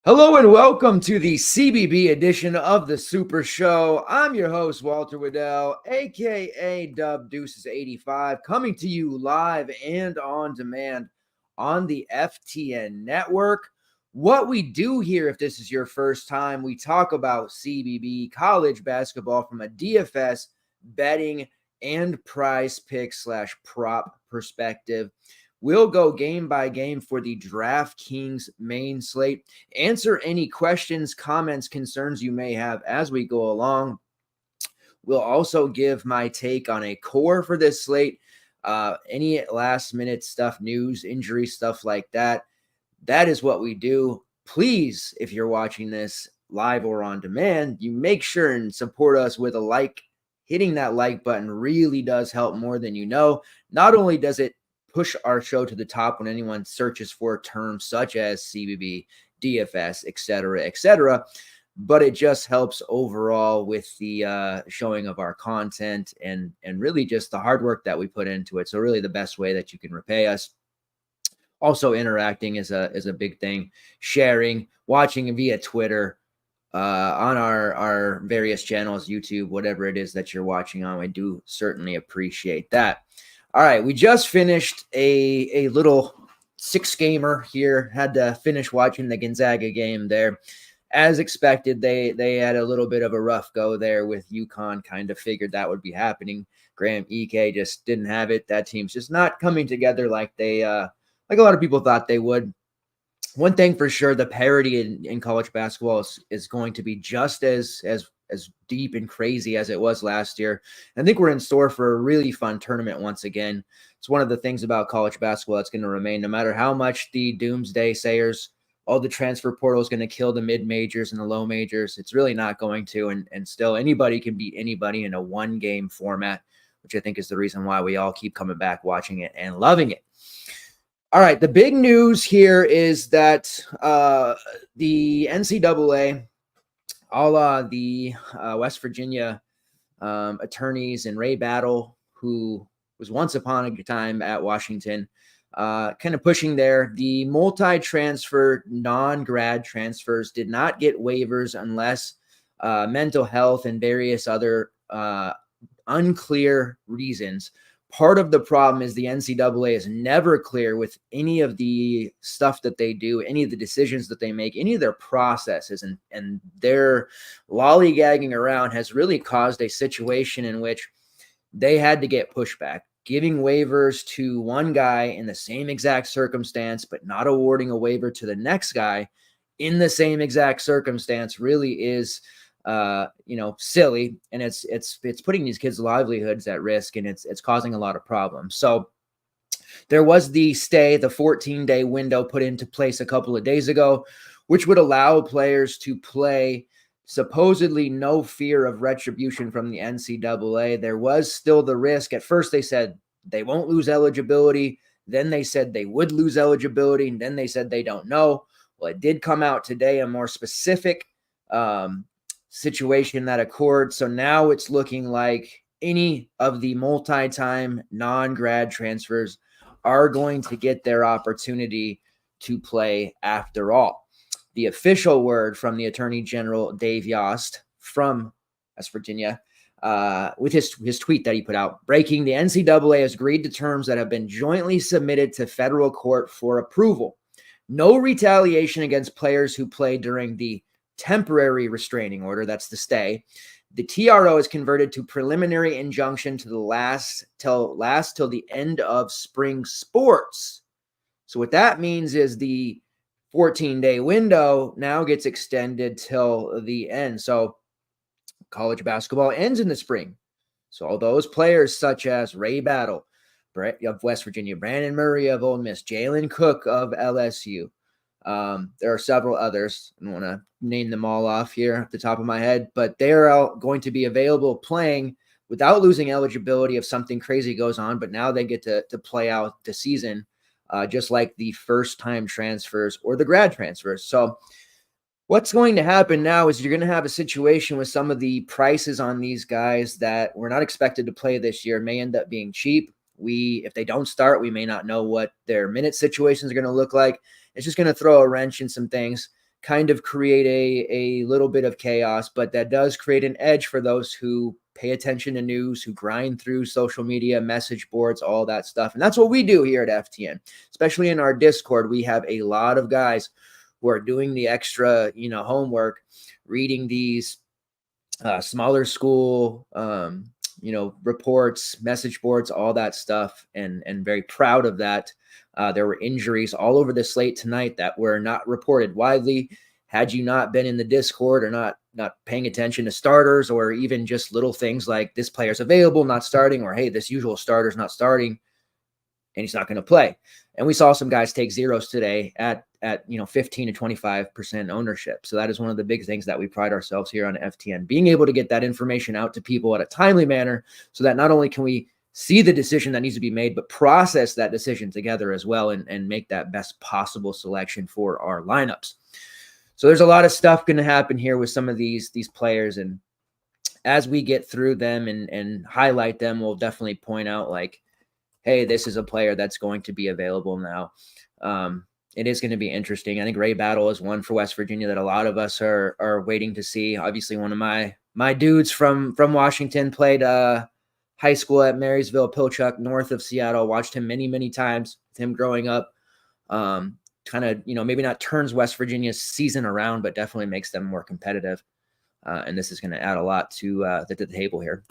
Hello and welcome to the CBB edition of the Super Show. I'm your host, Walter Waddell, aka Dub Deuces 85, coming to you live and on demand on the FTN Network. What we do here, if this is your first time, we talk about CBB, college basketball from a DFS betting and PrizePicks/prop perspective. We'll go game by game for the DraftKings main slate, answer any questions, comments, concerns you may have as we go along. We'll also give my take on a core for this slate, any last minute stuff, news, injury, stuff like that. That is what we do. Please, if you're watching this live or on demand, you make sure and support us with a like. Hitting that like button really does help more than you know. Not only does it push our show to the top when anyone searches for terms such as CBB, DFS, etc., but it just helps overall with the showing of our content and really just the hard work that we put into it. So really the best way that you can repay us. Also interacting is a big thing, sharing, watching via Twitter, on our various channels, YouTube, whatever it is that you're watching on. I do certainly appreciate that. All right, we just finished a little 6-gamer here. Had to finish watching the Gonzaga game there. As expected, they had a little bit of a rough go there with UConn. Kind of figured that would be happening. Graham Ike just didn't have it. That team's just not coming together like they like a lot of people thought they would. One thing for sure, the parity in college basketball is going to be just as deep and crazy as it was last year. I think we're in store for a really fun tournament once again. It's one of the things about college basketball that's going to remain, no matter how much the doomsday sayers, all the transfer portal is going to kill the mid-majors and the low majors. It's really not going to, and still anybody can beat anybody in a one-game format, which I think is the reason why we all keep coming back, watching it, and loving it. All right, the big news here is that the NCAA, all the West Virginia attorneys and Ray Battle, who was once upon a time at Washington, kind of pushing there. The multi-transfer non-grad transfers did not get waivers unless mental health and various other unclear reasons. Part of the problem is the NCAA is never clear with any of the stuff that they do, any of the decisions that they make, any of their processes, and their lollygagging around has really caused a situation in which they had to get pushback, giving waivers to one guy in the same exact circumstance, but not awarding a waiver to the next guy in the same exact circumstance really is silly, and it's putting these kids' livelihoods at risk, and it's causing a lot of problems. So there was the 14-day window put into place a couple of days ago, which would allow players to play supposedly no fear of retribution from the NCAA. There was still the risk. At first they said they won't lose eligibility. Then they said they would lose eligibility. And then they said they don't know. Well, it did come out today, a more specific situation that occurred. So now it's looking like any of the multi-time non-grad transfers are going to get their opportunity to play after all. The official word from the Attorney General, Dave Yost from West Virginia, with his tweet that he put out, breaking: the NCAA has agreed to terms that have been jointly submitted to federal court for approval. No retaliation against players who play during the temporary restraining order, that's the stay. The TRO is converted to preliminary injunction to last till the end of spring sports. So what that means is the 14-day window now gets extended till the end. So college basketball ends in the spring. So all those players such as Ray Battle of West Virginia, Brandon Murray of Ole Miss, Jalen Cook of LSU. There are several others. I don't want to name them all off here at the top of my head, but they are all going to be available playing without losing eligibility if something crazy goes on, but now they get to play out the season, just like the first-time transfers or the grad transfers. So what's going to happen now is you're going to have a situation with some of the prices on these guys that were not expected to play this year may end up being cheap. If they don't start, we may not know what their minute situations are going to look like. It's just going to throw a wrench in some things, kind of create a little bit of chaos, but that does create an edge for those who pay attention to news, who grind through social media, message boards, all that stuff. And that's what we do here at FTN, especially in our Discord. We have a lot of guys who are doing the extra, homework, reading these smaller school, reports, message boards, all that stuff, and very proud of that. There were injuries all over the slate tonight that were not reported widely. Had you not been in the Discord or not paying attention to starters, or even just little things like this player's available, not starting, or hey, this usual starter's not starting and he's not going to play. And we saw some guys take zeros today at 15 to 25% ownership. So that is one of the big things that we pride ourselves here on FTN, being able to get that information out to people at a timely manner so that not only can we see the decision that needs to be made, but process that decision together as well and make that best possible selection for our lineups. So there's a lot of stuff going to happen here with some of these players. And as we get through them and highlight them, we'll definitely point out like, hey, this is a player that's going to be available now. It is going to be interesting. I think Ray Battle is one for West Virginia that a lot of us are waiting to see. Obviously, one of my dudes from Washington played high school at Marysville, Pilchuck, north of Seattle. Watched him many, many times with him growing up. Kind of, maybe not turns West Virginia's season around, but definitely makes them more competitive. And this is going to add a lot to the table here.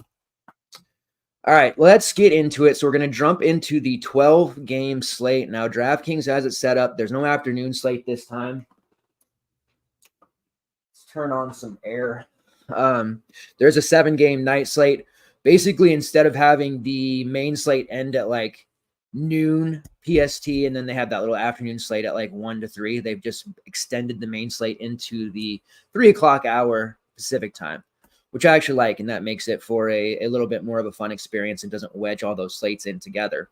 All right, let's get into it. So we're going to jump into the 12-game slate. Now, DraftKings has it set up. There's no afternoon slate this time. Let's turn on some air. There's a 7-game night slate. Basically, instead of having the main slate end at like noon PST, and then they have that little afternoon slate at like 1 to 3, they've just extended the main slate into the 3 o'clock hour Pacific time, which I actually like, and that makes it for a little bit more of a fun experience and doesn't wedge all those slates in together.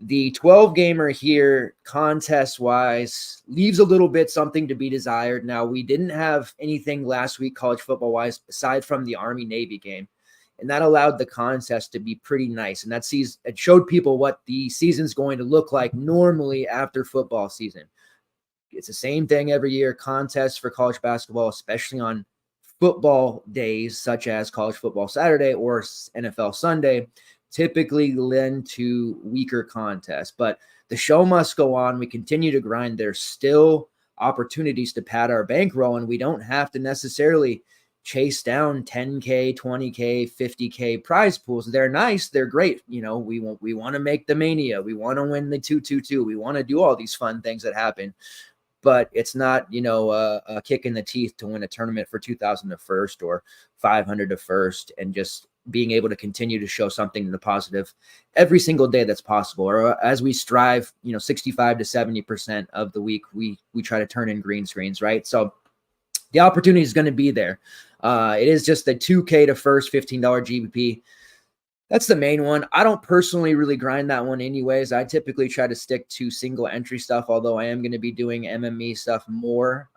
The 12-gamer here, contest-wise, leaves a little bit something to be desired. Now, we didn't have anything last week college football-wise aside from the Army-Navy game, and that allowed the contest to be pretty nice. And it showed people what the season's going to look like normally after football season. It's the same thing every year, contests for college basketball, especially on football days such as College Football Saturday or NFL Sunday, typically lend to weaker contests. But the show must go on. We continue to grind. There's still opportunities to pad our bankroll, and we don't have to necessarily chase down 10K, 20K, 50K prize pools. They're nice. They're great. We want to make the mania. We want to win the 222. We want to do all these fun things that happen. But it's not, a kick in the teeth to win a tournament for 2,000 to first or 500 to first, and just being able to continue to show something in the positive every single day that's possible. Or as we strive, 65 to 70% of the week, we try to turn in green screens, right? So the opportunity is going to be there. It is just the 2K to first $15 GBP. That's the main one. I don't personally really grind that one anyways. I typically try to stick to single entry stuff, although I am going to be doing MME stuff more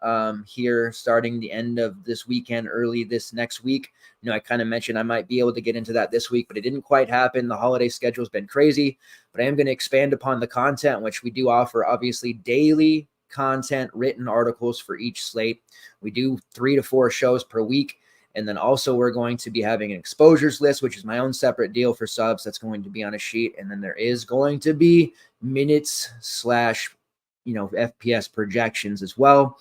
here starting the end of this weekend, early this next week. I kind of mentioned I might be able to get into that this week, but it didn't quite happen. The holiday schedule has been crazy, but I am going to expand upon the content, which we do offer, obviously, daily content, written articles for each slate. We do 3 to 4 shows per week. And then also we're going to be having an exposures list, which is my own separate deal for subs. That's going to be on a sheet. And then there is going to be minutes / FPS projections as well.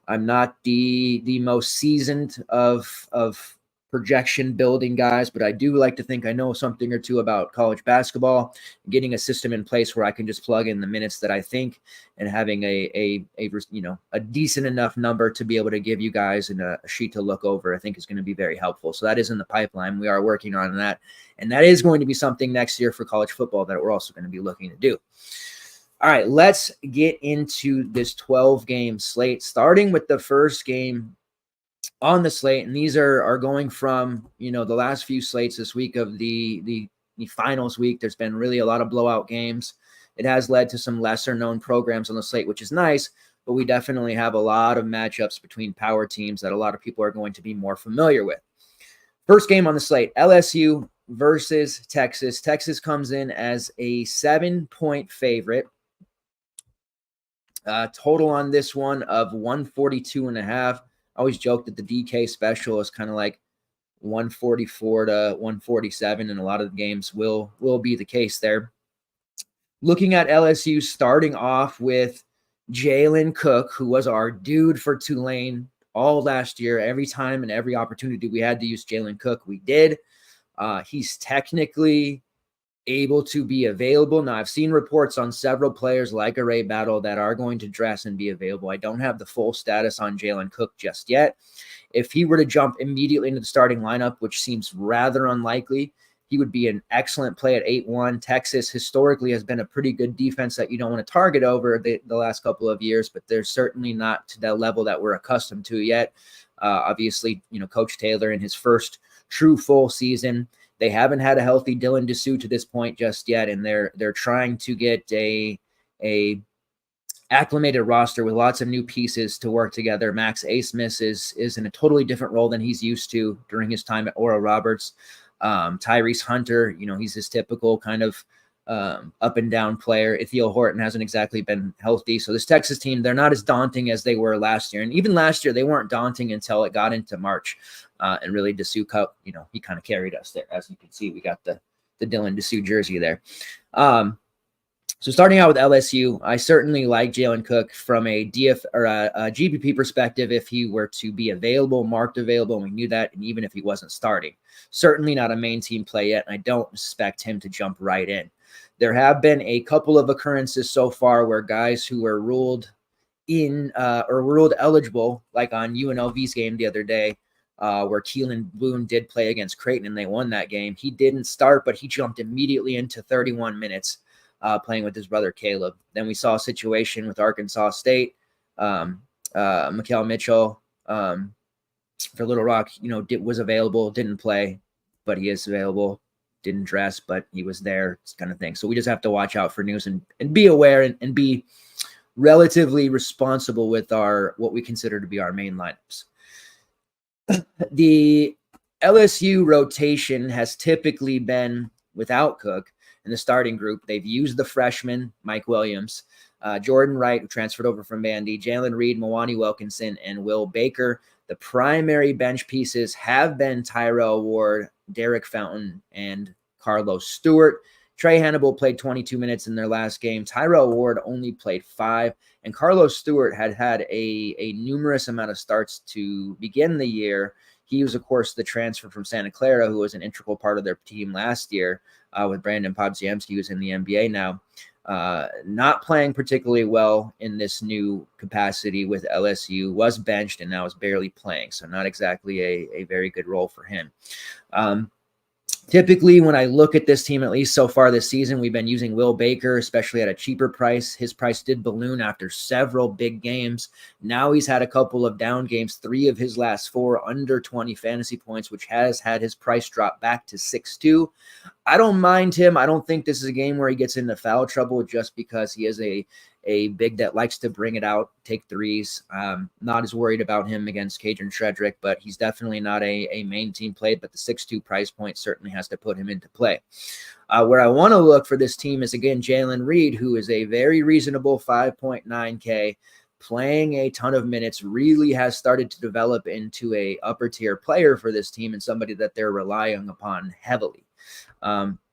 I'm not the most seasoned of projection building guys, but I do like to think I know something or two about college basketball, getting a system in place where I can just plug in the minutes that I think, and having a decent enough number to be able to give you guys a sheet to look over, I think is going to be very helpful. So that is in the pipeline. We are working on that, and that is going to be something next year for college football that we're also going to be looking to do. All right, let's get into this 12-game slate, starting with the first game on the slate. And these are going from, the last few slates this week of the finals week. There's been really a lot of blowout games. It has led to some lesser known programs on the slate, which is nice, but we definitely have a lot of matchups between power teams that a lot of people are going to be more familiar with. First game on the slate, LSU versus Texas. Texas comes in as a 7-point favorite. Total on this one of 142.5. I always joke that the DK special is kind of like 144 to 147, and a lot of the games will be the case there. Looking at LSU, starting off with Jalen Cook, who was our dude for Tulane all last year. Every time and every opportunity we had to use Jalen Cook, we did. He's technically able to be available. Now, I've seen reports on several players like Array Battle that are going to dress and be available. I don't have the full status on Jalen Cook just yet. If he were to jump immediately into the starting lineup, which seems rather unlikely, he would be an excellent play at 8-1. Texas historically has been a pretty good defense that you don't want to target over the last couple of years, but they're certainly not to that level that we're accustomed to yet. Obviously, Coach Taylor in his first true full season, they haven't had a healthy Dylan Dessou to this point just yet, and they're trying to get a acclimated roster with lots of new pieces to work together. Max A-Smith is in a totally different role than he's used to during his time at Oral Roberts. Tyrese Hunter, he's his typical kind of up and down player. Ithiel Horton hasn't exactly been healthy. So this Texas team, they're not as daunting as they were last year. And even last year, they weren't daunting until it got into March. And really Dessou Cup, he kind of carried us there. As you can see, we got the Dylan Dessou jersey there. So starting out with LSU, I certainly like Jalen Cook from a DF or a GPP perspective. If he were to be available, marked available, and we knew that, and even if he wasn't starting, certainly not a main team play yet. And I don't expect him to jump right in. There have been a couple of occurrences so far where guys who were ruled in or ruled eligible, like on UNLV's game the other day, where Keelan Boone did play against Creighton and they won that game. He didn't start, but he jumped immediately into 31 minutes playing with his brother Caleb. Then we saw a situation with Arkansas State. Mikael Mitchell for Little Rock, was available, didn't play, but he is available. Didn't dress, but he was there, kind of thing. So we just have to watch out for news and be aware and be relatively responsible with what we consider to be our main lineups. The LSU rotation has typically been without Cook in the starting group. They've used the freshman, Mike Williams, Jordan Wright, who transferred over from Vandy, Jalen Reed, Milwaukee Wilkinson, and Will Baker. The primary bench pieces have been Tyrell Ward, Derek Fountain, and Carlos Stewart. Trey Hannibal played 22 minutes in their last game. Tyrell Ward only played 5, and Carlos Stewart had a numerous amount of starts to begin the year. He was, of course, the transfer from Santa Clara, who was an integral part of their team last year with Brandon Podziemski, who's in the NBA now. Not playing particularly well in this new capacity with LSU, was benched and now is barely playing. So not exactly a very good role for him. Typically, when I look at this team, at least so far this season, we've been using Will Baker, especially at a cheaper price. His price did balloon after several big games. Now he's had a couple of down games, 3 of his last 4 under 20 fantasy points, which has had his price drop back to 6.2. I don't mind him. I don't think this is a game where he gets into foul trouble just because he is a big that likes to bring it out, take threes. Not as worried about him against Cajun Shredrick, but he's definitely not a main team play, but the 6.2 price point certainly has to put him into play. Where I want to look for this team is, again, Jalen Reed, who is a very reasonable 5.9K, playing a ton of minutes, really has started to develop into a upper tier player for this team and somebody that they're relying upon heavily.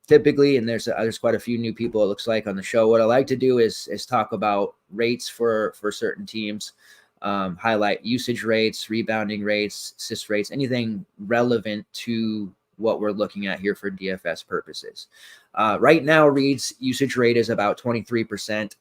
Typically, and there's quite a few new people, it looks like, on the show. What I like to do is talk about rates for certain teams. highlight usage rates, rebounding rates, assist rates, anything relevant to what we're looking at here for DFS purposes. Right now, Reed's usage rate is about 23%.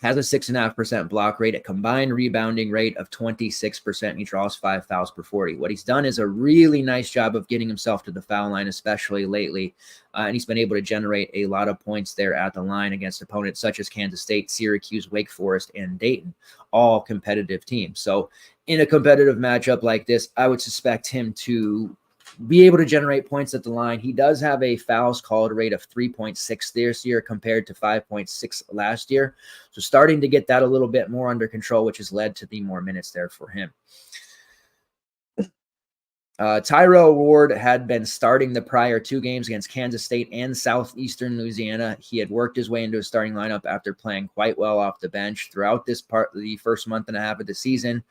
Has a 6.5% block rate, a combined rebounding rate of 26%. He draws 5 fouls per 40. What he's done is a really nice job of getting himself to the foul line, especially lately. And he's been able to generate a lot of points there at the line against opponents such as Kansas State, Syracuse, Wake Forest, and Dayton, all competitive teams. So in a competitive matchup like this, I would suspect him to be able to generate points at the line. He does have a fouls called rate of 3.6 this year compared to 5.6 last year. So starting to get that a little bit more under control, which has led to the more minutes there for him. Tyrell Ward had been starting the prior 2 games against Kansas State and Southeastern Louisiana. He had worked his way into a starting lineup after playing quite well off the bench throughout this part, the first month and a half of the season.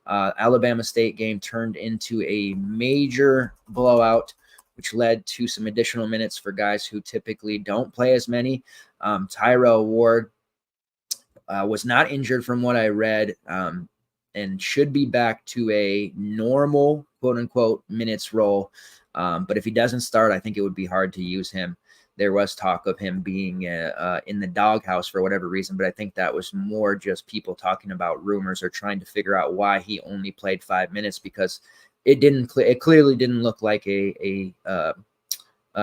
Alabama State game turned into a major blowout, which led to some additional minutes for guys who typically don't play as many. Tyrell Ward was not injured from what I read, and should be back to a normal, quote-unquote, minutes role. But if he doesn't start, I think it would be hard to use him. There was talk of him being in the doghouse for whatever reason, but I think that was more just people talking about rumors or trying to figure out why he only played 5 minutes, because it clearly didn't look like a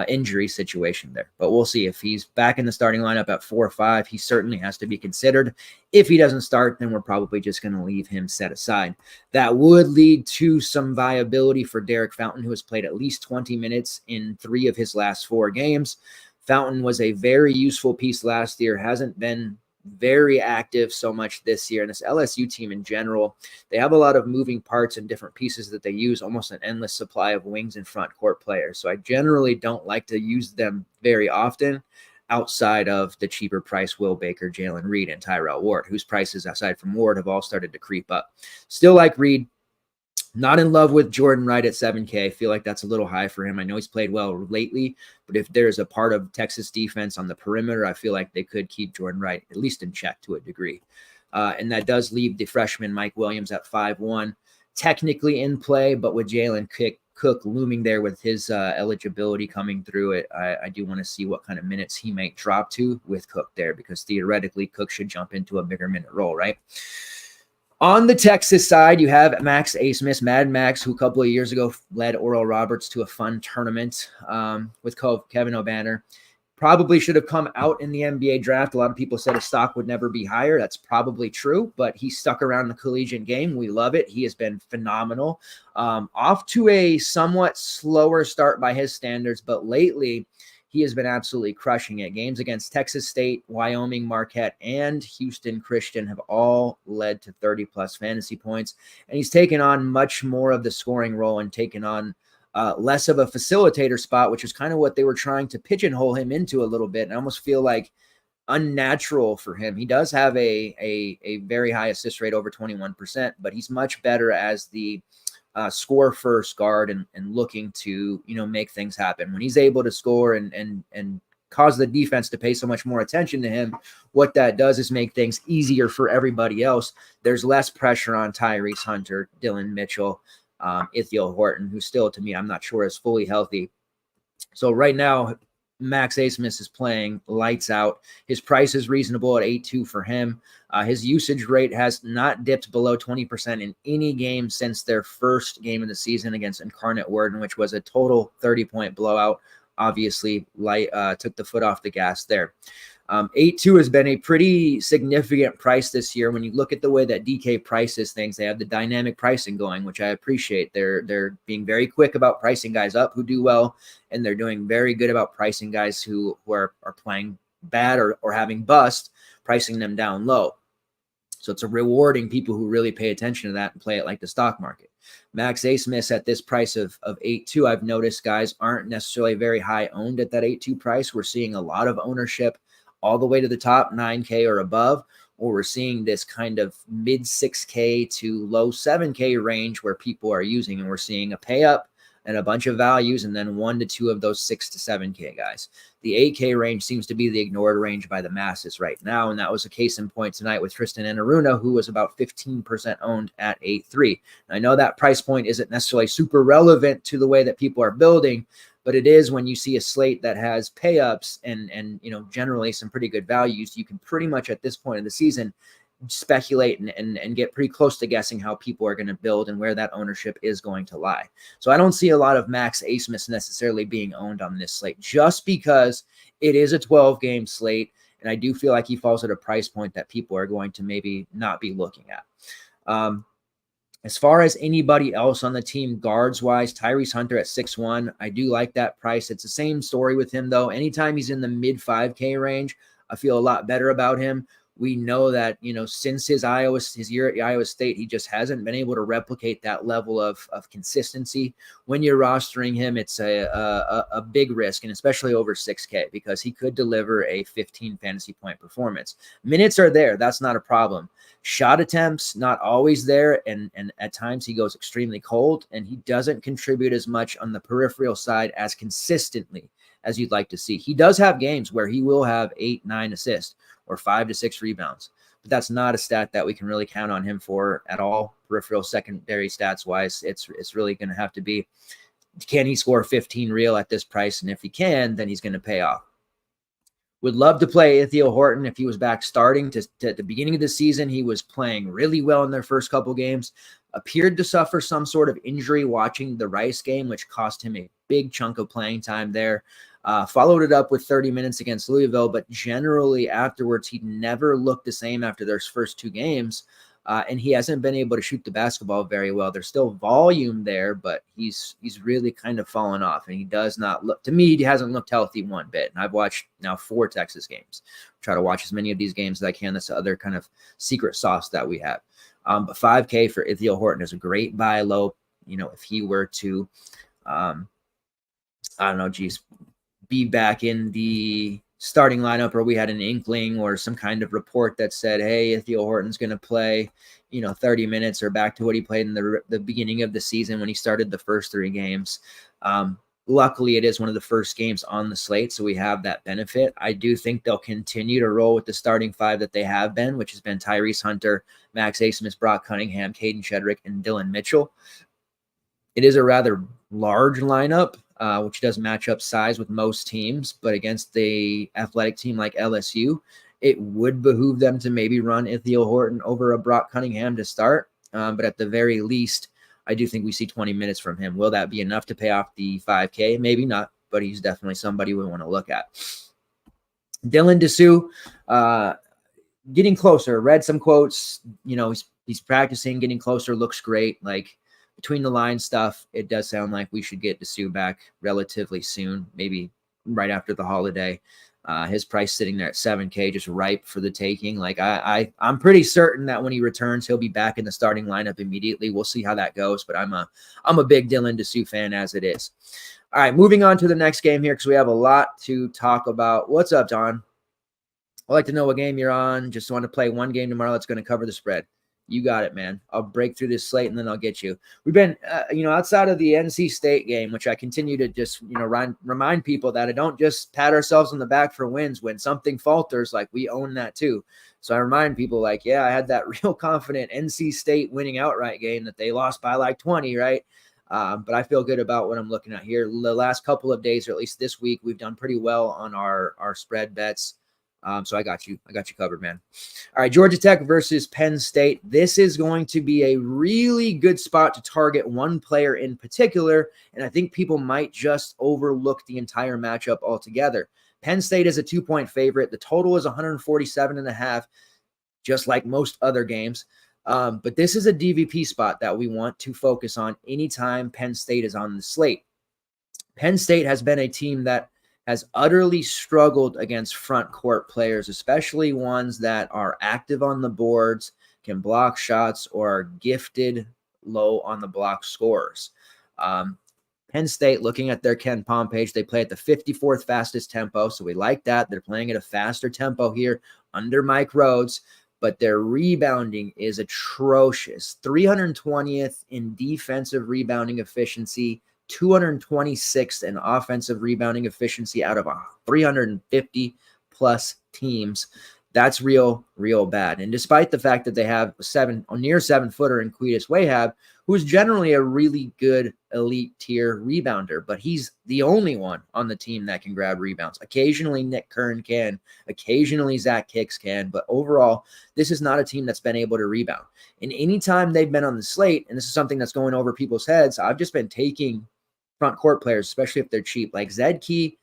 injury situation there. But we'll see. If he's back in the starting lineup at 4 or 5, he certainly has to be considered. If he doesn't start, then we're probably just going to leave him set aside. That would lead to some viability for Derek Fountain, who has played at least 20 minutes in 3 of his last 4 games. Fountain was a very useful piece last year, hasn't been very active so much this year. And this LSU team in general, they have a lot of moving parts and different pieces that they use, almost an endless supply of wings and front court players. So I generally don't like to use them very often outside of the cheaper price Will Baker, Jalen Reed, and Tyrell Ward, whose prices aside from Ward have all started to creep up. Still like Reed. Not in love with Jordan Wright at 7K. I feel like that's a little high for him. I know he's played well lately, but if there's a part of Texas defense on the perimeter, I feel like they could keep Jordan Wright at least in check to a degree. And that does leave the freshman Mike Williams at 5'1", technically in play, but with Jalen Cook looming there with his eligibility coming through it, I do want to see what kind of minutes he might drop to with Cook there, because theoretically Cook should jump into a bigger minute role, right? On the Texas side, you have Max Asmus, Mad Max, who a couple of years ago led Oral Roberts to a fun tournament with Kevin O'Banner. Probably should have come out in the NBA draft. A lot of people said his stock would never be higher. That's probably true, but he stuck around the collegiate game. We love it. He has been phenomenal. Off to a somewhat slower start by his standards, but lately he has been absolutely crushing it. Games against Texas State, Wyoming, Marquette, and Houston Christian have all led to 30-plus fantasy points. And he's taken on much more of the scoring role and taken on less of a facilitator spot, which is kind of what they were trying to pigeonhole him into a little bit. And I almost feel like unnatural for him. He does have a very high assist rate, over 21%, but he's much better as the score first guard and looking to, make things happen. When he's able to score and cause the defense to pay so much more attention to him, what that does is make things easier for everybody else. There's less pressure on Tyrese Hunter, Dylan Mitchell, Ithiel Horton, who still, to me, I'm not sure is fully healthy. So right now, Max Asmus is playing lights out. His price is reasonable at 8.2 for him. His usage rate has not dipped below 20% in any game since their first game of the season against Incarnate Word, which was a total 30-point blowout. Obviously, Light took the foot off the gas there. 8.2 has been a pretty significant price this year. When you look at the way that DK prices things, they have the dynamic pricing going, which I appreciate. They're being very quick about pricing guys up who do well, and they're doing very good about pricing guys who are playing bad or having bust, pricing them down low. So it's rewarding people who really pay attention to that and play it like the stock market. Max Asmus at this price of 8.2, I've noticed guys aren't necessarily very high owned at that 8.2 price. We're seeing a lot of ownership all the way to the top, 9K or above, or we're seeing this kind of mid 6K to low 7K range where people are using, and we're seeing a pay up, and a bunch of values, and then 1 to 2 of those 6 to 7K guys. The 8K range seems to be the ignored range by the masses right now, and that was a case in point tonight with Tristan Enaruna, who was about 15% owned at 8.3. I know that price point isn't necessarily super relevant to the way that people are building, but it is when you see a slate that has pay-ups and generally some pretty good values. You can pretty much at this point in the season speculate and get pretty close to guessing how people are going to build and where that ownership is going to lie. So I don't see a lot of Max Asmus necessarily being owned on this slate, just because it is a 12-game slate, and I do feel like he falls at a price point that people are going to maybe not be looking at. As far as anybody else on the team, guards-wise, Tyrese Hunter at 6'1", I do like that price. It's the same story with him, though. Anytime he's in the mid-5K range, I feel a lot better about him. We know that, since his year at Iowa State, he just hasn't been able to replicate that level of consistency. When you're rostering him, it's a big risk, and especially over 6K, because he could deliver a 15 fantasy point performance. Minutes are there. That's not a problem. Shot attempts, not always there, and at times he goes extremely cold, and he doesn't contribute as much on the peripheral side as consistently as you'd like to see. He does have games where he will have 8-9 assists or 5 to 6 rebounds, but that's not a stat that we can really count on him for at all. Peripheral secondary stats wise, it's really going to have to be, can he score 15 real at this price? And if he can, then he's going to pay off. Would love to play Ithiel Horton if he was back starting. At the beginning of the season, he was playing really well in their first couple games. Appeared to suffer some sort of injury watching the Rice game, which cost him a big chunk of playing time there. Followed it up with 30 minutes against Louisville, but generally afterwards, he never looked the same after those first 2 games. And he hasn't been able to shoot the basketball very well. There's still volume there, but he's really kind of fallen off, and he does not look, to me, he hasn't looked healthy one bit. And I've watched now 4 Texas games. Try to watch as many of these games as I can. That's the other kind of secret sauce that we have. But 5K for Ithiel Horton is a great buy low. If he were to, be back in the starting lineup, or we had an inkling or some kind of report that said, hey, Ithiel Horton's going to play, 30 minutes or back to what he played in the beginning of the season when he started the first 3 games. Luckily, it is one of the first games on the slate, so we have that benefit. I do think they'll continue to roll with the starting 5 that they have been, which has been Tyrese Hunter, Max Asmus, Brock Cunningham, Caden Shedrick, and Dylan Mitchell. It is a rather large lineup, which does match up size with most teams, but against the athletic team like LSU, it would behoove them to maybe run Ithiel Horton over a Brock Cunningham to start. But at the very least, I do think we see 20 minutes from him. Will that be enough to pay off the 5K? Maybe not, but he's definitely somebody we want to look at. Dylan Dessou, getting closer. Read some quotes. He's practicing, getting closer, looks great. Like, between the line stuff, it does sound like we should get Dessou back relatively soon, maybe right after the holiday. His price sitting there at 7K, just ripe for the taking. Like, I'm pretty certain that when he returns, he'll be back in the starting lineup immediately. We'll see how that goes, but I'm a big Dylan Dessou fan as it is. All right, moving on to the next game here because we have a lot to talk about. What's up, Don? I'd like to know what game you're on. Just want to play one game tomorrow that's going to cover the spread. You got it, man. I'll break through this slate and then I'll get you. We've been, outside of the NC State game, which I continue to just, remind people that I don't just pat ourselves on the back for wins. When something falters, like, we own that too. So I remind people, like, yeah, I had that real confident NC State winning outright game that they lost by like 20, right? But I feel good about what I'm looking at here. The last couple of days, or at least this week, we've done pretty well on our spread bets. So I got you covered, man. All right, Georgia Tech versus Penn State. This is going to be a really good spot to target one player in particular, and I think people might just overlook the entire matchup altogether. Penn State is a 2-point favorite. The total is 147.5, just like most other games. But this is a DVP spot that we want to focus on anytime Penn State is on the slate. Penn State has been a team that has utterly struggled against front court players, especially ones that are active on the boards, can block shots, or are gifted low on the block scores. Penn State, looking at their Ken Palm page, they play at the 54th fastest tempo, so we like that. They're playing at a faster tempo here under Mike Rhodes, but their rebounding is atrocious. 320th in defensive rebounding efficiency, 226th in offensive rebounding efficiency out of 350 plus teams. That's real bad. And despite the fact that they have a near 7-footer in Quetus Wahab, who's generally a really good elite tier rebounder, but he's the only one on the team that can grab rebounds. Occasionally Nick Kern can, occasionally Zach Hicks can, but overall, this is not a team that's been able to rebound. And anytime they've been on the slate, and this is something that's going over people's heads, I've just been taking front court players, especially if they're cheap, like Zed Key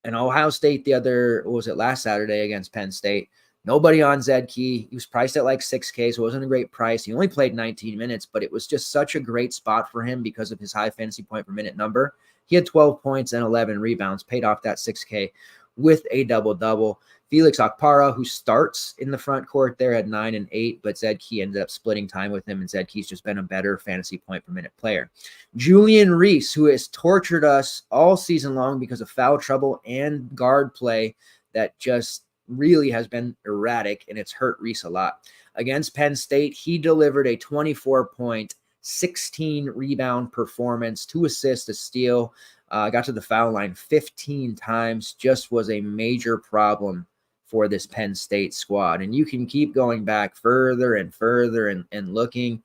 and Ohio State last Saturday against Penn State. Nobody on Zed Key. He was priced at like $6K, so it wasn't a great price. He only played 19 minutes, but it was just such a great spot for him because of his high fantasy point per minute number. He had 12 points and 11 rebounds, paid off that $6K with a double-double. Felix Okpara, who starts in the front court there, had 9 and 8, but Zed Key ended up splitting time with him, and Zed Key's just been a better fantasy point per minute player. Julian Reese, who has tortured us all season long because of foul trouble and guard play that just really has been erratic, and it's hurt Reese a lot. Against Penn State, he delivered a 24-point, 16-rebound performance, 2 assists, a steal, got to the foul line 15 times, just was a major problem for this Penn State squad. And you can keep going back further and further and looking.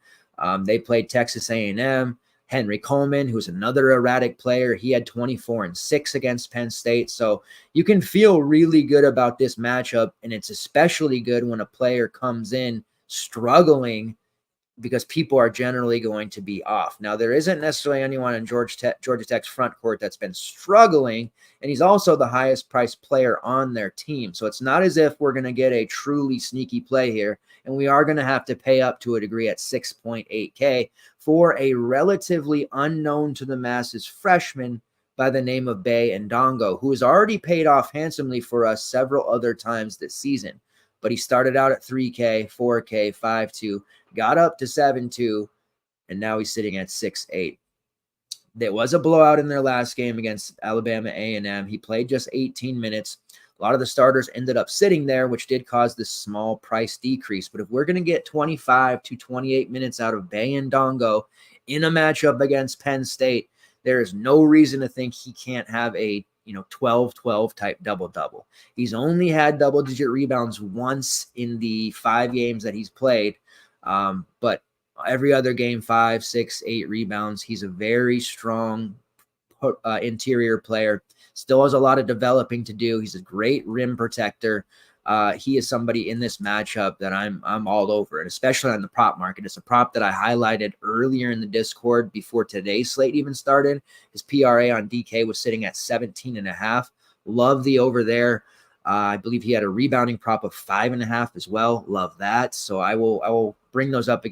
They played Texas A&M. Henry Coleman, who's another erratic player, he had 24 and 6 against Penn State. So you can feel really good about this matchup, and it's especially good when a player comes in struggling because people are generally going to be off. Now, there isn't necessarily anyone in Georgia Tech's front court that's been struggling, and he's also the highest priced player on their team. So it's not as if we're going to get a truly sneaky play here, and we are going to have to pay up to a degree at 6.8K for a relatively unknown to the masses freshman by the name of Beye Ndongo, who has already paid off handsomely for us several other times this season. But he started out at 3K, 4K, 5.2, got up to 7.2, and now he's sitting at 6.8. There was a blowout in their last game against Alabama A&M. He played just 18 minutes. A lot of the starters ended up sitting there, which did cause this small price decrease. But if we're going to get 25 to 28 minutes out of Beye Ndongo in a matchup against Penn State, there is no reason to think he can't have a 12-12 type double-double. He's only had double-digit rebounds once in the 5 games that he's played, but every other game, 5, 6, 8 rebounds. He's a very strong interior player. Still has a lot of developing to do. He's a great rim protector. He is somebody in this matchup that I'm all over, and especially on the prop market. It's a prop that I highlighted earlier in the Discord before today's slate even started. His PRA on DK was sitting at 17.5. Love the over there. I believe he had a rebounding prop of 5.5 as well. Love that. So I will bring those up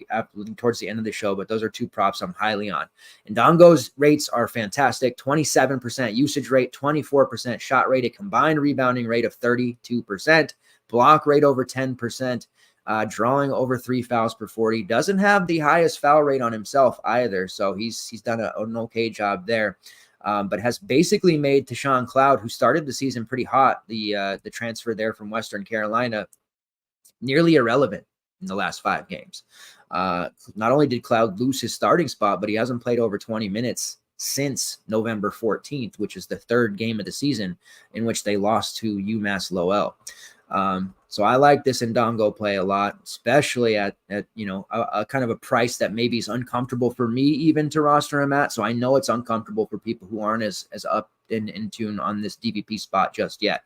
towards the end of the show, but those are 2 props I'm highly on. And Ndongo's rates are fantastic. 27% usage rate, 24% shot rate, a combined rebounding rate of 32%, block rate over 10%, drawing over 3 fouls per 40. Doesn't have the highest foul rate on himself either, so he's done an okay job there. But has basically made Tashawn Cloud, who started the season pretty hot, the transfer there from Western Carolina, nearly irrelevant in the last 5 games. Not only did Cloud lose his starting spot, but he hasn't played over 20 minutes since November 14th, which is the 3rd game of the season in which they lost to UMass Lowell. So I like this Ndongo play a lot, especially at a kind of a price that maybe is uncomfortable for me even to roster him at. So I know it's uncomfortable for people who aren't as up in tune on this DVP spot just yet.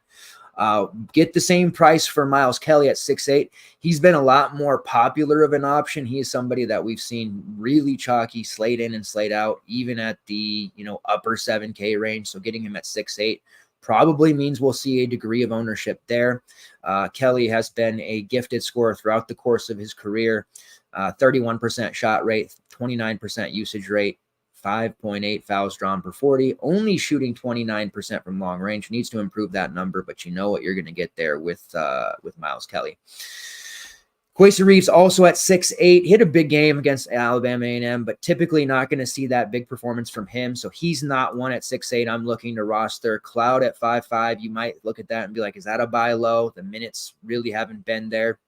Get the same price for Miles Kelly at 6.8. He's been a lot more popular of an option. He is somebody that we've seen really chalky, slate in and slate out, even at the upper 7K range. So getting him at 6.8 probably means we'll see a degree of ownership there. Kelly has been a gifted scorer throughout the course of his career. 31% shot rate, 29% usage rate, 5.8 fouls drawn per 40, only shooting 29% from long range. Needs to improve that number, but you know what you're going to get there with Miles Kelly. Quasi Reeves also at 6'8", hit a big game against Alabama A&M, but typically not going to see that big performance from him. So he's not one at 6'8". I'm looking to roster. Cloud at 5'5". You might look at that and be like, is that a buy low? The minutes really haven't been there.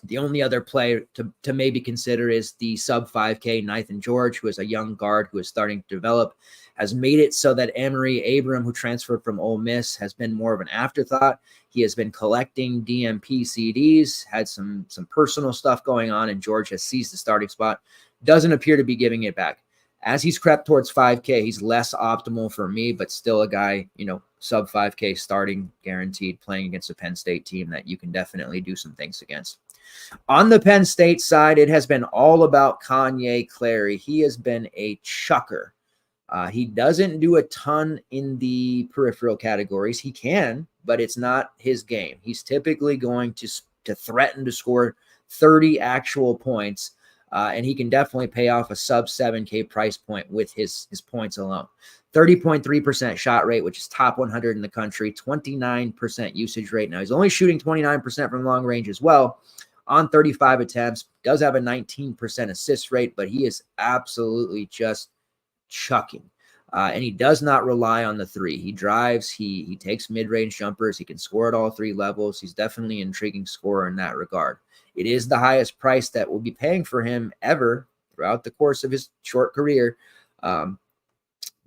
The only other play to maybe consider is the sub 5K Nathan George, who is a young guard who is starting to develop. has made it so that Emory Abram, who transferred from Ole Miss, has been more of an afterthought. He has been collecting DMP CDs, had some personal stuff going on, and George has seized the starting spot. Doesn't appear to be giving it back. As he's crept towards 5K, he's less optimal for me, but still a guy, sub 5K starting guaranteed, playing against a Penn State team that you can definitely do some things against. On the Penn State side, it has been all about Kanye Clary. He has been a chucker. He doesn't do a ton in the peripheral categories. He can, but it's not his game. He's typically going to threaten to score 30 actual points, and he can definitely pay off a sub 7K price point with his points alone. 30.3% shot rate, which is top 100 in the country, 29% usage rate. Now, he's only shooting 29% from long range as well on 35 attempts. Does have a 19% assist rate, but he is absolutely just chucking. And he does not rely on the three. He drives, he takes mid-range jumpers, he can score at all three levels. He's definitely an intriguing scorer in that regard. It is the highest price that we'll be paying for him ever throughout the course of his short career.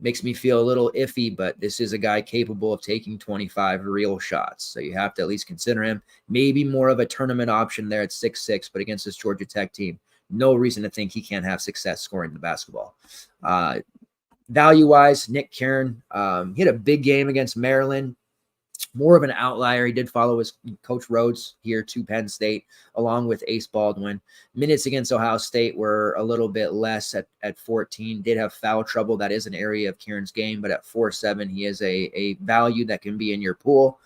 Makes me feel a little iffy, but this is a guy capable of taking 25 real shots. So you have to at least consider him. Maybe more of a tournament option there at 6'6", but against this Georgia Tech team, no reason to think he can't have success scoring the basketball. Value-wise, Nick Kieran, he had a big game against Maryland. More of an outlier. He did follow his coach Rhodes here to Penn State, along with Ace Baldwin. Minutes against Ohio State were a little bit less at 14. Did have foul trouble. That is an area of Kieran's game, but at 4.7, he is a value that can be in your pool.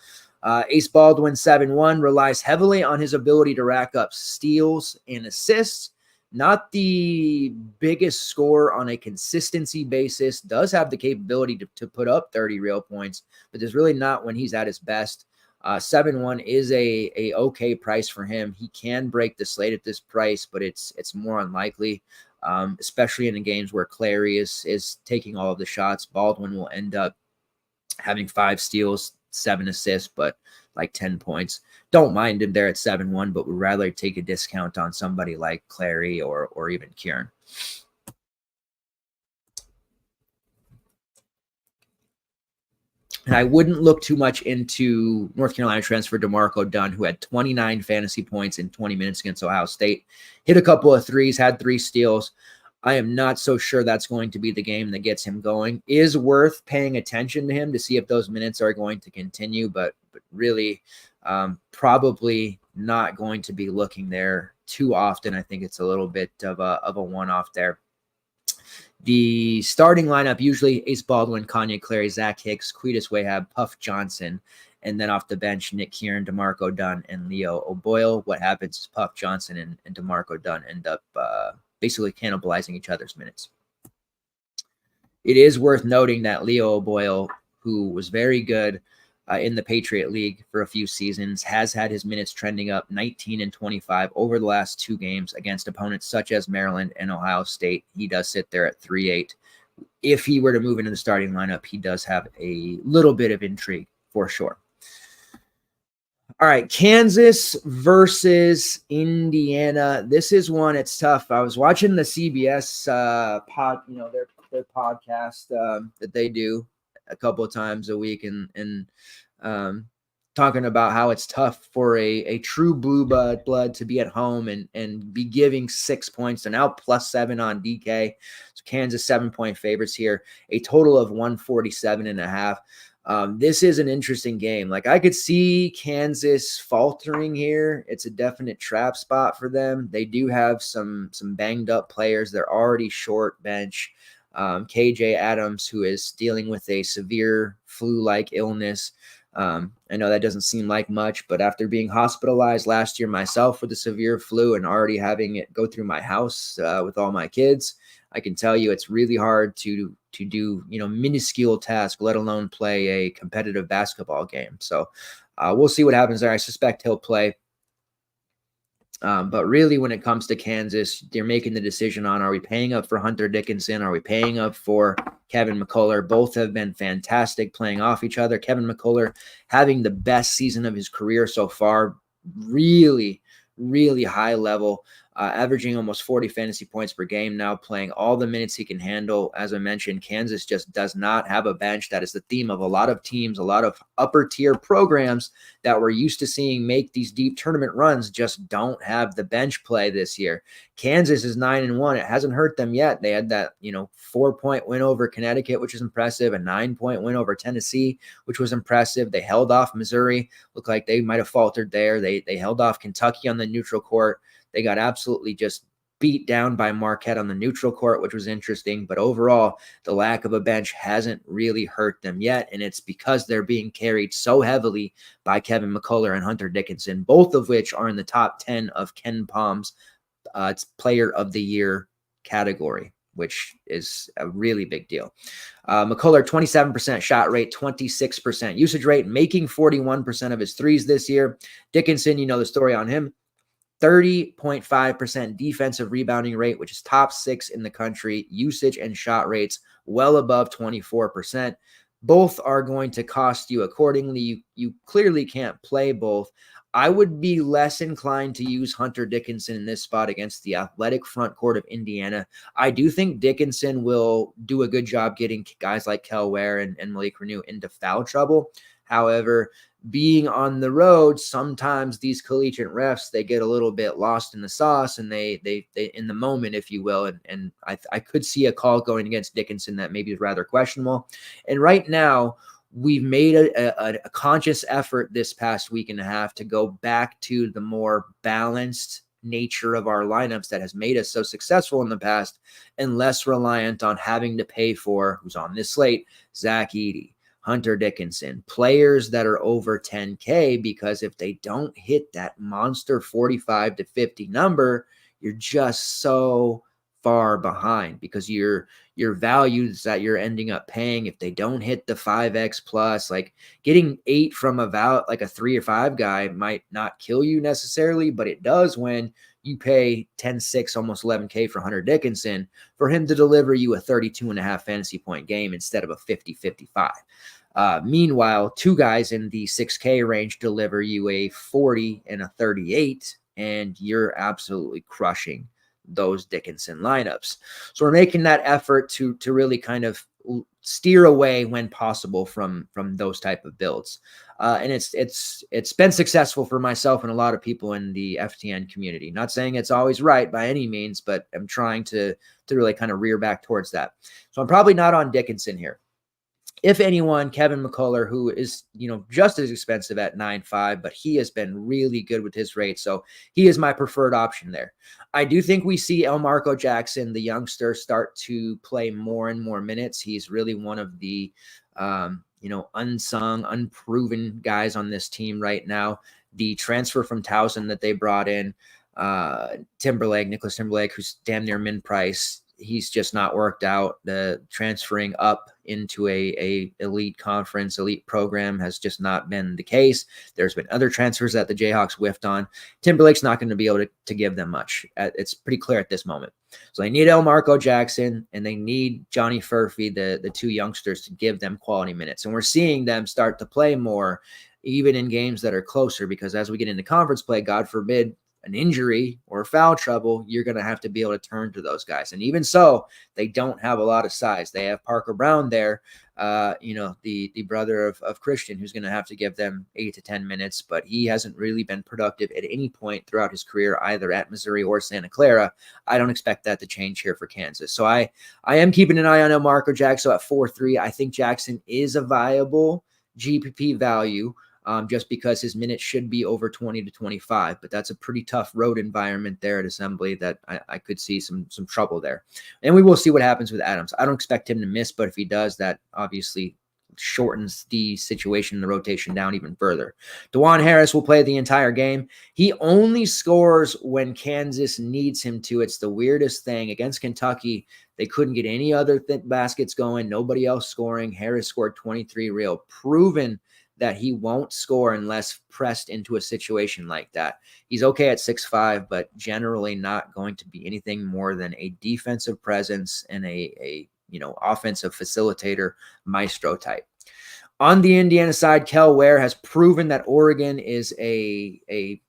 Ace Baldwin, 7-1, relies heavily on his ability to rack up steals and assists. Not the biggest score on a consistency basis, does have the capability to put up 30 real points, but there's really not when he's at his best. 7-1 is a okay price for him. He can break the slate at this price, but it's more unlikely, especially in the games where Clary is taking all of the shots. Baldwin will end up having 5 steals, 7 assists, but like 10 points. Don't mind him there at 7-1, but would rather take a discount on somebody like Clary or even Kieran. And I wouldn't look too much into North Carolina transfer DeMarco Dunn, who had 29 fantasy points in 20 minutes against Ohio State. Hit a couple of threes, had 3 steals. I am not so sure that's going to be the game that gets him going. Is worth paying attention to him to see if those minutes are going to continue, but really probably not going to be looking there too often. I think it's a little bit of a one-off there. The starting lineup, usually Ace Baldwin, Kanye Clary, Zach Hicks, Quetus Wahab, Puff Johnson, and then off the bench, Nick Kieran, DeMarco Dunn, and Leo O'Boyle. What happens is Puff Johnson and DeMarco Dunn end up basically cannibalizing each other's minutes. It is worth noting that Leo O'Boyle, who was very good in the Patriot League for a few seasons, has had his minutes trending up 19 and 25 over the last 2 games against opponents such as Maryland and Ohio State. He does sit there at 3.8. If he were to move into the starting lineup, he does have a little bit of intrigue for sure. All right, Kansas versus Indiana. This is one, it's tough. I was watching the CBS their podcast that they do a couple of times a week and talking about how it's tough for a true blue blood to be at home and be giving 6 points. They're now +7 on DK. So Kansas 7-point favorites here, a total of 147.5. This is an interesting game. Like, I could see Kansas faltering here. It's a definite trap spot for them. They do have some banged up players. They're already short bench. KJ Adams, who is dealing with a severe flu-like illness. I know that doesn't seem like much, but after being hospitalized last year myself with a severe flu and already having it go through my house with all my kids, I can tell you it's really hard to do, minuscule task, let alone play a competitive basketball game. So we'll see what happens there. I suspect he'll play. But really, when it comes to Kansas, they're making the decision on, are we paying up for Hunter Dickinson? Are we paying up for Kevin McCullough? Both have been fantastic playing off each other. Kevin McCullough having the best season of his career so far. Really, really high level. averaging almost 40 fantasy points per game now, playing all the minutes he can handle. As I mentioned, Kansas just does not have a bench. That is the theme of a lot of teams, a lot of upper tier programs that we're used to seeing make these deep tournament runs just don't have the bench play this year. Kansas is 9-1. It hasn't hurt them yet. They had that, 4-point win over Connecticut, which is impressive, a 9-point win over Tennessee, which was impressive. They held off Missouri. Looked like they might have faltered there. They held off Kentucky on the neutral court. They got absolutely just beat down by Marquette on the neutral court, which was interesting. But overall, the lack of a bench hasn't really hurt them yet. And it's because they're being carried so heavily by Kevin McCullough and Hunter Dickinson, both of which are in the top 10 of Ken Palm's player of the year category, which is a really big deal. McCullough, 27% shot rate, 26% usage rate, making 41% of his threes this year. Dickinson, you know the story on him. 30.5% defensive rebounding rate, which is top 6 in the country. Usage and shot rates well above 24%. Both are going to cost you accordingly. You clearly can't play both. I would be less inclined to use Hunter Dickinson in this spot against the athletic front court of Indiana. I do think Dickinson will do a good job getting guys like Kel Ware and Malik Renew into foul trouble. However, being on the road, sometimes these collegiate refs, they get a little bit lost in the sauce and they in the moment, if you will. And I could see a call going against Dickinson that maybe is rather questionable. And right now, we've made a conscious effort this past week and a half to go back to the more balanced nature of our lineups that has made us so successful in the past and less reliant on having to pay for, who's on this slate, Zach Edey, Hunter Dickinson, players that are over 10K, because if they don't hit that monster 45 to 50 number, you're just so far behind, because your values that you're ending up paying, if they don't hit the 5x plus, like getting 8 from like a 3 or 5 guy might not kill you necessarily, but it does when you pay 10-6, almost 11K for Hunter Dickinson for him to deliver you a 32.5 fantasy point game instead of a 50-55. Meanwhile, 2 guys in the 6K range deliver you a 40 and a 38, and you're absolutely crushing those Dickinson lineups. So we're making that effort to really kind of steer away when possible from those type of builds. And it's been successful for myself and a lot of people in the FTN community. Not saying it's always right by any means, but I'm trying to really kind of rear back towards that. So I'm probably not on Dickinson here. If anyone, Kevin McCullough, who is, just as expensive at 9.5, but he has been really good with his rate. So he is my preferred option there. I do think we see Elmarko Jackson, the youngster, start to play more and more minutes. He's really one of the, unsung, unproven guys on this team right now. The transfer from Towson that they brought in, Nicholas Timberlake, who's damn near min price, he's just not worked out. The transferring up into a elite conference, elite program has just not been the case. There's been other transfers that the Jayhawks whiffed on. Timberlake's not going to be able to give them much. It's pretty clear at this moment. So they need Elmarko Jackson and they need Johnny Furphy, the 2 youngsters, to give them quality minutes. And we're seeing them start to play more, even in games that are closer, because as we get into conference play, God forbid, an injury or foul trouble, you're going to have to be able to turn to those guys. And even so, they don't have a lot of size. They have Parker Brown there, the brother of Christian, who's going to have to give them 8 to 10 minutes, but he hasn't really been productive at any point throughout his career, either at Missouri or Santa Clara. I don't expect that to change here for Kansas. So I am keeping an eye on Elmarko Jackson at 4.3. I think Jackson is a viable GPP value. Just because his minutes should be over 20 to 25, but that's a pretty tough road environment there at Assembly that I could see some trouble there. And we will see what happens with Adams. I don't expect him to miss, but if he does, that obviously shortens the situation in the rotation down even further. DeJuan Harris will play the entire game. He only scores when Kansas needs him to. It's the weirdest thing. Against Kentucky, they couldn't get any other baskets going. Nobody else scoring. Harris scored 23 real, proven that he won't score unless pressed into a situation like that. He's okay at 6'5", but generally not going to be anything more than a defensive presence and a offensive facilitator, maestro type. On the Indiana side, Kel Ware has proven that Oregon is a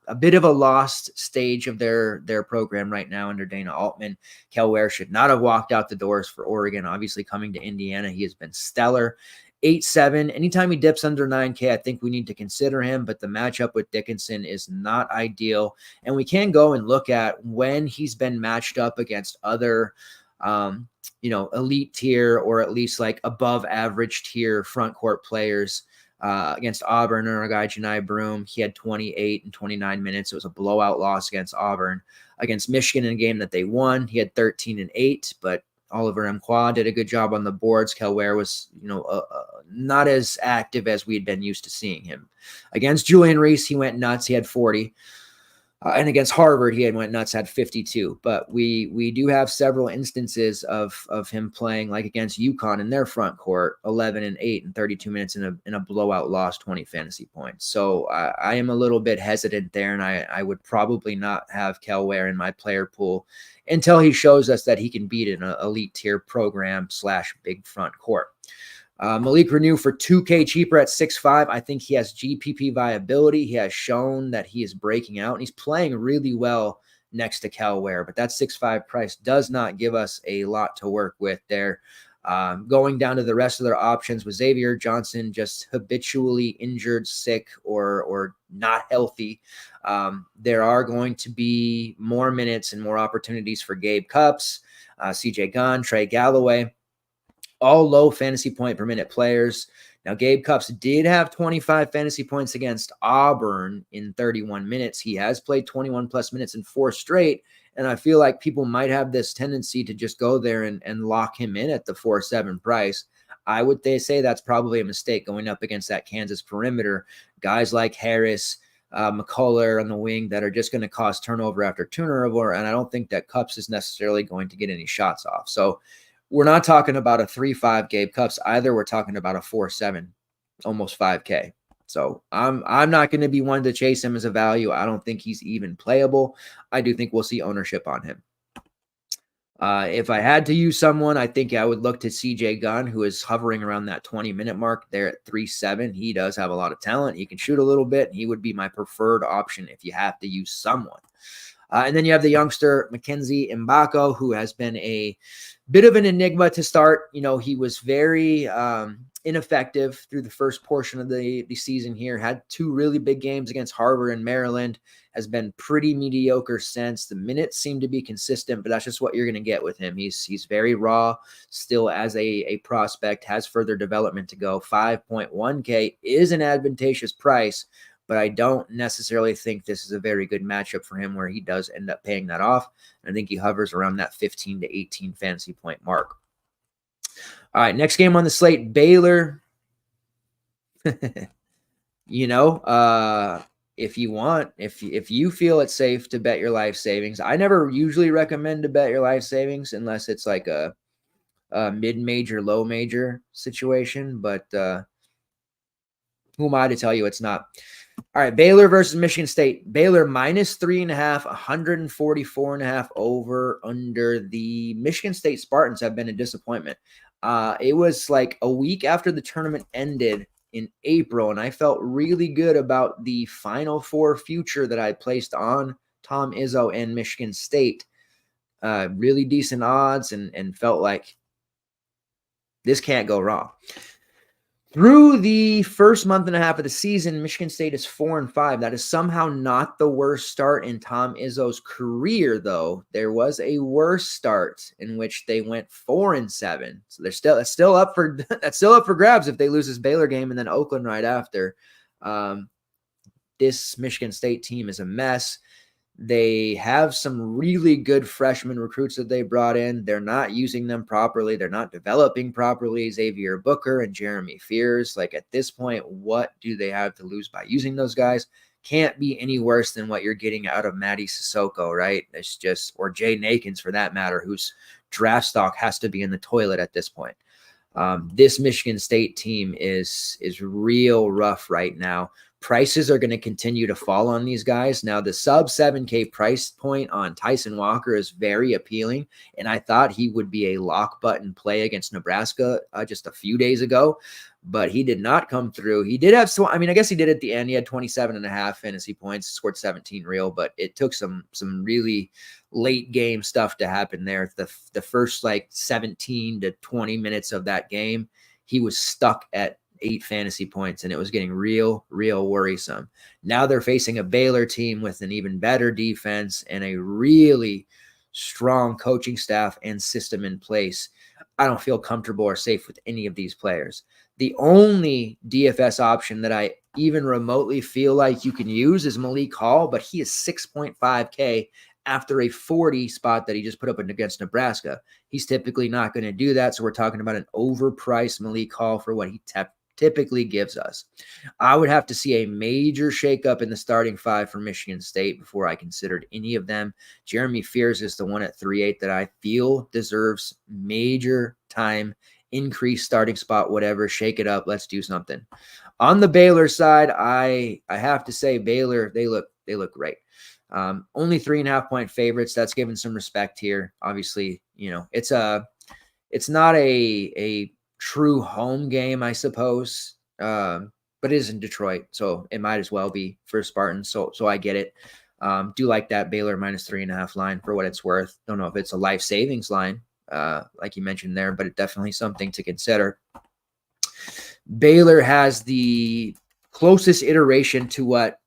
a bit of a lost stage of their program right now under Dana Altman. Kel Ware should not have walked out the doors for Oregon. Obviously, coming to Indiana, he has been stellar. 8-7. Anytime he dips under 9K, I think we need to consider him, but the matchup with Dickinson is not ideal. And we can go and look at when he's been matched up against other elite tier or at least like above average tier front court players. Against Auburn, or a guy, Janai Broom, he had 28 and 29 minutes. It was a blowout loss against Auburn. Against Michigan in a game that they won, he had 13 and 8, but Oliver Mkwa did a good job on the boards. Kel Ware was, not as active as we had been used to seeing him. Against Julian Reese, he went nuts. He had 40. And against Harvard, he went nuts, had 52. But we do have several instances of him playing like against UConn in their front court, 11 and 8 and 32 minutes in a blowout loss, 20 fantasy points. So I am a little bit hesitant there, and I would probably not have Kel Ware in my player pool until he shows us that he can beat an elite tier program / big front court. Malik Renew for 2K cheaper at 6'5". I think he has GPP viability. He has shown that he is breaking out, and he's playing really well next to Kel Ware. But that 6'5" price does not give us a lot to work with there. Going down to the rest of their options with Xavier Johnson, just habitually injured, sick, or not healthy. There are going to be more minutes and more opportunities for Gabe Cupps, CJ Gunn, Trey Galloway. All low fantasy point per minute players. Now, Gabe Cupps did have 25 fantasy points against Auburn in 31 minutes. He has played 21 plus minutes in 4 straight. And I feel like people might have this tendency to just go there and lock him in at the 4.7 price. I would say that's probably a mistake going up against that Kansas perimeter. Guys like Harris, McCullough on the wing that are just going to cause turnover after turnover. And I don't think that Cupps is necessarily going to get any shots off. So we're not talking about a 3.5 Gabe Cupps either. We're talking about a 4.7, almost 5K. So I'm not going to be one to chase him as a value. I don't think he's even playable. I do think we'll see ownership on him. If I had to use someone, I think I would look to CJ Gunn, who is hovering around that 20-minute mark there at 3.7. He does have a lot of talent. He can shoot a little bit. He would be my preferred option if you have to use someone. And then you have the youngster Mackenzie Mbako, who has been a bit of an enigma to start. He was very ineffective through the first portion of the season here. Had 2 really big games against Harvard and Maryland. Has been pretty mediocre since. The minutes seem to be consistent, but that's just what you're going to get with him. He's very raw still as a prospect, has further development to go. 5.1K is an advantageous price, but I don't necessarily think this is a very good matchup for him where he does end up paying that off. I think he hovers around that 15 to 18 fantasy point mark. All right, next game on the slate, Baylor. If you want, if you feel it's safe to bet your life savings, I never usually recommend to bet your life savings unless it's like a mid-major, low-major situation, but who am I to tell you it's not? All right, Baylor versus Michigan State. Baylor minus 3.5, 144.5 over under. The Michigan State Spartans have been a disappointment. It was like a week after the tournament ended in April, and I felt really good about the Final Four future that I placed on Tom Izzo and Michigan State. Really decent odds and felt like this can't go wrong. Through the first month and a half of the season, Michigan State is 4-5. That is somehow not the worst start in Tom Izzo's career, though. There was a worse start in which they went 4-7. So that's still up for grabs if they lose this Baylor game and then Oakland right after. This Michigan State team is a mess. They have some really good freshman recruits that they brought in. They're not using them properly. They're not developing properly. Xavier Booker and Jeremy Fears. Like at this point, what do they have to lose by using those guys? Can't be any worse than what you're getting out of Matty Sissoko, right? It's just, or Jay Nakins for that matter, whose draft stock has to be in the toilet at this point. This Michigan State team is real rough right now. prices are going to continue to fall on these guys. Now, the sub 7K price point on Tyson Walker is very appealing, and I thought he would be a lock button play against Nebraska just a few days ago, but he did not come through. He did have I guess he did at the end. He had 27.5 fantasy points, scored 17 real, but it took some really late game stuff to happen there. The first like 17 to 20 minutes of that game, he was stuck at 8 fantasy points, and it was getting real worrisome. Now they're facing a Baylor team with an even better defense and a really strong coaching staff and system in place. I don't feel comfortable or safe with any of these players. The only DFS option that I even remotely feel like you can use is Malik Hall, but he is 6.5K after a 40 spot that he just put up against Nebraska. He's typically not going to do that, so we're talking about an overpriced Malik Hall for what he typically gives us. I would have to see a major shakeup in the starting 5 for Michigan State before I considered any of them. Jeremy Fears is the one at 3.8 that I feel deserves major time, increase starting spot, whatever, shake it up. Let's do something. On the Baylor side, I have to say Baylor, they look great. Only 3.5 point favorites. That's given some respect here. Obviously, it's not a true home game, I suppose. But it is in Detroit, so it might as well be for Spartans. So I get it. Do like that Baylor -3.5 line for what it's worth. Don't know if it's a life savings line, like you mentioned there, but it's definitely something to consider. Baylor has the closest iteration to what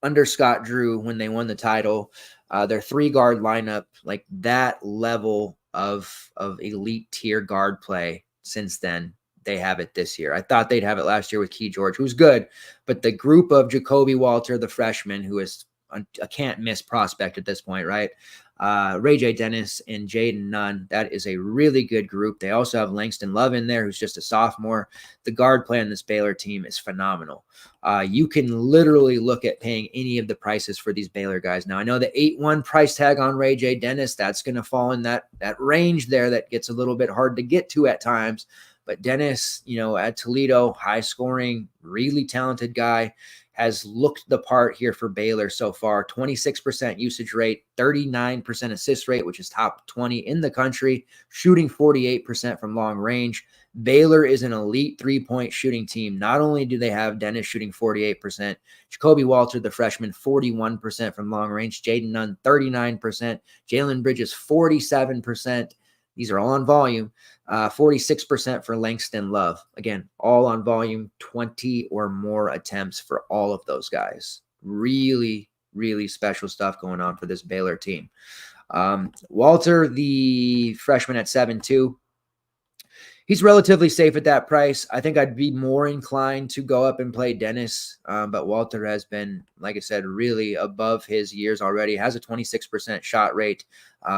under Scott Drew when they won the title. Their 3-guard lineup, like that level of elite tier guard play. Since then, they have it this year. I thought they'd have it last year with Key George, who's good, but the group of Jacoby Walter, the freshman, who is a can't-miss prospect at this point, right? Ray J. Dennis and Jaden Nunn, that is a really good group. They also have Langston Love in there, who's just a sophomore. The guard play on this Baylor team is phenomenal. You can literally look at paying any of the prices for these Baylor guys. Now, I know the 8-1 price tag on Ray J. Dennis, that's going to fall in that range there that gets a little bit hard to get to at times. But Dennis, at Toledo, high scoring, really talented guy, has looked the part here for Baylor so far. 26% usage rate, 39% assist rate, which is top 20 in the country, shooting 48% from long range. Baylor is an elite 3-point shooting team. Not only do they have Dennis shooting 48%, Jacoby Walter, the freshman, 41% from long range, Jaden Nunn, 39%, Jalen Bridges, 47%. These are all on volume. 46% for Langston Love. Again, all on volume, 20 or more attempts for all of those guys. Really, really special stuff going on for this Baylor team. Walter, the freshman at 7.2. He's relatively safe at that price. I think I'd be more inclined to go up and play Dennis, but Walter has been, like I said, really above his years already. Has a 26% shot rate,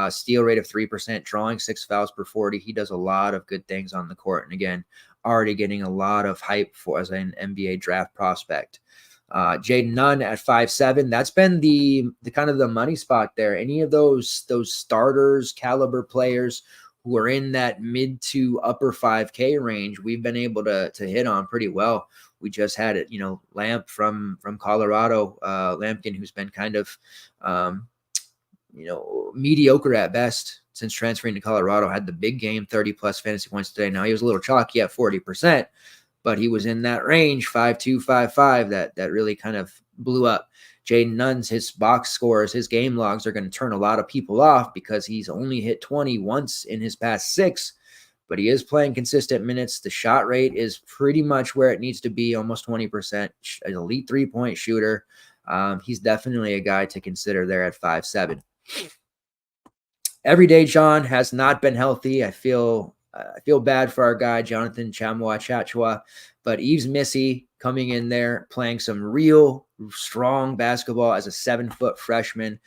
steal rate of 3%, drawing 6 fouls per 40. He does a lot of good things on the court. And again, already getting a lot of hype for as an NBA draft prospect. Jaden Nunn at 5.7. That's been the kind of the money spot there. Any of those starters caliber players who are in that mid to upper 5K range, we've been able to hit on pretty well. We just had it, Lamp from Colorado, Lampkin, who's been kind of, mediocre at best since transferring to Colorado, had the big game, 30 plus fantasy points today. Now he was a little chalky at 40%, but he was in that range, 5.2, 5.5, that really kind of blew up. Jaden Nunn's, his box scores, his game logs are going to turn a lot of people off because he's only hit 20 once in his past 6, but he is playing consistent minutes. The shot rate is pretty much where it needs to be, almost 20%. An elite 3-point shooter. He's definitely a guy to consider there at 5.7. Everyday John has not been healthy. I feel bad for our guy, Jonathan Chachua, but Yves Missy coming in there, playing some real strong basketball as a 7-foot freshman.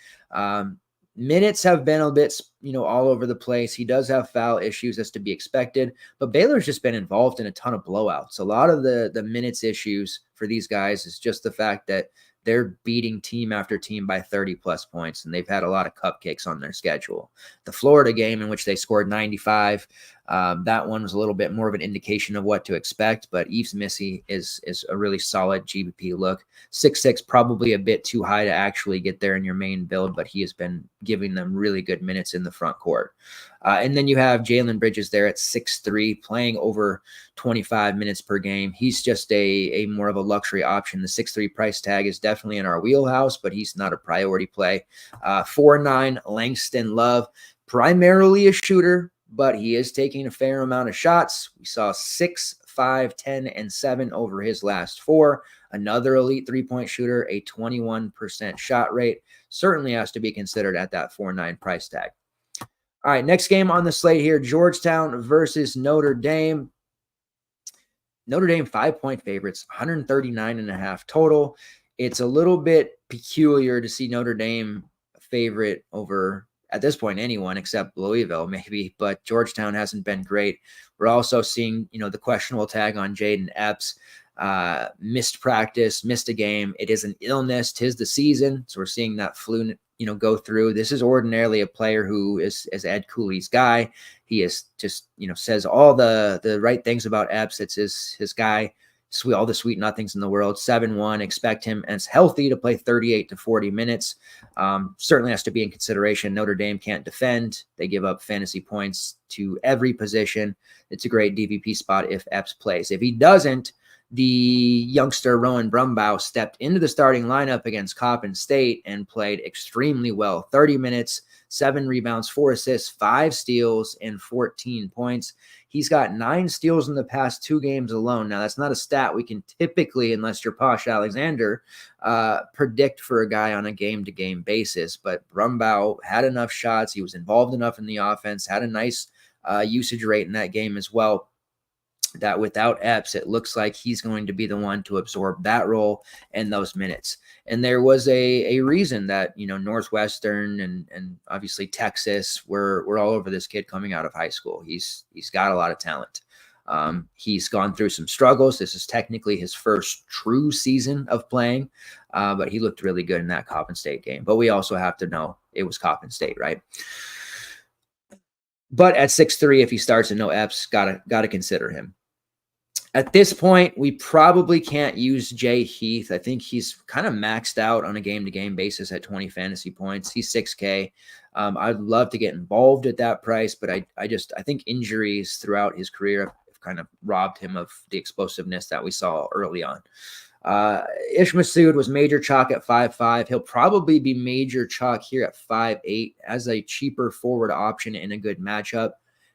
Minutes have been a bit, all over the place. He does have foul issues, as to be expected, but Baylor's just been involved in a ton of blowouts. A lot of the minutes issues for these guys is just the fact that they're beating team after team by 30 plus points, and they've had a lot of cupcakes on their schedule. The Florida game, in which they scored 95, That one was a little bit more of an indication of what to expect, but Yves Missy is a really solid GBP look. 6'6", probably a bit too high to actually get there in your main build, but he has been giving them really good minutes in the front court. And then you have Jalen Bridges there at 6'3", playing over 25 minutes per game. He's just a more of a luxury option. The 6'3" price tag is definitely in our wheelhouse, but he's not a priority play. 4'9", Langston Love, primarily a shooter, but he is taking a fair amount of shots. We saw 6, 5, 10, and 7 over his last 4. Another elite three-point shooter, a 21% shot rate. Certainly has to be considered at that 4.9 price tag. All right, next game on the slate here, Georgetown versus Notre Dame. Notre Dame 5-point favorites, 139.5 total. It's a little bit peculiar to see Notre Dame favorite over, at this point, anyone except Louisville maybe, but Georgetown hasn't been great. We're also seeing, the questionable tag on Jaden Epps. Missed practice, missed a game. It is an illness. 'Tis the season. So we're seeing that flu, go through. This is ordinarily a player who is Ed Cooley's guy. He is just, says all the right things about Epps. It's his guy. All the sweet nothings in the world. 7-1. Expect him as healthy to play 38 to 40 minutes. Certainly has to be in consideration. Notre Dame can't defend. They give up fantasy points to every position. It's a great DVP spot if Epps plays. If he doesn't, the youngster Rowan Brumbaugh stepped into the starting lineup against Coppin State and played extremely well. 30 minutes, 7 rebounds, 4 assists, 5 steals, and 14 points. He's got 9 steals in the past 2 games alone. Now, that's not a stat we can typically, unless you're Posh Alexander, predict for a guy on a game-to-game basis. But Brumbaugh had enough shots. He was involved enough in the offense, had a nice usage rate in that game as well, that without Epps, it looks like he's going to be the one to absorb that role and those minutes. And there was a reason that, Northwestern and obviously Texas were all over this kid coming out of high school. He's got a lot of talent. He's gone through some struggles. This is technically his first true season of playing, but he looked really good in that Coppin State game. But we also have to know it was Coppin State, right? But at 6'3", if he starts and no Epps, gotta consider him. At this point, we probably can't use Jay Heath. I think he's kind of maxed out on a game-to-game basis at 20 fantasy points. He's $6K. I'd love to get involved at that price, but I think injuries throughout his career have kind of robbed him of the explosiveness that we saw early on. Ish Masood was major chalk at 5'5". He'll probably be major chalk here at 5'8" as a cheaper forward option in a good matchup.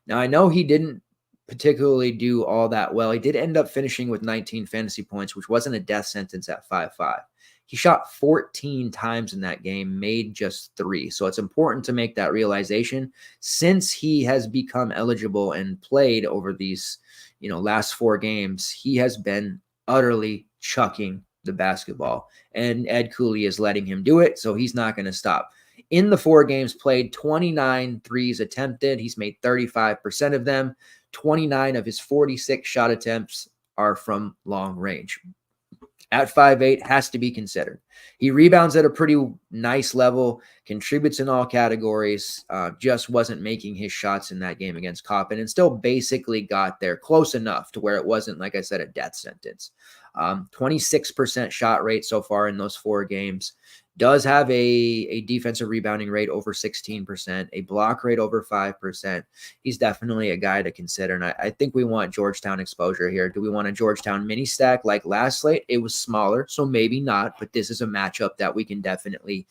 Now, I know he didn't particularly do all that well. He did end up finishing with 19 fantasy points, which wasn't a death sentence at 5'5". He shot 14 times in that game, made just 3. So it's important to make that realization. Since he has become eligible and played over these, last 4 games, he has been utterly chucking the basketball. And Ed Cooley is letting him do it, so he's not going to stop. In the 4 games played, 29 threes attempted. He's made 35% of them. 29 of his 46 shot attempts are from long range. At 5'8", has to be considered. He rebounds at a pretty nice level, contributes in all categories, just wasn't making his shots in that game against Coppin, and still basically got there close enough to where it wasn't, like I said, a death sentence. 26% shot rate so far in those 4 games. Does have a defensive rebounding rate over 16%, a block rate over 5%. He's definitely a guy to consider, and I think we want Georgetown exposure here. Do we want a Georgetown mini stack like last slate? It was smaller, so maybe not, but this is a matchup that we can definitely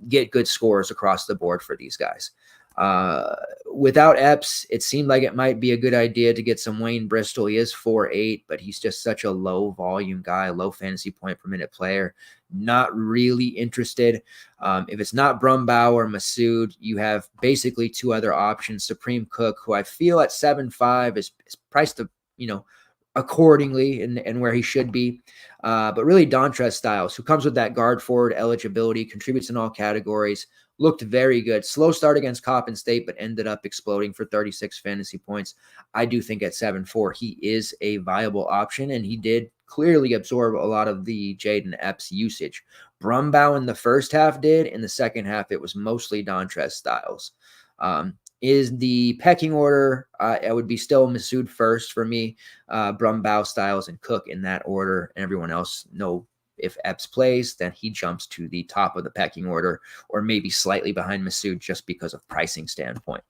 get good scores across the board for these guys. Without Epps, it seemed like it might be a good idea to get some Wayne Bristol. He is 4'8", but he's just such a low volume guy, low fantasy point per minute player. Not really interested. If it's not Brumbaugh or Masood, you have basically 2 other options. Supreme Cook, who I feel at 7.5 is priced to, accordingly and where he should be. But really Dontrez Styles, who comes with that guard forward eligibility, contributes in all categories, looked very good. Slow start against Coppin State, but ended up exploding for 36 fantasy points. I do think at 7.4, he is a viable option, and he did clearly absorb a lot of the Jaden Epps usage. Brumbaugh in the first half did. In the second half, it was mostly Dontrez Styles. is the pecking order. It would be still Masood first for me, Brumbaugh, Styles, and Cook in that order. And everyone else, no, if Epps plays, then he jumps to the top of the pecking order, or maybe slightly behind Masood just because of pricing standpoint.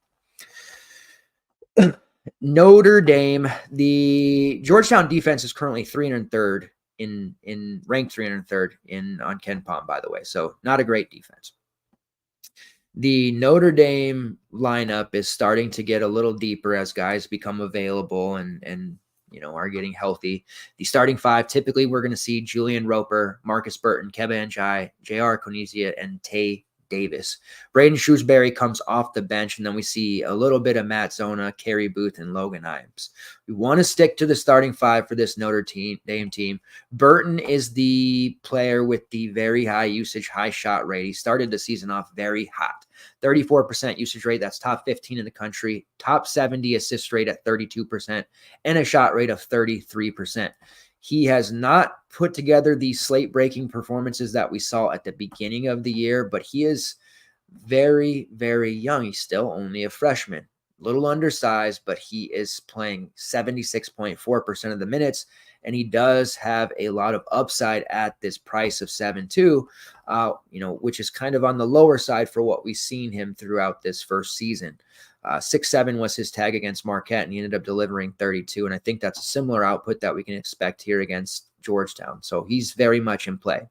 Notre Dame, the Georgetown defense is currently 303rd in ranked 303rd on KenPom, by the way. So not a great defense. The Notre Dame lineup is starting to get a little deeper as guys become available and are getting healthy. The starting five, typically we're going to see Julian Roper, Marcus Burton, Keba Njai, J.R. Konizia, and Tay Davis. Braden Shrewsbury comes off the bench, and then we see a little bit of Matt Zona, Kerry Booth, and Logan Imes. We want to stick to the starting five for this Notre Dame team. Burton is the player with the very high usage, high shot rate. He started the season off very hot. 34% usage rate. That's top 15 in the country. Top 70 assist rate at 32%, and a shot rate of 33%. He has not put together these slate-breaking performances that we saw at the beginning of the year, but he is very, very young. He's still only a freshman, a little undersized, but he is playing 76.4% of the minutes, and he does have a lot of upside at this price of 7.2, which is kind of on the lower side for what we've seen him throughout this first season. 6'7" was his tag against Marquette, and he ended up delivering 32. And I think that's a similar output that we can expect here against Georgetown. So he's very much in play.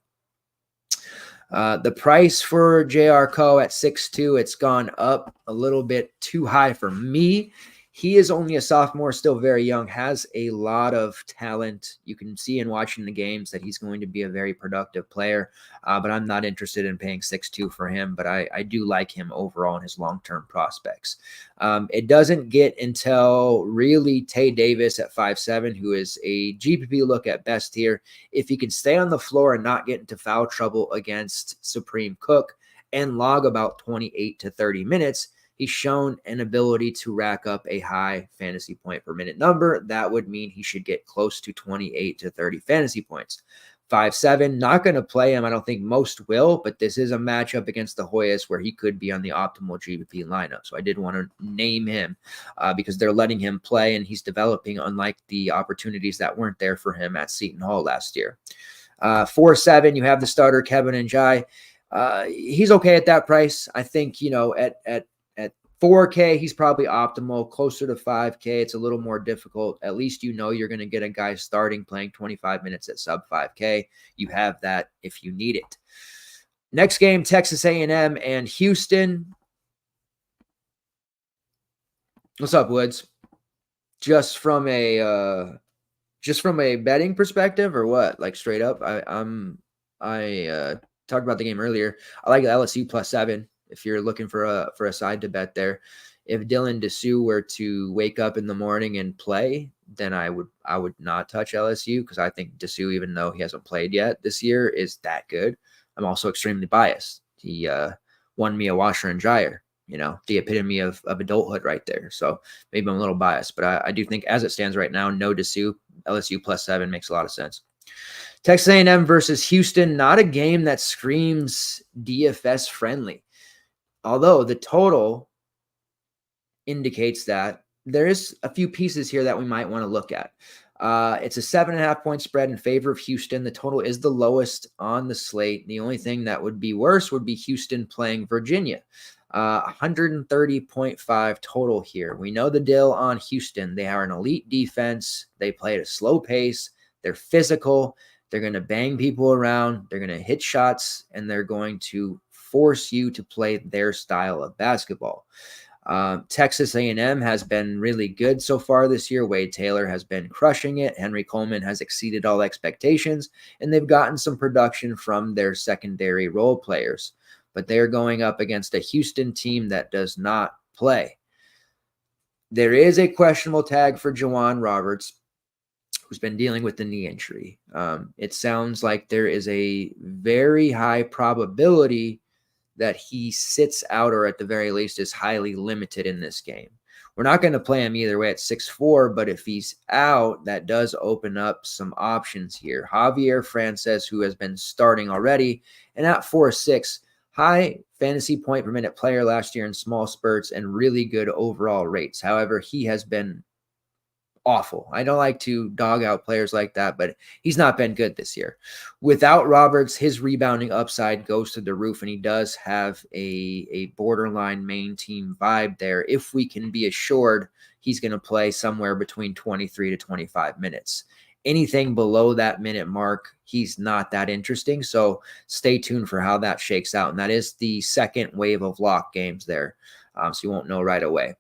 The price for J.R. Coe at 6'2", it's gone up a little bit too high for me. He is only a sophomore, still very young, has a lot of talent. You can see in watching the games that he's going to be a very productive player, but I'm not interested in paying 6.2 for him, but I do like him overall in his long-term prospects. It doesn't get until really Tay Davis at 5'7", who is a GPP look at best here. If he can stay on the floor and not get into foul trouble against Supreme Cook and log about 28 to 30 minutes, he's shown an ability to rack up a high fantasy point per minute number. That would mean he should get close to 28 to 30 fantasy points. 5'7", not going to play him. I don't think most will, but this is a matchup against the Hoyas where he could be on the optimal GPP lineup. So I did want to name him because they're letting him play and he's developing, unlike the opportunities that weren't there for him at Seton Hall last year. 4'7", you have the starter, Keba Njai. He's okay at that price. I think, at 4K, he's probably optimal. Closer to 5K, it's a little more difficult. At least you're going to get a guy starting playing 25 minutes at sub 5K. You have that if you need it. Next game, Texas A&M and Houston. What's up, Woods? Just from a betting perspective, or what? Like straight up, I talked about the game earlier. I like LSU +7. If you're looking for a side to bet there. If Dylan Dessou were to wake up in the morning and play, then I would not touch LSU because I think Dessou, even though he hasn't played yet this year, is that good. I'm also extremely biased. He won me a washer and dryer, the epitome of adulthood right there. So maybe I'm a little biased, but I do think as it stands right now, no Dessou, LSU +7 makes a lot of sense. Texas A&M versus Houston, not a game that screams DFS friendly. Although the total indicates that there is a few pieces here that we might want to look at. It's a 7.5 point spread in favor of Houston. The total is the lowest on the slate. The only thing that would be worse would be Houston playing Virginia. 130.5 total here. We know the deal on Houston. They are an elite defense. They play at a slow pace. They're physical. They're going to bang people around. They're going to hit shots, and they're going to force you to play their style of basketball. Texas A&M has been really good so far this year. Wade Taylor has been crushing it. Henry Coleman has exceeded all expectations, and they've gotten some production from their secondary role players. But they're going up against a Houston team that does not play. There is a questionable tag for Juwan Roberts, who's been dealing with the knee injury. It sounds like there is a very high probability that he sits out, or at the very least is highly limited in this game. We're not going to play him either way at 6'4", but if he's out, that does open up some options here. Javier Frances, who has been starting already, and at 4'6", high fantasy point per minute player last year in small spurts and really good overall rates. However, he has been awful. I don't like to dog out players like that, but he's not been good this year. Without Roberts, his rebounding upside goes to the roof, and he does have a borderline main team vibe there. If we can be assured he's going to play somewhere between 23 to 25 minutes. Anything below that minute mark, he's not that interesting. So stay tuned for how that shakes out. And that is the second wave of lock games there. So you won't know right away.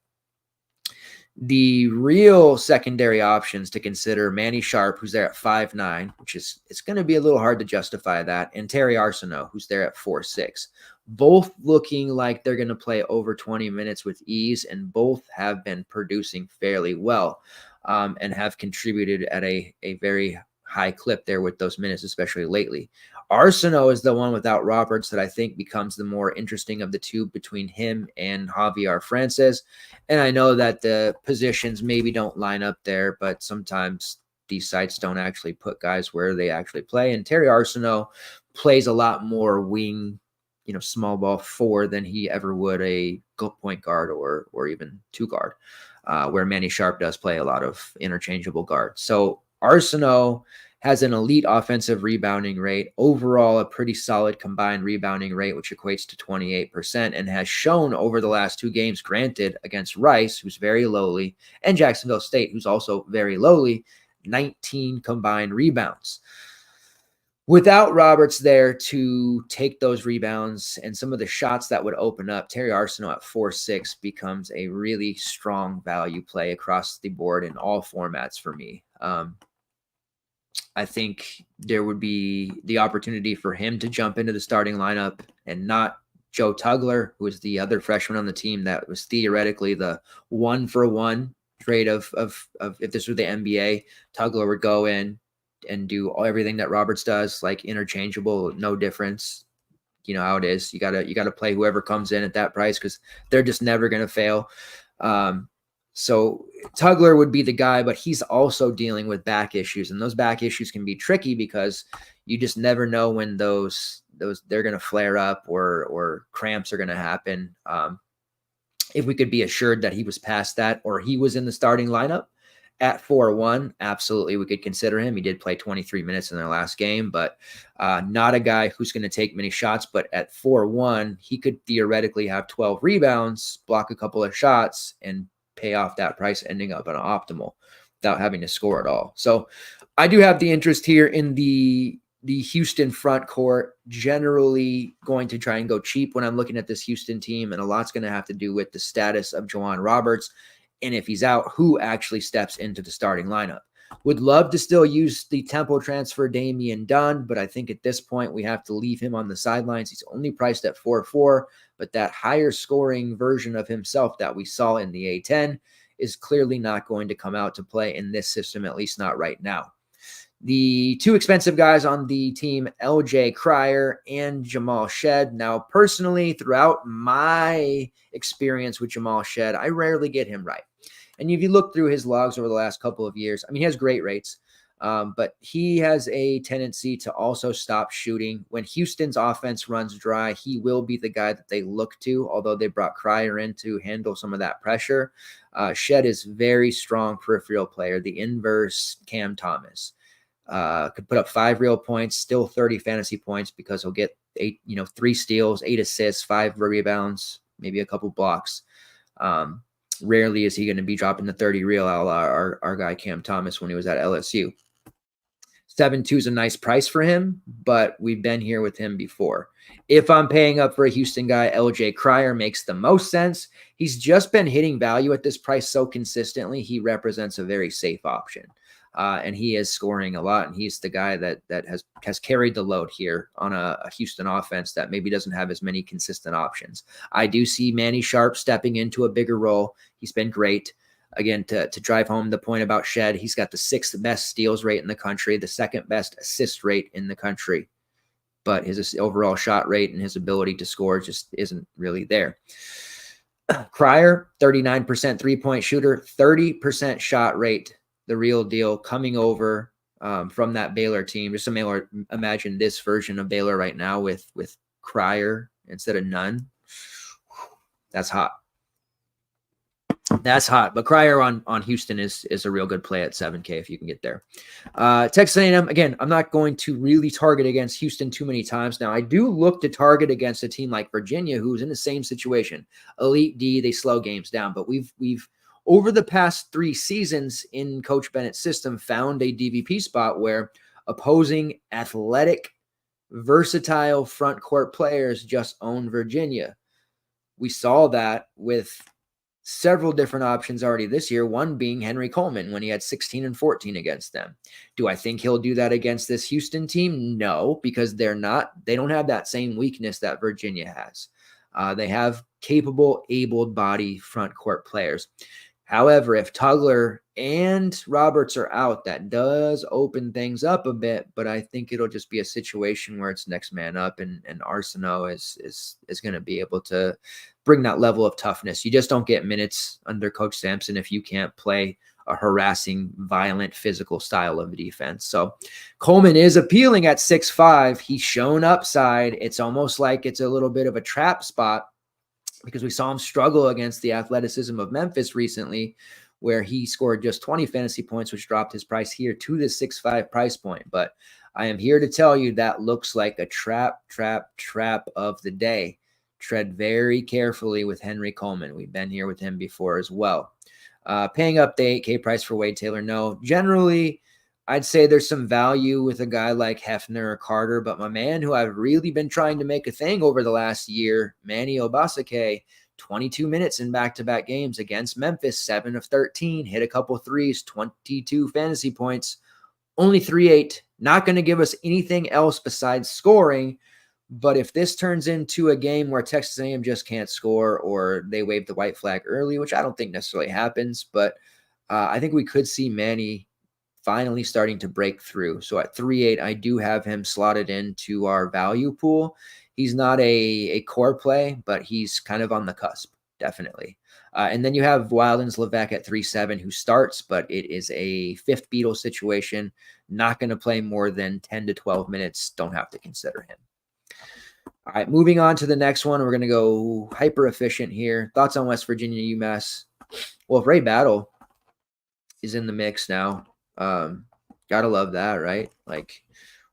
The real secondary options to consider: Manny Sharp, who's there at 5'9", which is, it's going to be a little hard to justify that, and Terry Arsenault, who's there at 4'6". Both looking like they're going to play over 20 minutes with ease, and both have been producing fairly well and have contributed at a very high clip there with those minutes, especially lately. Arsenault is the one without Roberts that I think becomes the more interesting of the two between him and Javier Francis. And I know that the positions maybe don't line up there, but sometimes these sites don't actually put guys where they actually play. And Terry Arsenault plays a lot more wing, small ball 4 than he ever would a point guard or even 2 guard, where Manny Sharp does play a lot of interchangeable guards. So Arsenault has an elite offensive rebounding rate, overall a pretty solid combined rebounding rate, which equates to 28%, and has shown over the last 2 games, granted against Rice, who's very lowly, and Jacksonville State, who's also very lowly, 19 combined rebounds. Without Roberts there to take those rebounds and some of the shots that would open up, Terry Arsenault at 4'6" becomes a really strong value play across the board in all formats for me. I think there would be the opportunity for him to jump into the starting lineup and not Joe Tugler, who was the other freshman on the team that was theoretically the 1-for-1 trade of if this were the NBA, Tugler would go in and do everything that Roberts does, like interchangeable, no difference. You know how it is. You gotta play whoever comes in at that price because they're just never gonna fail. So Tugler would be the guy, but he's also dealing with back issues, and those back issues can be tricky because you just never know when those they're going to flare up or cramps are going to happen. If we could be assured that he was past that or he was in the starting lineup at 4-1, absolutely we could consider him. He did play 23 minutes in their last game, but not a guy who's going to take many shots. But at 4-1, he could theoretically have 12 rebounds, block a couple of shots, and pay off that price, ending up on an optimal without having to score at all. So I do have the interest here in the Houston front court, generally going to try and go cheap when I'm looking at this Houston team. And a lot's going to have to do with the status of Juwan Roberts. And if he's out, who actually steps into the starting lineup. Would love to still use the Temple transfer Damian Dunn, but I think at this point we have to leave him on the sidelines. He's only priced at 4-4, but that higher scoring version of himself that we saw in the A10 is clearly not going to come out to play in this system, at least not right now. The 2 expensive guys on the team, LJ Cryer and Jamal Shead. Now, personally, throughout my experience with Jamal Shead, I rarely get him right. And if you look through his logs over the last couple of years, I mean, he has great rates, but he has a tendency to also stop shooting. When Houston's offense runs dry, he will be the guy that they look to, although they brought Cryer in to handle some of that pressure. Shead is very strong peripheral player, the inverse Cam Thomas. Could put up 5 real points, still 30 fantasy points because he'll get 3 steals, 8 assists, 5 rebounds, maybe a couple blocks. Rarely is he going to be dropping the 30 real, a la our guy Cam Thomas when he was at LSU. 7.2 is a nice price for him, but we've been here with him before. If I'm paying up for a Houston guy, LJ Cryer makes the most sense. He's just been hitting value at this price so consistently. He represents a very safe option. And he is scoring a lot, and he's the guy that has carried the load here on a Houston offense that maybe doesn't have as many consistent options. I do see Manny Sharp stepping into a bigger role. He's been great. Again, to drive home the point about Shead, he's got the 6th best steals rate in the country, the 2nd best assist rate in the country, but his overall shot rate and his ability to score just isn't really there. Cryer, 39% 3-point shooter, 30% shot rate. The real deal, coming over from that Baylor team. Just imagine this version of Baylor right now with Cryer instead of none. That's hot. That's hot. But Cryer on Houston is a real good play at 7K if you can get there. Texas A&M, again, I'm not going to really target against Houston too many times. Now, I do look to target against a team like Virginia, who's in the same situation. Elite D, they slow games down. But we've over the past 3 seasons in Coach Bennett's system found a DVP spot where opposing athletic, versatile front court players just own Virginia. We saw that with several different options already this year, one being Henry Coleman when he had 16 and 14 against them. Do I think he'll do that against this Houston team? No, because they don't have that same weakness that Virginia has. They have capable, able-bodied front court players. However, if Tugler and Roberts are out, that does open things up a bit, but I think it'll just be a situation where it's next man up, and Arsenault is going to be able to bring that level of toughness. You just don't get minutes under Coach Sampson if you can't play a harassing, violent, physical style of defense. So Coleman is appealing at 6'5". He's shown upside. It's almost like it's a little bit of a trap spot, because we saw him struggle against the athleticism of Memphis recently, where he scored just 20 fantasy points, which dropped his price here to the 6'5" price point. But I am here to tell you that looks like a trap of the day. Tread very carefully with Henry Coleman. We've been here with him before as well. Paying up the 8K price for Wade Taylor, no. Generally, I'd say there's some value with a guy like Hefner or Carter, but my man who I've really been trying to make a thing over the last year, Manny Obasake, 22 minutes in back-to-back games against Memphis, 7 of 13, hit a couple threes, 22 fantasy points, only 3.8. Not going to give us anything else besides scoring, but if this turns into a game where Texas A&M just can't score or they wave the white flag early, which I don't think necessarily happens, but I think we could see Manny finally starting to break through. So at 3.8, I do have him slotted into our value pool. He's not a core play, but he's kind of on the cusp, definitely. And then you have Wildens Levesque at 3.7 who starts, but it is a fifth Beetle situation. Not going to play more than 10 to 12 minutes. Don't have to consider him. All right, moving on to the next one. We're going to go hyper efficient here. Thoughts on West Virginia, UMass? Well, if Ray Battle is in the mix now, gotta love that, right? Like,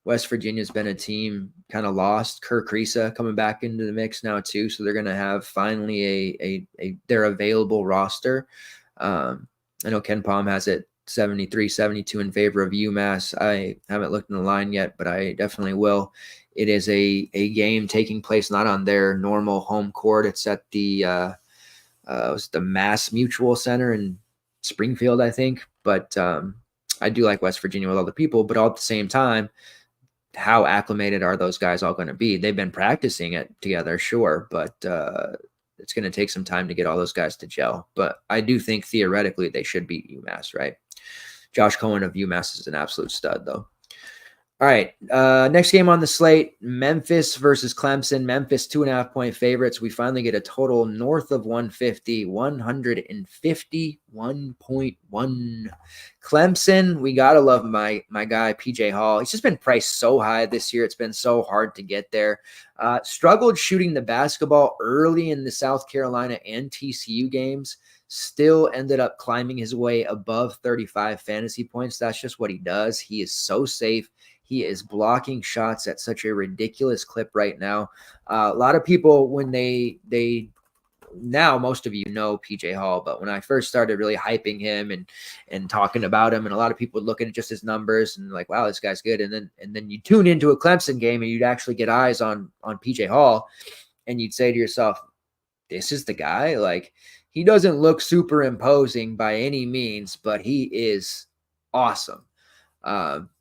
West Virginia's been a team kind of lost. Kerr Kriisa coming back into the mix now too, so they're gonna have finally a their available roster. I know Ken Palm has it 73-72 in favor of UMass. I haven't looked in the line yet, but I definitely will. It is a game taking place not on their normal home court. It's at the Mass Mutual Center in Springfield, I think. But I do like West Virginia with all the people, but all at the same time, how acclimated are those guys all going to be? They've been practicing it together, sure, but it's going to take some time to get all those guys to gel. But I do think theoretically they should beat UMass, right? Josh Cohen of UMass is an absolute stud, though. All right, next game on the slate, Memphis versus Clemson. Memphis 2.5-point favorites. We finally get a total north of 150, 151.1. Clemson, we got to love my guy, PJ Hall. He's just been priced so high this year. It's been so hard to get there. Struggled shooting the basketball early in the South Carolina and TCU games. Still ended up climbing his way above 35 fantasy points. That's just what he does. He is so safe. He is blocking shots at such a ridiculous clip right now. A lot of people, when they now most of you know PJ Hall, but when I first started really hyping him and talking about him, and a lot of people would look at just his numbers and like, wow, this guy's good. And then you tune into a Clemson game and you'd actually get eyes on PJ Hall, and you'd say to yourself, this is the guy. Like, he doesn't look super imposing by any means, but he is awesome.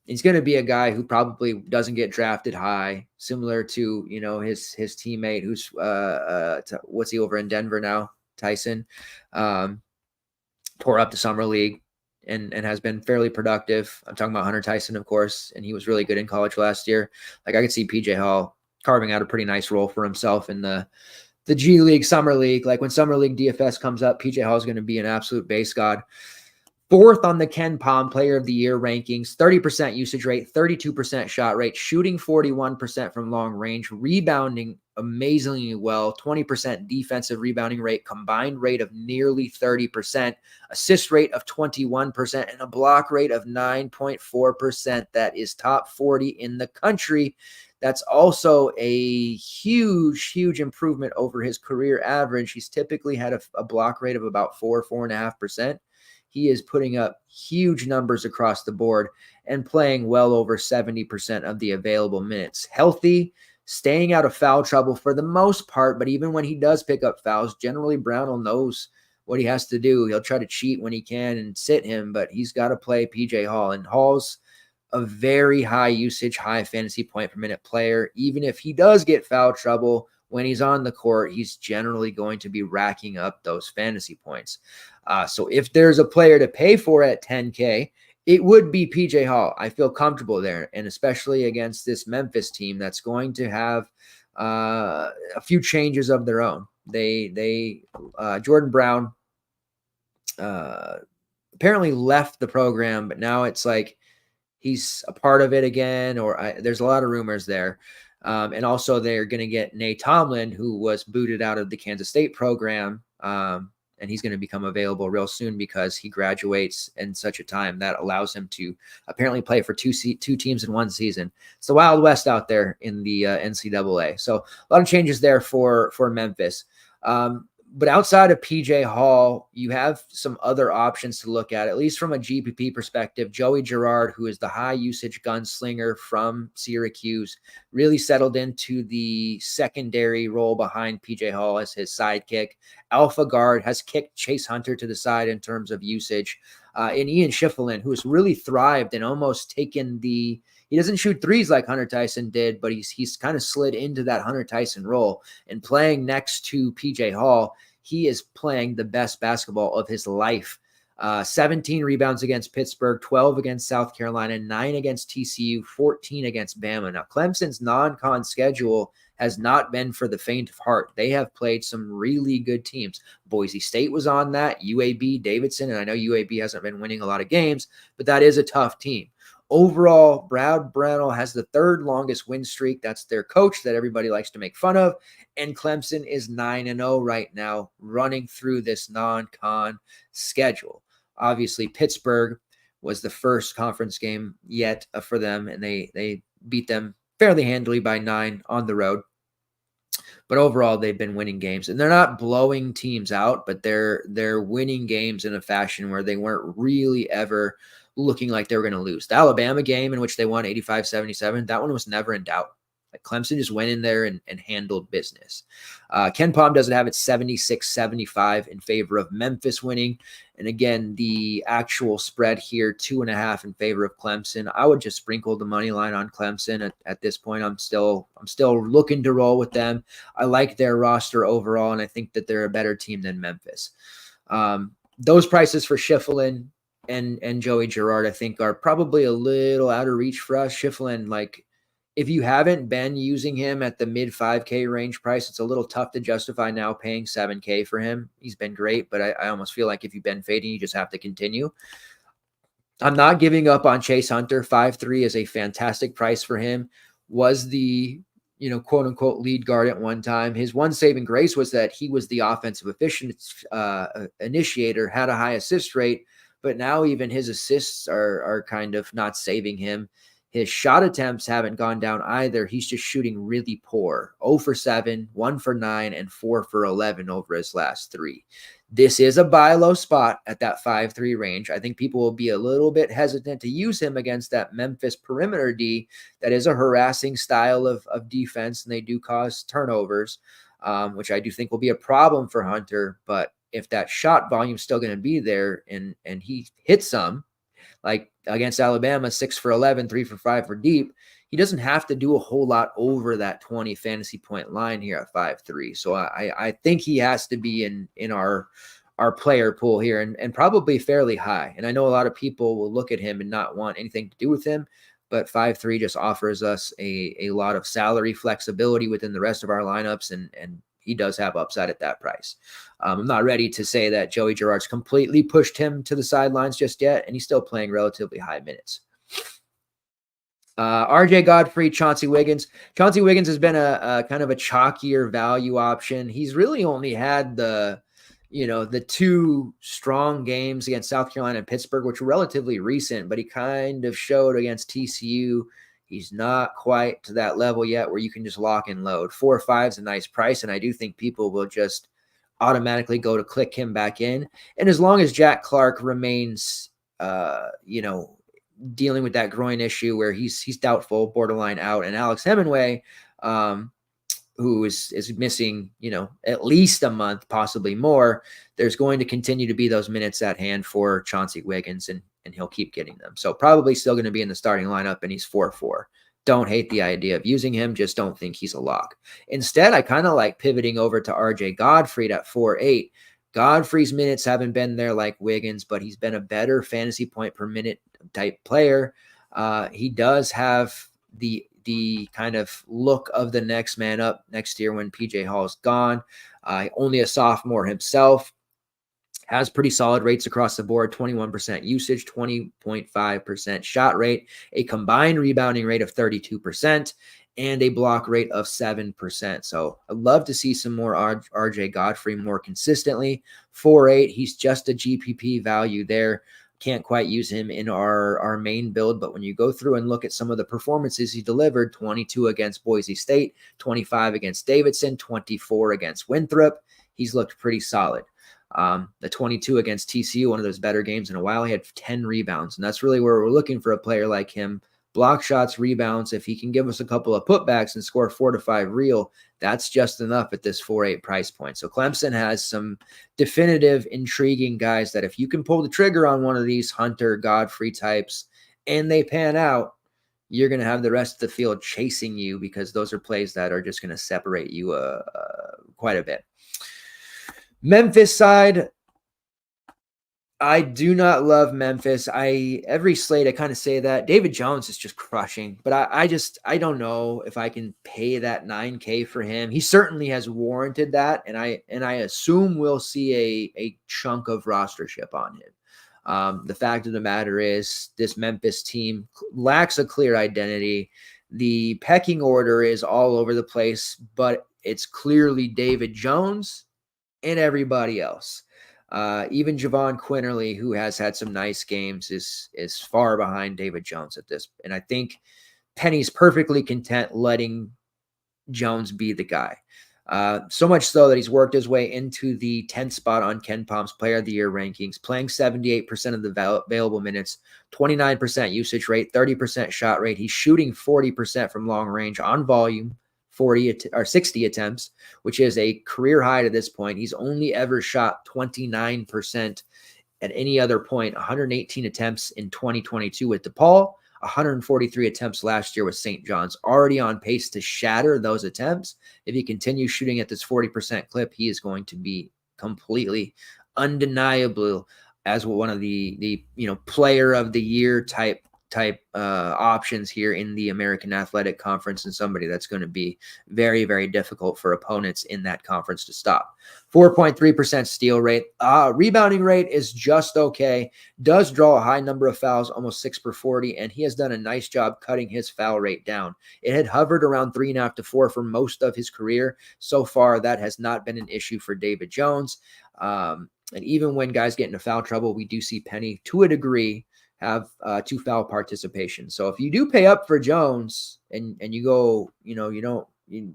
He's going to be a guy who probably doesn't get drafted high, similar to, his teammate who's what's he over in Denver now, Tyson, tore up the summer league and has been fairly productive. I'm talking about Hunter Tyson, of course, and he was really good in college last year. Like, I could see PJ Hall carving out a pretty nice role for himself in the G League, Summer League. Like, when Summer League DFS comes up, PJ Hall is going to be an absolute base god. 4th on the Ken Pom Player of the Year rankings, 30% usage rate, 32% shot rate, shooting 41% from long range, rebounding amazingly well, 20% defensive rebounding rate, combined rate of nearly 30%, assist rate of 21%, and a block rate of 9.4%. That is top 40 in the country. That's also a huge improvement over his career average. He's typically had a block rate of about 4.5%. He is putting up huge numbers across the board and playing well over 70% of the available minutes. Healthy, staying out of foul trouble for the most part, but even when he does pick up fouls, generally Brownell knows what he has to do. He'll try to cheat when he can and sit him, but he's got to play PJ Hall. And Hall's a very high usage, high fantasy point per minute player. Even if he does get foul trouble, when he's on the court, he's generally going to be racking up those fantasy points. So if there's a player to pay for at 10K, it would be PJ Hall. I feel comfortable there, and especially against this Memphis team that's going to have a few changes of their own. Jordan Brown apparently left the program, but now it's like he's a part of it again, or there's a lot of rumors there. And also they're going to get Nate Tomlin, who was booted out of the Kansas State program. And he's going to become available real soon because he graduates in such a time that allows him to apparently play for two teams in one season. It's the Wild West out there in the NCAA. So a lot of changes there for Memphis. But outside of PJ Hall, you have some other options to look at least from a GPP perspective. Joey Girard, who is the high usage gunslinger from Syracuse, really settled into the secondary role behind PJ Hall as his sidekick. Alpha guard has kicked Chase Hunter to the side in terms of usage. And Ian Schiffelin, who has really thrived and almost taken he doesn't shoot threes like Hunter Tyson did, but he's kind of slid into that Hunter Tyson role and playing next to PJ Hall. He is playing the best basketball of his life. 17 rebounds against Pittsburgh, 12 against South Carolina, 9 against TCU, 14 against Bama. Now, Clemson's non-con schedule has not been for the faint of heart. They have played some really good teams. Boise State was on that, UAB, Davidson, and I know UAB hasn't been winning a lot of games, but that is a tough team. Overall, Brad Brownell has the 3rd longest win streak. That's their coach that everybody likes to make fun of. And Clemson is 9-0 right now, running through this non-con schedule. Obviously, Pittsburgh was the first conference game yet for them, and they beat them fairly handily by 9 on the road. But overall, they've been winning games, and they're not blowing teams out, but they're winning games in a fashion where they weren't really ever looking like they were going to lose. The Alabama game in which they won 85-77, that one was never in doubt. Like Clemson just went in there and handled business. Ken Pom doesn't have it 76-75 in favor of Memphis winning. And again, the actual spread here, 2.5 in favor of Clemson. I would just sprinkle the money line on Clemson at this point. I'm still looking to roll with them. I like their roster overall, and I think that they're a better team than Memphis. Those prices for Schiffelin and Joey Girard, I think, are probably a little out of reach for us. Schiffelin, like, if you haven't been using him at the mid 5K range price, it's a little tough to justify now paying 7K for him. He's been great, but I almost feel like if you've been fading, you just have to continue. I'm not giving up on Chase Hunter. 5.3 is a fantastic price for him. Was the, quote unquote lead guard at one time. His one saving grace was that he was the offensive initiator, had a high assist rate, but now even his assists are kind of not saving him. His shot attempts haven't gone down either. He's just shooting really poor. 0 for 7, 1 for 9, and 4 for 11 over his last 3. This is a buy low spot at that 5.3 range. I think people will be a little bit hesitant to use him against that Memphis perimeter D that is a harassing style of defense, and they do cause turnovers, which I do think will be a problem for Hunter. But if that shot volume is still going to be there and he hits some, like against Alabama, 6 for 11, 3 for 5 for deep, he doesn't have to do a whole lot over that 20 fantasy point line here at 5.3. So I think he has to be in our player pool here and probably fairly high. And I know a lot of people will look at him and not want anything to do with him, but 5.3 just offers us a lot of salary flexibility within the rest of our lineups. And he does have upside at that price. I'm not ready to say that Joey Girard's completely pushed him to the sidelines just yet, and he's still playing relatively high minutes. RJ Godfrey, Chauncey Wiggins. Chauncey Wiggins has been a kind of a chalkier value option. He's really only had the two strong games against South Carolina and Pittsburgh, which were relatively recent, but he kind of showed against TCU. He's not quite to that level yet where you can just lock and load. 4 or 5 is a nice price, and I do think people will just automatically go to click him back in. And as long as Jack Clark remains, dealing with that groin issue where he's doubtful, borderline out, and Alex Hemingway, who is missing, at least a month, possibly more, there's going to continue to be those minutes at hand for Chauncey Wiggins, and he'll keep getting them. So probably still going to be in the starting lineup, and he's 4-4. Don't hate the idea of using him, just don't think he's a lock. Instead, I kind of like pivoting over to RJ Godfrey at 4-8. Godfrey's minutes haven't been there like Wiggins, but he's been a better fantasy point per minute type player. He does have the kind of look of the next man up next year when PJ Hall's gone. Only a sophomore himself. Has pretty solid rates across the board, 21% usage, 20.5% shot rate, a combined rebounding rate of 32%, and a block rate of 7%. So I'd love to see some more RJ Godfrey more consistently. 4-8, he's just a GPP value there. Can't quite use him in our main build, but when you go through and look at some of the performances he delivered, 22 against Boise State, 25 against Davidson, 24 against Winthrop, he's looked pretty solid. The 22 against TCU, one of those better games in a while, he had 10 rebounds, and that's really where we're looking for a player like him. Block shots, rebounds. If he can give us a couple of putbacks and score 4 to 5 real, that's just enough at this 4-8 price point. So Clemson has some definitive, intriguing guys that if you can pull the trigger on one of these Hunter, Godfrey types, and they pan out, you're going to have the rest of the field chasing you, because those are plays that are just going to separate you quite a bit. Memphis side, I do not love Memphis. Every slate I kind of say that. David Jones is just crushing, but I don't know if I can pay that $9K for him. He certainly has warranted that, and I assume we'll see a chunk of rostership on him. The fact of the matter is, this Memphis team lacks a clear identity. The pecking order is all over the place, but it's clearly David Jones and everybody else. Even Javon Quinterly, who has had some nice games, is far behind David Jones at this. And I think Penny's perfectly content letting Jones be the guy. So much so that he's worked his way into the 10th spot on Ken Palm's Player of the Year rankings, playing 78% of the available minutes, 29% usage rate, 30% shot rate. He's shooting 40% from long range on volume, 60 attempts, which is a career high to this point. He's only ever shot 29% at any other point, 118 attempts in 2022 with DePaul, 143 attempts last year with St. John's, already on pace to shatter those attempts. If he continues shooting at this 40% clip, he is going to be completely undeniable as one of the player of the year type options here in the American Athletic Conference, and somebody that's going to be very, very difficult for opponents in that conference to stop. 4.3% steal rate. Rebounding rate is just okay. Does draw a high number of fouls, almost 6 per 40, and he has done a nice job cutting his foul rate down. It had hovered around 3.5 to 4 for most of his career. So far, that has not been an issue for David Jones. And even when guys get into foul trouble, we do see Penny, to a degree, have 2 foul participation. So if you do pay up for Jones and you go, you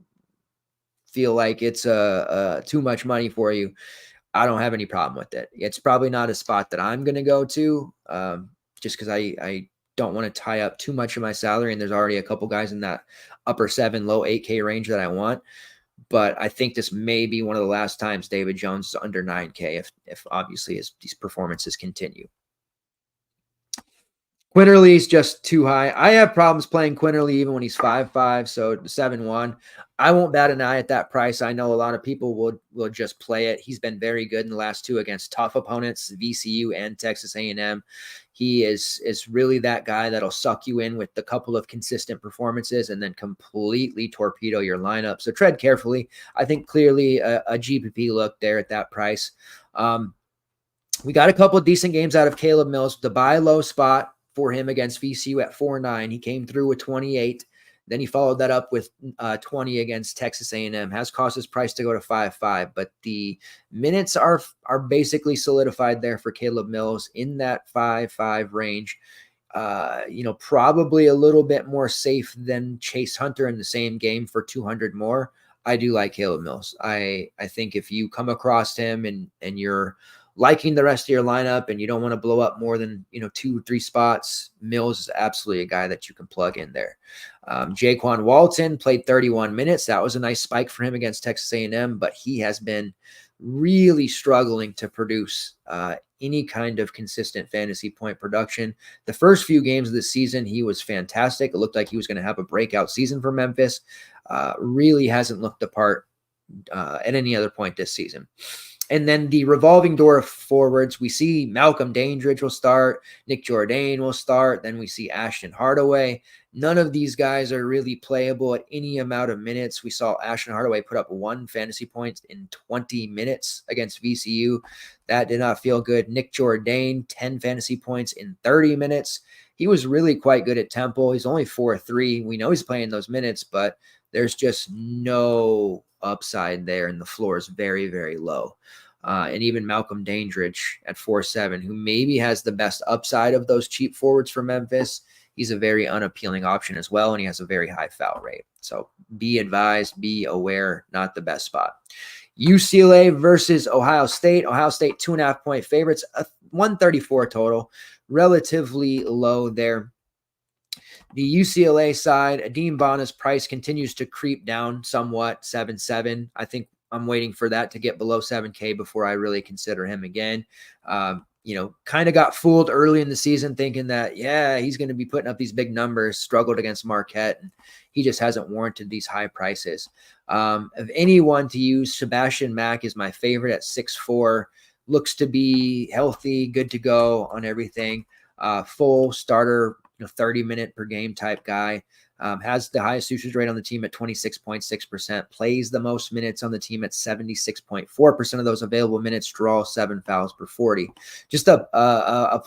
feel like it's too much money for you, I don't have any problem with it. It's probably not a spot that I'm going to go to, just because I don't want to tie up too much of my salary, and there's already a couple guys in that upper 7, low 8K range that I want. But I think this may be one of the last times David Jones is under 9K if obviously these performances continue. Quinterly's just too high. I have problems playing Quinterly even when he's 5.5, so 7.1. I won't bat an eye at that price. I know a lot of people will just play it. He's been very good in the last two against tough opponents, VCU and Texas A&M. He is really that guy that'll suck you in with a couple of consistent performances and then completely torpedo your lineup. So tread carefully. I think clearly a GPP look there at that price. We got a couple of decent games out of Caleb Mills. The buy low spot for him against VCU at 4.9. He came through with 28. Then he followed that up with 20 against Texas A&M. Has caused his price to go to 5.5, but the minutes are basically solidified there for Caleb Mills in that 5.5 range. Probably a little bit more safe than Chase Hunter in the same game for 200 more. I do like Caleb Mills. I think if you come across him and you're liking the rest of your lineup and you don't want to blow up more than 2 or 3 spots, Mills is absolutely a guy that you can plug in there. Jaquan Walton played 31 minutes. That was a nice spike for him against Texas A&M, but he has been really struggling to produce any kind of consistent fantasy point production. The first few games of the season, he was fantastic. It looked like he was going to have a breakout season for Memphis. Really hasn't looked the part at any other point this season. And then the revolving door of forwards, we see Malcolm Dandridge will start, Nick Jourdain will start, then we see Ashton Hardaway. None of these guys are really playable at any amount of minutes. We saw Ashton Hardaway put up 1 fantasy point in 20 minutes against VCU. That did not feel good. Nick Jourdain, 10 fantasy points in 30 minutes. He was really quite good at Temple. He's only 4.3. We know he's playing those minutes, but there's just no upside there, and the floor is very, very low. And even Malcolm Dandridge at 4.7, who maybe has the best upside of those cheap forwards for Memphis, he's a very unappealing option as well, and he has a very high foul rate. So be advised, be aware, not the best spot. UCLA versus Ohio State. Ohio State 2.5 point favorites, 134 total, relatively low there. The UCLA side, Adeem Bona's price continues to creep down somewhat, 7.7. I think I'm waiting for that to get below 7K before I really consider him again. Kind of got fooled early in the season thinking that, he's going to be putting up these big numbers, struggled against Marquette, and he just hasn't warranted these high prices. Of anyone to use, Sebastian Mack is my favorite at 6.4. Looks to be healthy, good to go on everything. Full starter, 30-minute per game type guy. Has the highest usage rate on the team at 26.6%, plays the most minutes on the team at 76.4% of those available minutes, draw 7 fouls per 40. Just a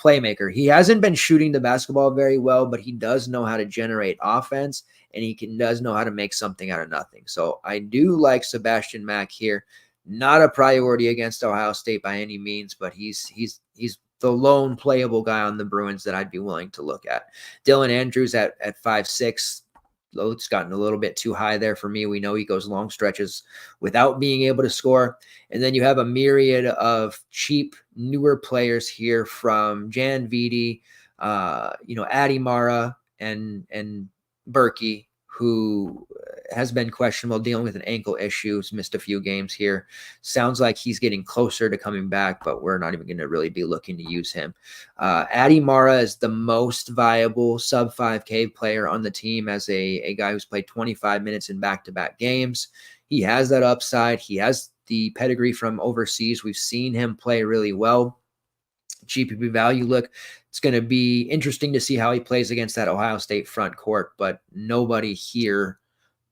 playmaker. He hasn't been shooting the basketball very well, but he does know how to generate offense, and he does know how to make something out of nothing. So I do like Sebastian Mack here. Not a priority against Ohio State by any means, but he's the lone playable guy on the Bruins that I'd be willing to look at. Dylan Andrews at 5.6. It's gotten a little bit too high there for me. We know he goes long stretches without being able to score. And then you have a myriad of cheap, newer players here from Jan Vidi, Adi Mara and Berkey, who has been questionable, dealing with an ankle issue. He's missed a few games here. Sounds like he's getting closer to coming back, but we're not even going to really be looking to use him. Adi Mara is the most viable sub 5K player on the team as a guy who's played 25 minutes in back-to-back games. He has that upside. He has the pedigree from overseas. We've seen him play really well. GPP value look. It's going to be interesting to see how he plays against that Ohio State front court, but nobody here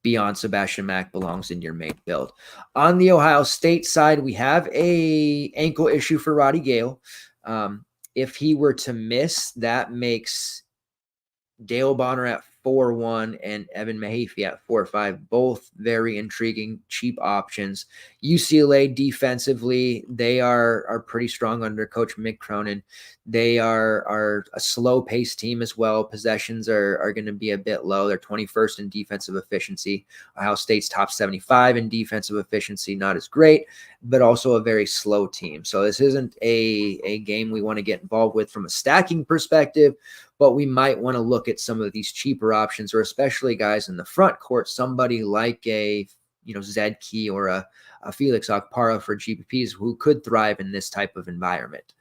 beyond Sebastian Mack belongs in your main build. On the Ohio State side, we have a ankle issue for Roddy Gale. If he were to miss, that makes Dale Bonner at 4.1 and Evan Mahaffey at 4.5, both very intriguing, cheap options. UCLA defensively, they are pretty strong under Coach Mick Cronin. They are a slow-paced team as well. Possessions are going to be a bit low. They're 21st in defensive efficiency. Ohio State's top 75 in defensive efficiency, not as great, but also a very slow team. So this isn't a game we want to get involved with from a stacking perspective, but we might want to look at some of these cheaper options, or especially guys in the front court, somebody like a Zed Key or a Felix Okpara for GPPs who could thrive in this type of environment.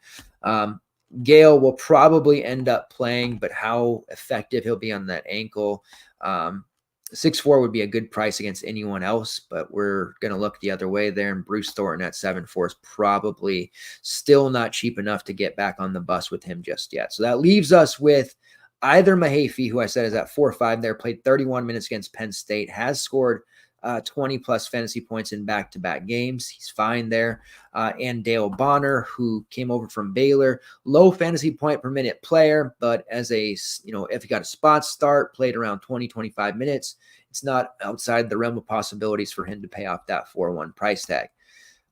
Gale will probably end up playing, but how effective he'll be on that ankle. 6'4" would be a good price against anyone else, but we're going to look the other way there. And Bruce Thornton at 7'4" is probably still not cheap enough to get back on the bus with him just yet. So that leaves us with either Mahaffey, who I said is at 4.5 there, played 31 minutes against Penn State, has scored 20 plus fantasy points in back-to-back games. He's fine there. And Dale Bonner, who came over from Baylor, low fantasy point per minute player, but as a, if he got a spot start, played around 20, 25 minutes, it's not outside the realm of possibilities for him to pay off that 4-1 price tag.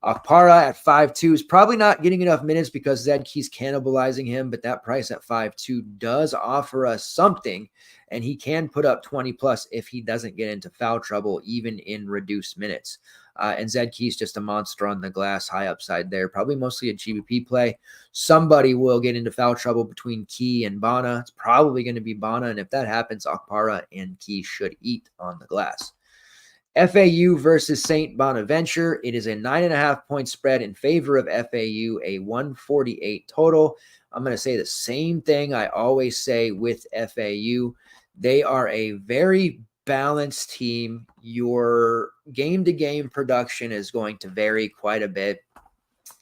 Akpara at 5.2 is probably not getting enough minutes because Zed Key's cannibalizing him, but that price at 5.2 does offer us something, and he can put up 20 plus if he doesn't get into foul trouble, even in reduced minutes. And Zed Key's just a monster on the glass, high upside there, probably mostly a GBP play. Somebody will get into foul trouble between Key and Bana. It's probably going to be Bana, and if that happens, Akpara and Key should eat on the glass. FAU versus St. Bonaventure. It is a 9.5 point spread in favor of FAU, a 148 total. I'm going to say the same thing I always say with FAU. They are a very balanced team. Your game-to-game production is going to vary quite a bit.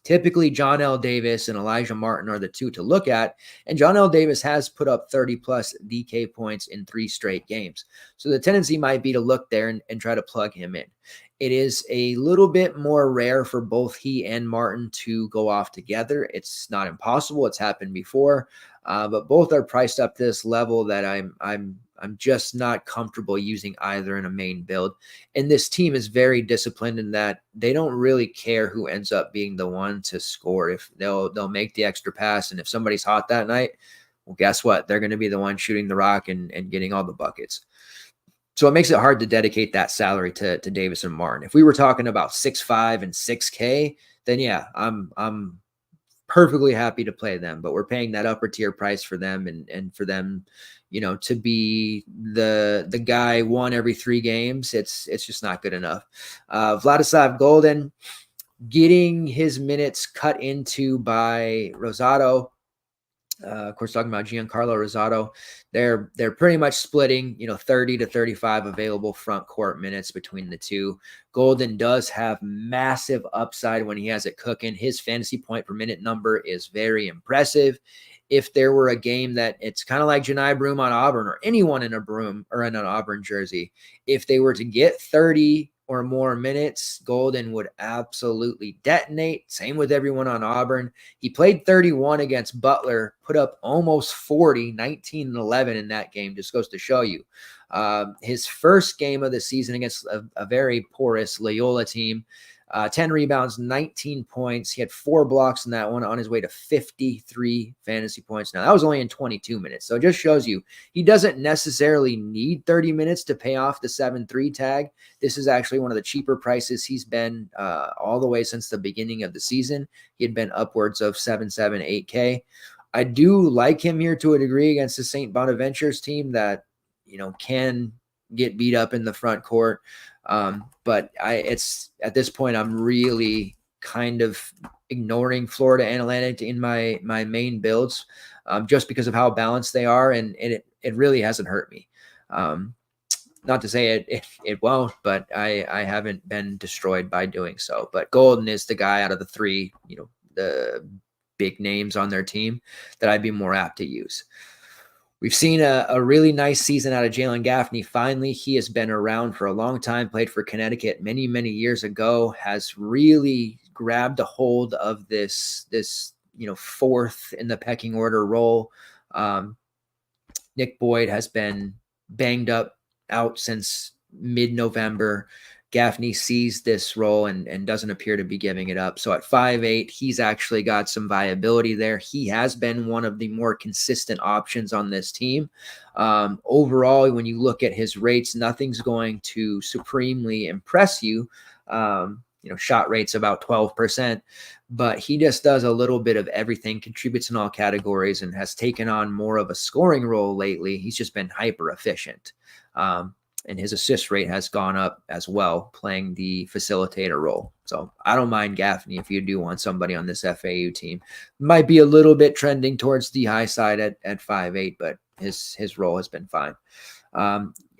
Typically, John L. Davis and Elijah Martin are the two to look at, and John L. Davis has put up 30-plus DK points in 3 straight games. So the tendency might be to look there and try to plug him in. It is a little bit more rare for both he and Martin to go off together. It's not impossible. It's happened before, but both are priced up to this level that I'm just not comfortable using either in a main build. And this team is very disciplined in that they don't really care who ends up being the one to score. If they'll make the extra pass, and if somebody's hot that night, well, guess what? They're going to be the one shooting the rock and getting all the buckets. So it makes it hard to dedicate that salary to Davis and Martin. If we were talking about 6.5 and 6K, then yeah, I'm perfectly happy to play them, but we're paying that upper tier price for them and for them, to be the guy one every 3 games. It's just not good enough. Vladislav Golden getting his minutes cut into by Rosado. Of course, talking about Giancarlo Rosado, they're pretty much splitting, 30 to 35 available front court minutes between the two. Golden does have massive upside when he has it cooking. His fantasy point per minute number is very impressive. If there were a game that it's kind of like Janai Broom on Auburn, or anyone in a Broom or in an Auburn jersey, if they were to get 30 or more minutes, Golden would absolutely detonate. Same with everyone on Auburn. He played 31 against Butler, put up almost 40, 19 and 11 in that game. Just goes to show you. His first game of the season against a very porous Loyola team, 10 rebounds, 19 points. He had 4 blocks in that one, on his way to 53 fantasy points. Now, that was only in 22 minutes. So it just shows you he doesn't necessarily need 30 minutes to pay off the 7-3 tag. This is actually one of the cheaper prices he's been all the way since the beginning of the season. He had been upwards of 7.7, 8K. I do like him here to a degree against the St. Bonaventure's team that, can get beat up in the front court. But it's at this point, I'm really kind of ignoring Florida Atlantic in my main builds, just because of how balanced they are. And it really hasn't hurt me. Not to say it won't, but I haven't been destroyed by doing so. But Golden is the guy out of the 3, the big names on their team that I'd be more apt to use. We've seen a really nice season out of Jalen Gaffney. Finally, he has been around for a long time, played for Connecticut many, many years ago, has really grabbed a hold of this 4th in the pecking order role. Nick Boyd has been banged up out since mid-November. Gaffney sees this role and doesn't appear to be giving it up. So at 5'8", he's actually got some viability there. He has been one of the more consistent options on this team. Overall, when you look at his rates, nothing's going to supremely impress you. Shot rate's about 12%, but he just does a little bit of everything, contributes in all categories, and has taken on more of a scoring role lately. He's just been hyper efficient. And his assist rate has gone up as well, playing the facilitator role. So I don't mind Gaffney if you do want somebody on this FAU team. Might be a little bit trending towards the high side at 5'8", but his role has been fine.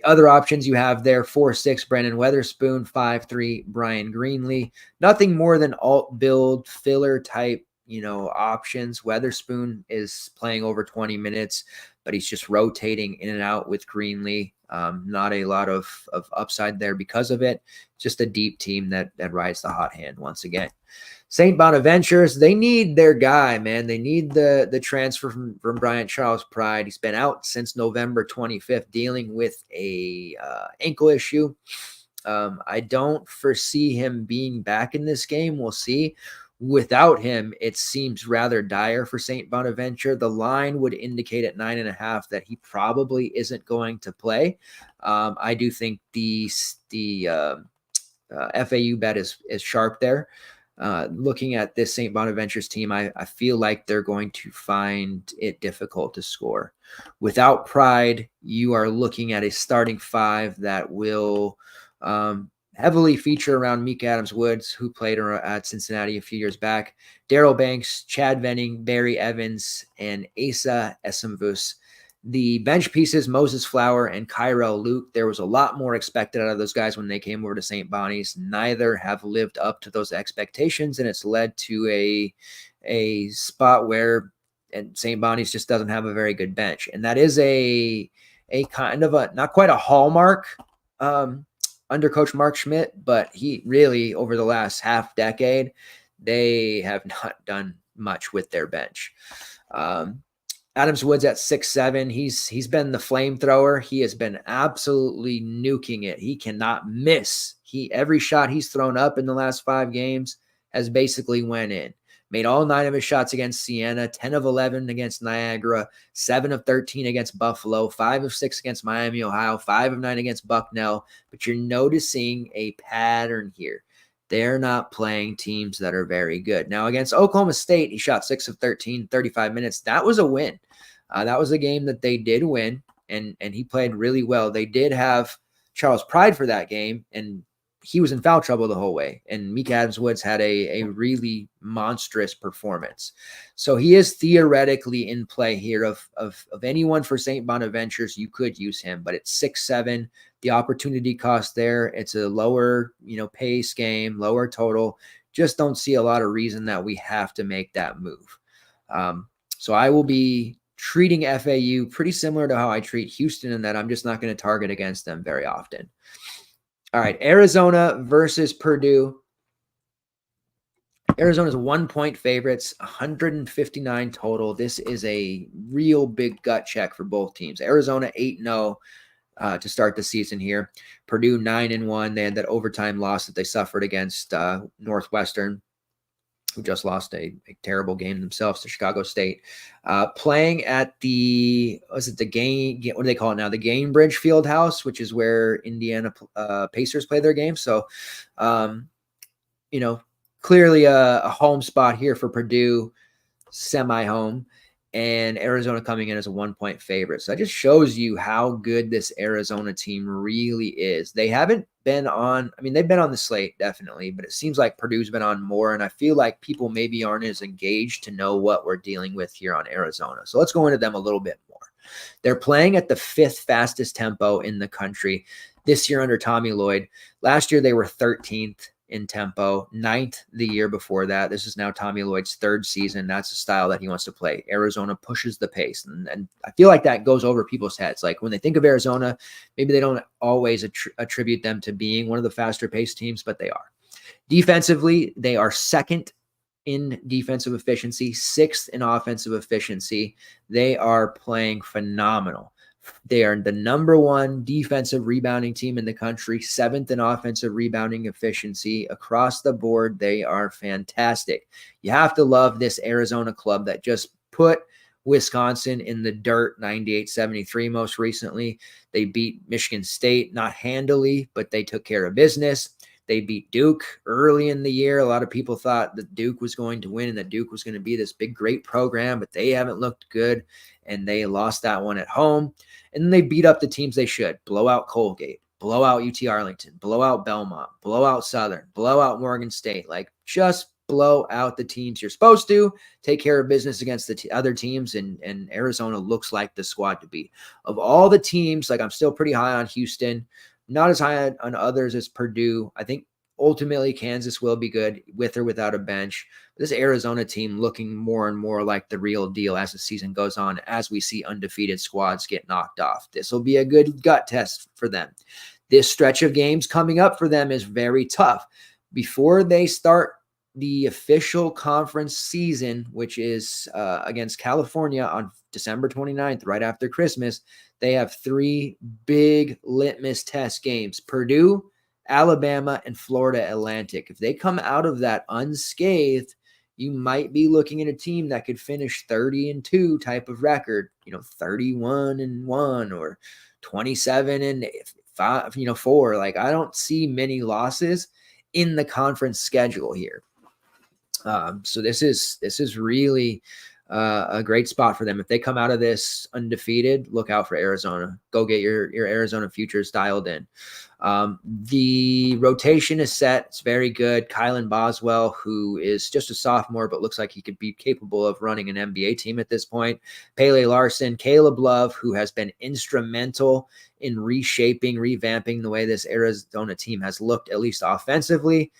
Other options you have there: 4'6" Brandon Weatherspoon, 5'3" Brian Greenlee. Nothing more than alt build filler type, options. Weatherspoon is playing over 20 minutes, but he's just rotating in and out with Greenlee. Not a lot of upside there because of it. Just a deep team that rides the hot hand once again. St. Bonaventures, they need their guy, man. They need the transfer from Bryant Charles Pride. He's been out since November 25th dealing with a ankle issue. I don't foresee him being back in this game. We'll see. Without him, it seems rather dire for St. Bonaventure. The line would indicate at 9.5 that he probably isn't going to play. I do think the FAU bet is sharp there. Looking at this St. Bonaventure's team, I feel like they're going to find it difficult to score. Without Pride, you are looking at a starting five that will heavily feature around Meek Adams-Woods, who played at Cincinnati a few years back, Daryl Banks, Chad Venning, Barry Evans, and Asa Esemvus. The bench pieces, Moses Flower and Kyrell Luke, there was a lot more expected out of those guys when they came over to St. Bonnie's. Neither have lived up to those expectations, and it's led to a spot where St. Bonnie's just doesn't have a very good bench. And that is a kind of not quite a hallmark under Coach Mark Schmidt, but he really, over the last half decade, they have not done much with their bench. Adams-Woods at 6'7". He's been the flamethrower. He has been absolutely nuking it. He cannot miss. Every shot he's thrown up in the last 5 games has basically went in. Made all 9 of his shots against Siena, 10 of 11 against Niagara, 7 of 13 against Buffalo, 5 of 6 against Miami, Ohio, 5 of 9 against Bucknell. But you're noticing a pattern here. They're not playing teams that are very good. Now, against Oklahoma State, he shot 6 of 13, 35 minutes. That was a win. That was a game that they did win, and he played really well. They did have Charles Pride for that game, and he was in foul trouble the whole way. And Meek Adams-Woods had a really monstrous performance. So he is theoretically in play here. Of anyone for St. Bonaventures, you could use him, but it's 6'7". The opportunity cost there, it's a lower, pace game, lower total. Just don't see a lot of reason that we have to make that move. So I will be treating FAU pretty similar to how I treat Houston, in that I'm just not going to target against them very often. All right, Arizona versus Purdue. Arizona's 1-point favorites, 159 total. This is a real big gut check for both teams. Arizona 8-0 to start the season here. Purdue 9-1. They had that overtime loss that they suffered against Northwestern, who just lost a terrible game themselves to Chicago State. Playing at the what do they call it now? The Gainbridge Fieldhouse, which is where Indiana Pacers play their game. So, clearly a home spot here for Purdue, semi-home, and Arizona coming in as a 1-point favorite. So that just shows you how good this Arizona team really is. They haven't been on, they've been on the slate, definitely, but it seems like Purdue's been on more, and I feel like people maybe aren't as engaged to know what we're dealing with here on Arizona. So let's go into them a little bit more. They're playing at the 5th fastest tempo in the country this year under Tommy Lloyd. Last year, they were 13th in tempo, 9th the year before that. This is now Tommy Lloyd's 3rd season. That's the style that he wants to play. Arizona pushes the pace. And I feel like that goes over people's heads. Like when they think of Arizona, maybe they don't always attribute them to being one of the faster paced teams, but they are. Defensively, they are 2nd in defensive efficiency, 6th in offensive efficiency. They are playing phenomenal. They are the number 1 defensive rebounding team in the country, 7th in offensive rebounding efficiency. Across the board, they are fantastic. You have to love this Arizona club that just put Wisconsin in the dirt 98-73 most recently. They beat Michigan State, not handily, but they took care of business. They beat Duke early in the year. A lot of people thought that Duke was going to win and that Duke was going to be this big, great program, but they haven't looked good, and they lost that one at home. And then they beat up the teams they should. Blow out Colgate, blow out UT Arlington, blow out Belmont, blow out Southern, blow out Morgan State. Like, just blow out the teams you're supposed to, take care of business against the other teams, and Arizona looks like the squad to beat. Of all the teams, like, I'm still pretty high on Houston, not as high on others as Purdue. I think ultimately Kansas will be good with or without a bench. This Arizona team looking more and more like the real deal as the season goes on, as we see undefeated squads get knocked off. This will be a good gut test for them. This stretch of games coming up for them is very tough. Before they start the official conference season, which is against California on December 29th, right after Christmas, they have 3 big litmus test games: Purdue, Alabama, and Florida Atlantic. If they come out of that unscathed, you might be looking at a team that could finish 30-2 type of record, 31-1 or 27-5, 4. Like, I don't see many losses in the conference schedule here. So this is really a great spot for them. If they come out of this undefeated, look out for Arizona. Go get your Arizona futures dialed in. The rotation is set. It's very good. Kylan Boswell, who is just a sophomore, but looks like he could be capable of running an NBA team at this point. Pele Larson, Caleb Love, who has been instrumental in revamping the way this Arizona team has looked, at least offensively.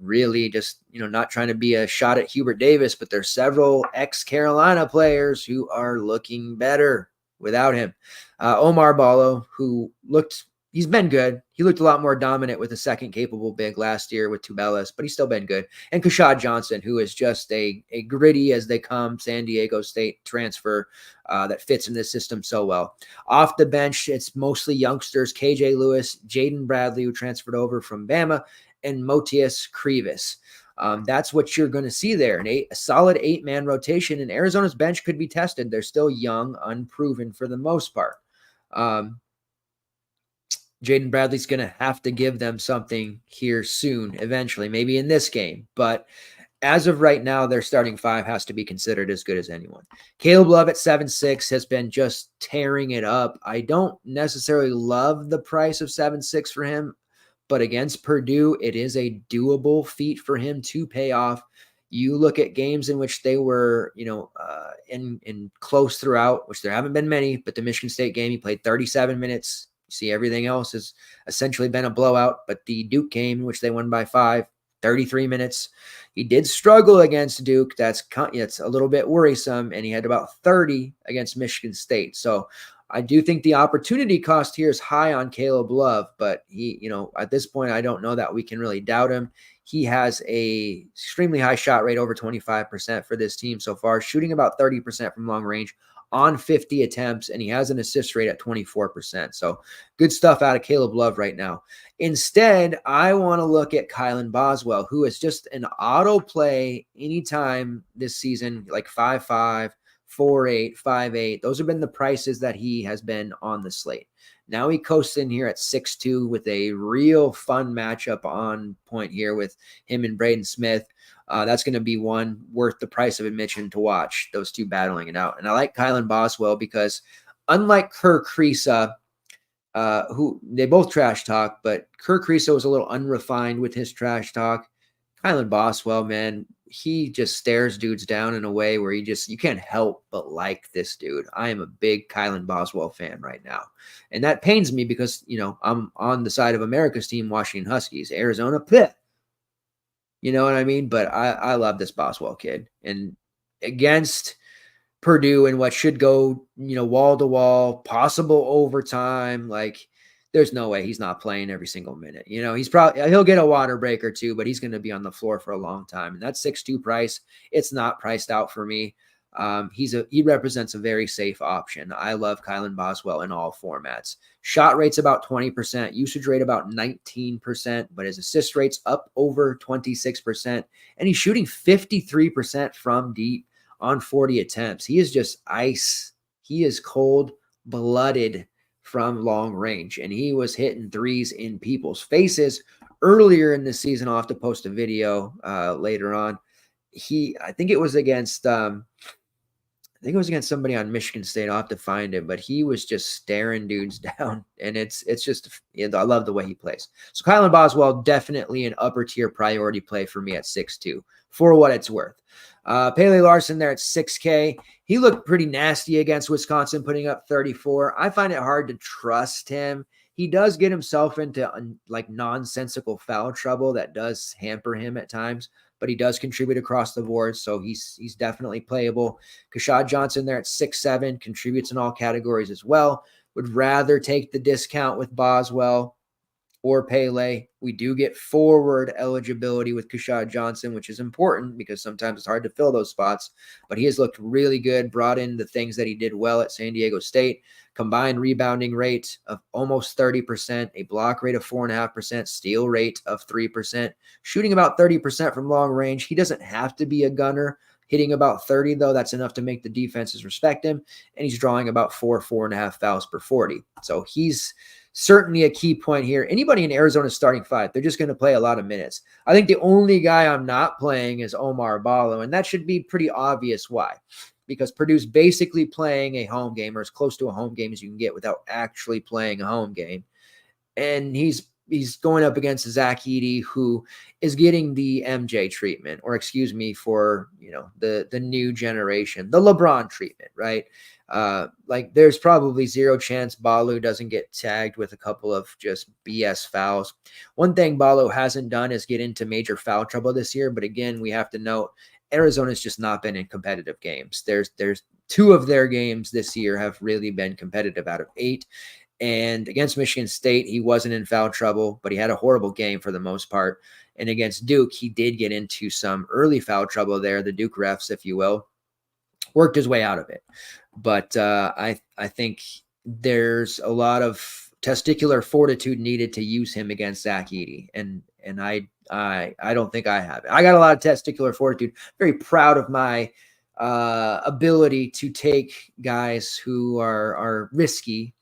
Really just, not trying to be a shot at Hubert Davis, but there's several ex-Carolina players who are looking better without him. Omar Ballo, he's been good. He looked a lot more dominant with a second capable big last year with Tubelis, but he's still been good. And Kashad Johnson, who is just a gritty as they come San Diego State transfer that fits in this system so well. Off the bench, it's mostly youngsters: KJ Lewis, Jaden Bradley, who transferred over from Bama, and Motius Krivas. That's what you're going to see there. A solid 8-man rotation, and Arizona's bench could be tested. They're still young, unproven for the most part. Jaden Bradley's going to have to give them something here soon, eventually, maybe in this game. But as of right now, their starting 5 has to be considered as good as anyone. Caleb Love at 7.6 has been just tearing it up. I don't necessarily love the price of 7.6 for him, but against Purdue, it is a doable feat for him to pay off. You look at games in which they were, in close throughout, which there haven't been many, but the Michigan State game, he played 37 minutes. You see, everything else has essentially been a blowout, but the Duke game, in which they won by 5, 33 minutes. He did struggle against Duke. It's a little bit worrisome, and he had about 30 against Michigan State. So I do think the opportunity cost here is high on Caleb Love, but he, at this point, I don't know that we can really doubt him. He has a extremely high shot rate, over 25% for this team so far, shooting about 30% from long range on 50 attempts, and he has an assist rate at 24%. So good stuff out of Caleb Love right now. Instead, I want to look at Kylan Boswell, who is just an auto play anytime this season, like 5'5", 4.8, 5.8. Those have been the prices that he has been on the slate. Now he coasts in here at 6'2" with a real fun matchup on point here with him and Braden Smith. That's going to be one worth the price of admission to watch, those two battling it out. And I like Kylan Boswell because, unlike Kerr Kriisa, who they both trash talk, but Kerr Kriisa was a little unrefined with his trash talk. Kylan Boswell, man, he just stares dudes down in a way where you can't help but like this dude. I am a big Kylan Boswell fan right now. And that pains me because, I'm on the side of America's team, Washington Huskies. Arizona, pit. You know what I mean? But I love this Boswell kid. And against Purdue in what should go, wall to wall, possible overtime, like, there's no way he's not playing every single minute. He'll get a water break or two, but he's going to be on the floor for a long time. And that 6'2" price, it's not priced out for me. He represents a very safe option. I love Kylan Boswell in all formats. Shot rate's about 20%, usage rate about 19%, but his assist rate's up over 26%, and he's shooting 53% from deep on 40 attempts. He is just ice. He is cold-blooded from long range, and he was hitting threes in people's faces earlier in the season. I'll have to post a video later on. I think it was against I think it was against somebody on Michigan State. I'll have to find it, but he was just staring dudes down, and it's just, I love the way he plays. So Kylan Boswell, definitely an upper tier priority play for me at 6'2", for what it's worth. Pele Larson there at 6K. He looked pretty nasty against Wisconsin, putting up 34. I find it hard to trust him. He does get himself into like nonsensical foul trouble that does hamper him at times, but he does contribute across the board, so he's definitely playable. Kashad Johnson there at 6'7", contributes in all categories as well. Would rather take the discount with Boswell or Pele. We do get forward eligibility with Kashad Johnson, which is important because sometimes it's hard to fill those spots, but he has looked really good, brought in the things that he did well at San Diego State. Combined rebounding rate of almost 30%, a block rate of 4.5%, steal rate of 3%, shooting about 30% from long range. He doesn't have to be a gunner. Hitting about 30, though, that's enough to make the defenses respect him. And he's drawing about 4.5 fouls per 40. So he's certainly a key point here. Anybody in Arizona's starting five, they're just going to play a lot of minutes. I think the only guy I'm not playing is Omar Ballo, and that should be pretty obvious why. Because Purdue's basically playing a home game, or as close to a home game as you can get without actually playing a home game. And he's going up against Zach Edey, who is getting the MJ treatment, or excuse me, for the new generation, the LeBron treatment, right? Like there's probably zero chance Ballo doesn't get tagged with a couple of just BS fouls. One thing Ballo hasn't done is get into major foul trouble this year, but again, we have to note Arizona's just not been in competitive games. There's 2 of their games this year have really been competitive out of 8. And against Michigan State, he wasn't in foul trouble, but he had a horrible game for the most part. And against Duke, he did get into some early foul trouble there, the Duke refs, if you will, worked his way out of it. But I think there's a lot of testicular fortitude needed to use him against Zach Edey. And I don't think I have it. I got a lot of testicular fortitude. Very proud of my ability to take guys who are risky,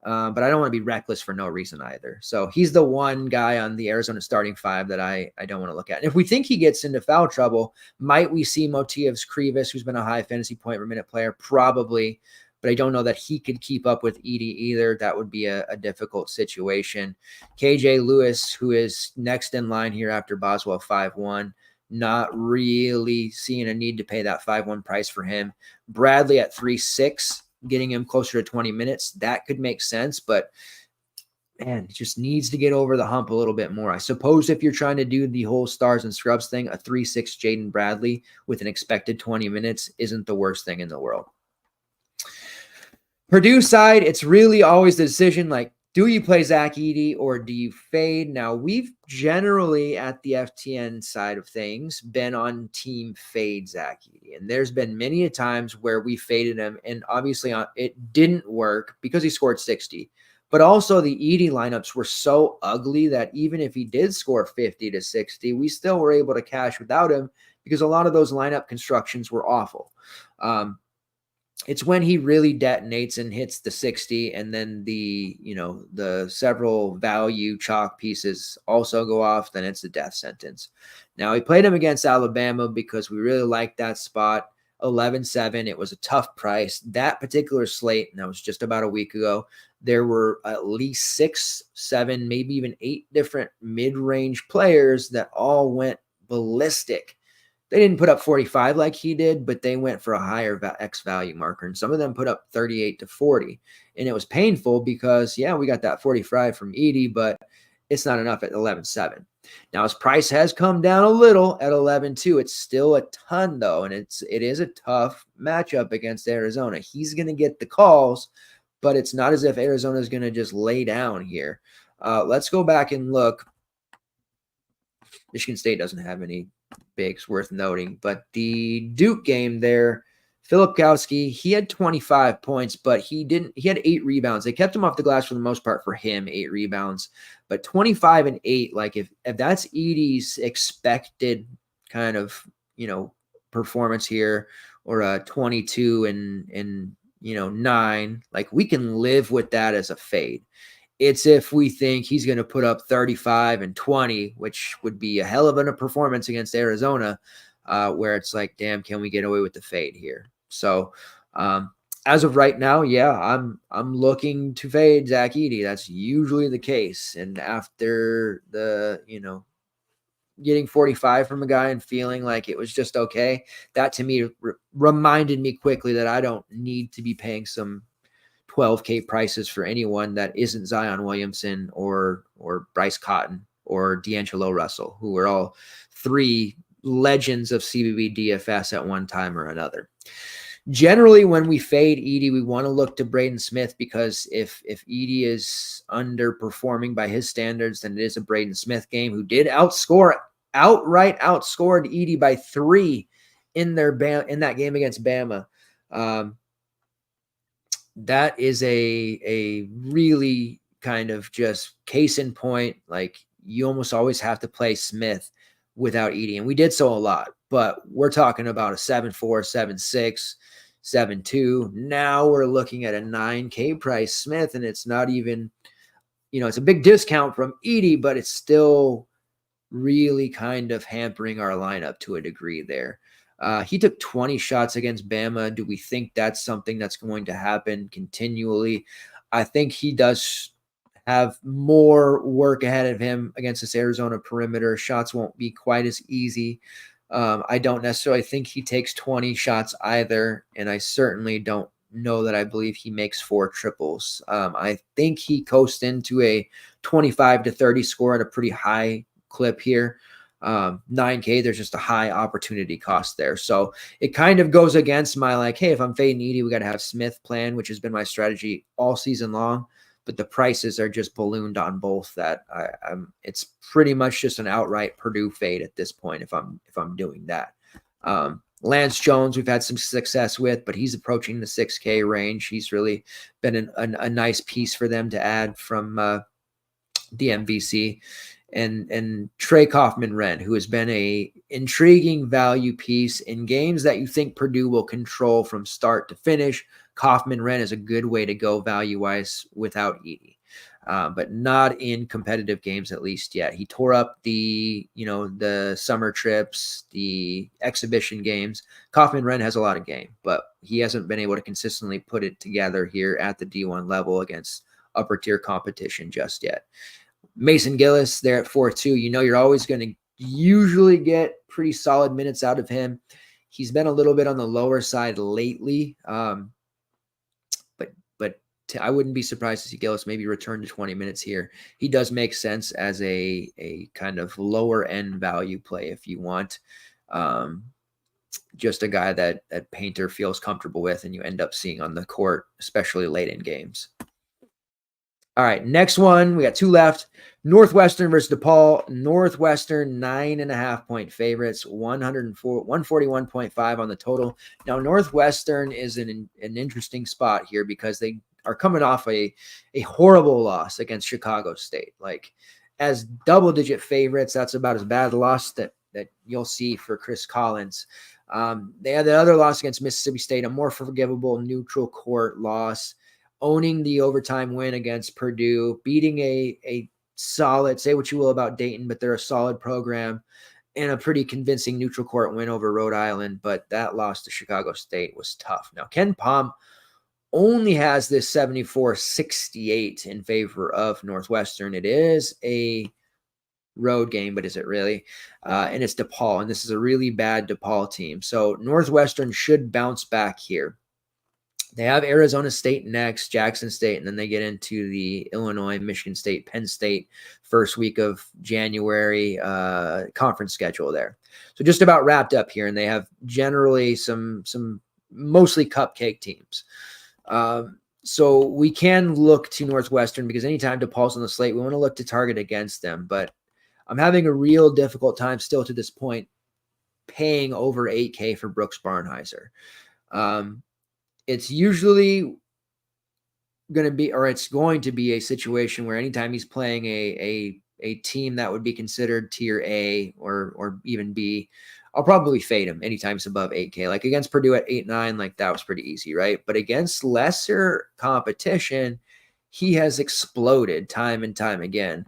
but I don't want to be reckless for no reason either. So he's the one guy on the Arizona starting five that I don't want to look at. And if we think he gets into foul trouble, might we see Motievs Krivas, who's been a high fantasy point per minute player? Probably. But I don't know that he could keep up with Edey either. That would be a difficult situation. KJ Lewis, who is next in line here after Boswell 5-1, not really seeing a need to pay that 5-1 price for him. Bradley at 3-6, getting him closer to 20 minutes. That could make sense, but man, it just needs to get over the hump a little bit more. I suppose if you're trying to do the whole stars and scrubs thing, a 3-6 Jaden Bradley with an expected 20 minutes isn't the worst thing in the world. Purdue side, it's really always the decision, like, do you play Zach Edey or do you fade? Now, we've generally at the FTN side of things been on team fade Zach Edey. And there's been many a times where we faded him, and obviously it didn't work because he scored 60. But also the Edey lineups were so ugly that even if he did score 50 to 60, we still were able to cash without him because a lot of those lineup constructions were awful. It's when he really detonates and hits the 60, and then the several value chalk pieces also go off, then it's a death sentence. Now, we played him against Alabama because we really liked that spot, 11-7. It was a tough price. That particular slate, and that was just about a week ago, there were at least 6, 7, maybe even 8 different mid-range players that all went ballistic. They didn't put up 45 like he did, but they went for a higher X value marker. And some of them put up 38 to 40. And it was painful because, yeah, we got that 45 from Edey, but it's not enough at 11.7. Now, his price has come down a little at 11.2. It's still a ton, though, and it is a tough matchup against Arizona. He's going to get the calls, but it's not as if Arizona is going to just lay down here. Let's go back and look. Michigan State doesn't have any bigs worth noting, but the Duke game there, Filipkowski, he had 25 points, but he had 8 rebounds. They kept him off the glass for the most part for him, 8 rebounds, but 25 and 8, like if that's Edey's expected kind of, performance here, or a 22 and 9, like we can live with that as a fade. It's if we think he's going to put up 35 and 20, which would be a hell of a performance against Arizona, where it's like, damn, can we get away with the fade here? So As of right now, yeah, I'm looking to fade Zach Edey. That's usually the case. And after the, getting 45 from a guy and feeling like it was just okay, that to me reminded me quickly that I don't need to be paying some 12K prices for anyone that isn't Zion Williamson or Bryce Cotton or D'Angelo Russell, who are all three legends of CBB DFS at one time or another. Generally, when we fade Edey, we want to look to Braden Smith, because if Edey is underperforming by his standards, then it is a Braden Smith game, who did outright outscored Edey by 3 in that game against Bama. That is a really kind of just case in point. Like, you almost always have to play Smith without Edey, and we did so a lot. But we're talking about a 7-4, 7-6, 7-2. Now we're looking at a 9K price Smith, and it's not even, it's a big discount from Edey, but it's still really kind of hampering our lineup to a degree there. He took 20 shots against Bama. Do we think that's something that's going to happen continually? I think he does have more work ahead of him against this Arizona perimeter. Shots won't be quite as easy. I don't necessarily think he takes 20 shots either, and I certainly don't know that I believe he makes 4 triples. I think he coasts into a 25 to 30 score at a pretty high clip here. 9K, there's just a high opportunity cost there. So it kind of goes against my, like, hey, if I'm fading Edey, we got to have Smith plan, which has been my strategy all season long. But the prices are just ballooned on both. That it's pretty much just an outright Purdue fade at this point if I'm doing that. Lance Jones, we've had some success with, but he's approaching the 6K range. He's really been a nice piece for them to add from the MVC. And Trey Kaufman-Renn, who has been a intriguing value piece in games that you think Purdue will control from start to finish. Kaufman-Renn is a good way to go value-wise without Edey, but not in competitive games, at least yet. He tore up the summer trips, the exhibition games. Kaufman-Renn has a lot of game, but he hasn't been able to consistently put it together here at the D1 level against upper-tier competition just yet. Mason Gillis there at 4-2. You're always going to usually get pretty solid minutes out of him. He's been a little bit on the lower side lately, but I wouldn't be surprised to see Gillis maybe return to 20 minutes here. He does make sense as a kind of lower end value play if you want. Just a guy that Painter feels comfortable with, and you end up seeing on the court, especially late in games. All right, next one. We got 2 left. Northwestern versus DePaul. Northwestern 9.5-point favorites, 141.5 on the total. Now, Northwestern is in an interesting spot here because they are coming off a horrible loss against Chicago State. Like, as double-digit favorites, that's about as bad a loss that you'll see for Chris Collins. They had the other loss against Mississippi State, a more forgivable neutral court loss. Owning the overtime win against Purdue, beating a solid, say what you will about Dayton, but they're a solid program, and a pretty convincing neutral court win over Rhode Island. But that loss to Chicago State was tough. Now, Ken Pom only has this 74-68 in favor of Northwestern. It is a road game, but is it really? And it's DePaul, and this is a really bad DePaul team. So Northwestern should bounce back here. They have Arizona State next, Jackson State, and then they get into the Illinois, Michigan State, Penn State first week of January conference schedule there. So just about wrapped up here, and they have generally some mostly cupcake teams. So we can look to Northwestern because anytime DePaul's on the slate, we want to look to target against them. But I'm having a real difficult time still to this point paying over 8K for Brooks Barnhizer. It's usually going to be a situation where anytime he's playing a team that would be considered tier A or even B, I'll probably fade him anytime it's above 8K. Like against Purdue at 8-9, like that was pretty easy, right? But against lesser competition, he has exploded time and time again.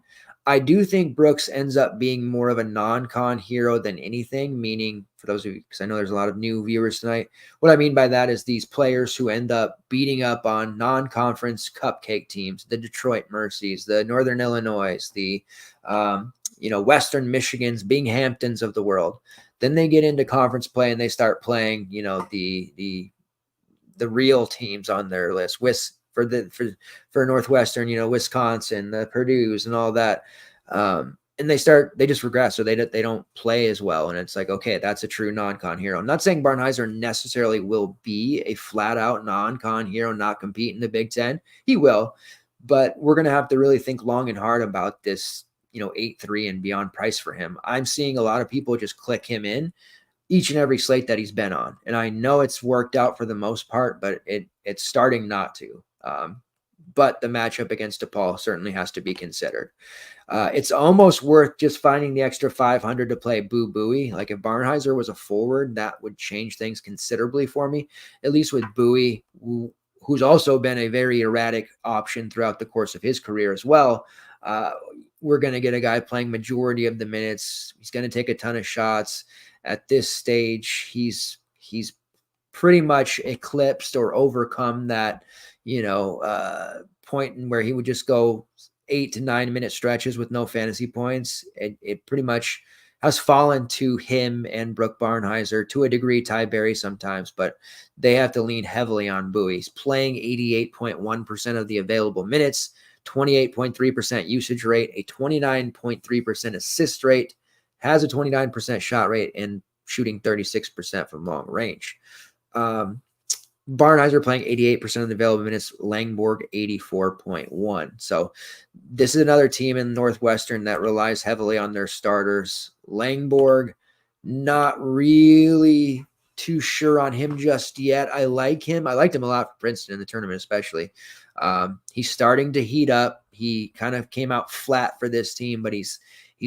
I do think Brooks ends up being more of a non-con hero than anything, meaning for those of you, because I know there's a lot of new viewers tonight, what I mean by that is these players who end up beating up on non-conference cupcake teams, the Detroit Mercies, the Northern Illinois, the Western Michigans, Binghamtons of the world. Then they get into conference play and they start playing, the real teams on their list. For Northwestern, Wisconsin, the Purdue's and all that. And they just regress, or they don't play as well. And it's like, okay, that's a true non-con hero. I'm not saying Barnhizer necessarily will be a flat out non-con hero, not compete in the Big Ten. He will, but we're going to have to really think long and hard about this, 8-3 and beyond price for him. I'm seeing a lot of people just click him in each and every slate that he's been on. And I know it's worked out for the most part, but it's starting not to. But the matchup against DePaul certainly has to be considered. It's almost worth just finding the extra 500 to play Boo Buie. Like if Barnhizer was a forward, that would change things considerably for me, at least with Buie, who's also been a very erratic option throughout the course of his career as well. We're going to get a guy playing majority of the minutes. He's going to take a ton of shots. At this stage, he's pretty much eclipsed or overcome that, point in where he would just go 8 to 9 minute stretches with no fantasy points. It pretty much has fallen to him and Brooke Barnhizer, to a degree, Ty Berry sometimes, but they have to lean heavily on Buie. He's playing 88.1% of the available minutes, 28.3% usage rate, a 29.3% assist rate, has a 29% shot rate, and shooting 36% from long range. Barnhizer playing 88% of the available minutes, Langborg 84.1. So this is another team in Northwestern that relies heavily on their starters. Langborg, not really too sure on him just yet. I like him. I liked him a lot for Princeton in the tournament, especially. He's starting to heat up. He kind of came out flat for this team, but he's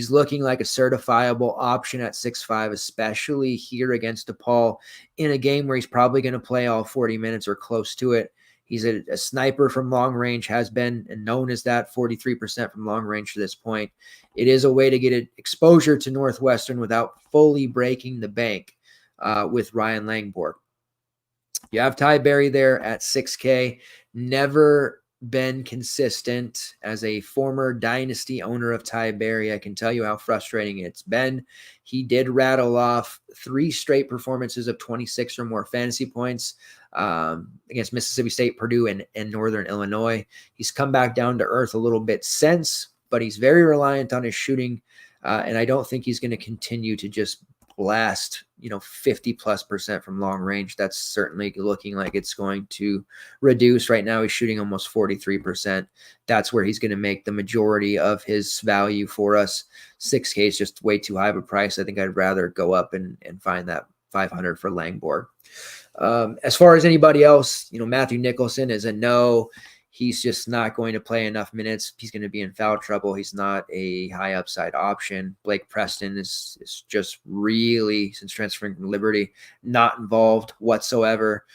looking like a certifiable option at 6'5", especially here against DePaul in a game where he's probably going to play all 40 minutes or close to it. He's a sniper from long range, has been and known as that, 43% from long range to this point. It is a way to get exposure to Northwestern without fully breaking the bank with Ryan Langborg. You have Ty Berry there at 6K. Never been consistent. As a former dynasty owner of Ty Berry, I can tell you how frustrating it's been. He did rattle off 3 straight performances of 26 or more fantasy points against Mississippi State, Purdue, and Northern Illinois. He's come back down to earth a little bit since, but he's very reliant on his shooting, and I don't think he's going to continue to just blast 50+% from long range. That's certainly looking like it's going to reduce. Right now he's shooting almost 43%. That's where he's going to make the majority of his value for us. 6K is just way too high of a price. I think I'd rather go up and find that 500 for Langborg. As far as anybody else, Matthew Nicholson is a no. He's just not going to play enough minutes. He's going to be in foul trouble. He's not a high upside option. Blake Preston is just really, since transferring from Liberty, not involved whatsoever.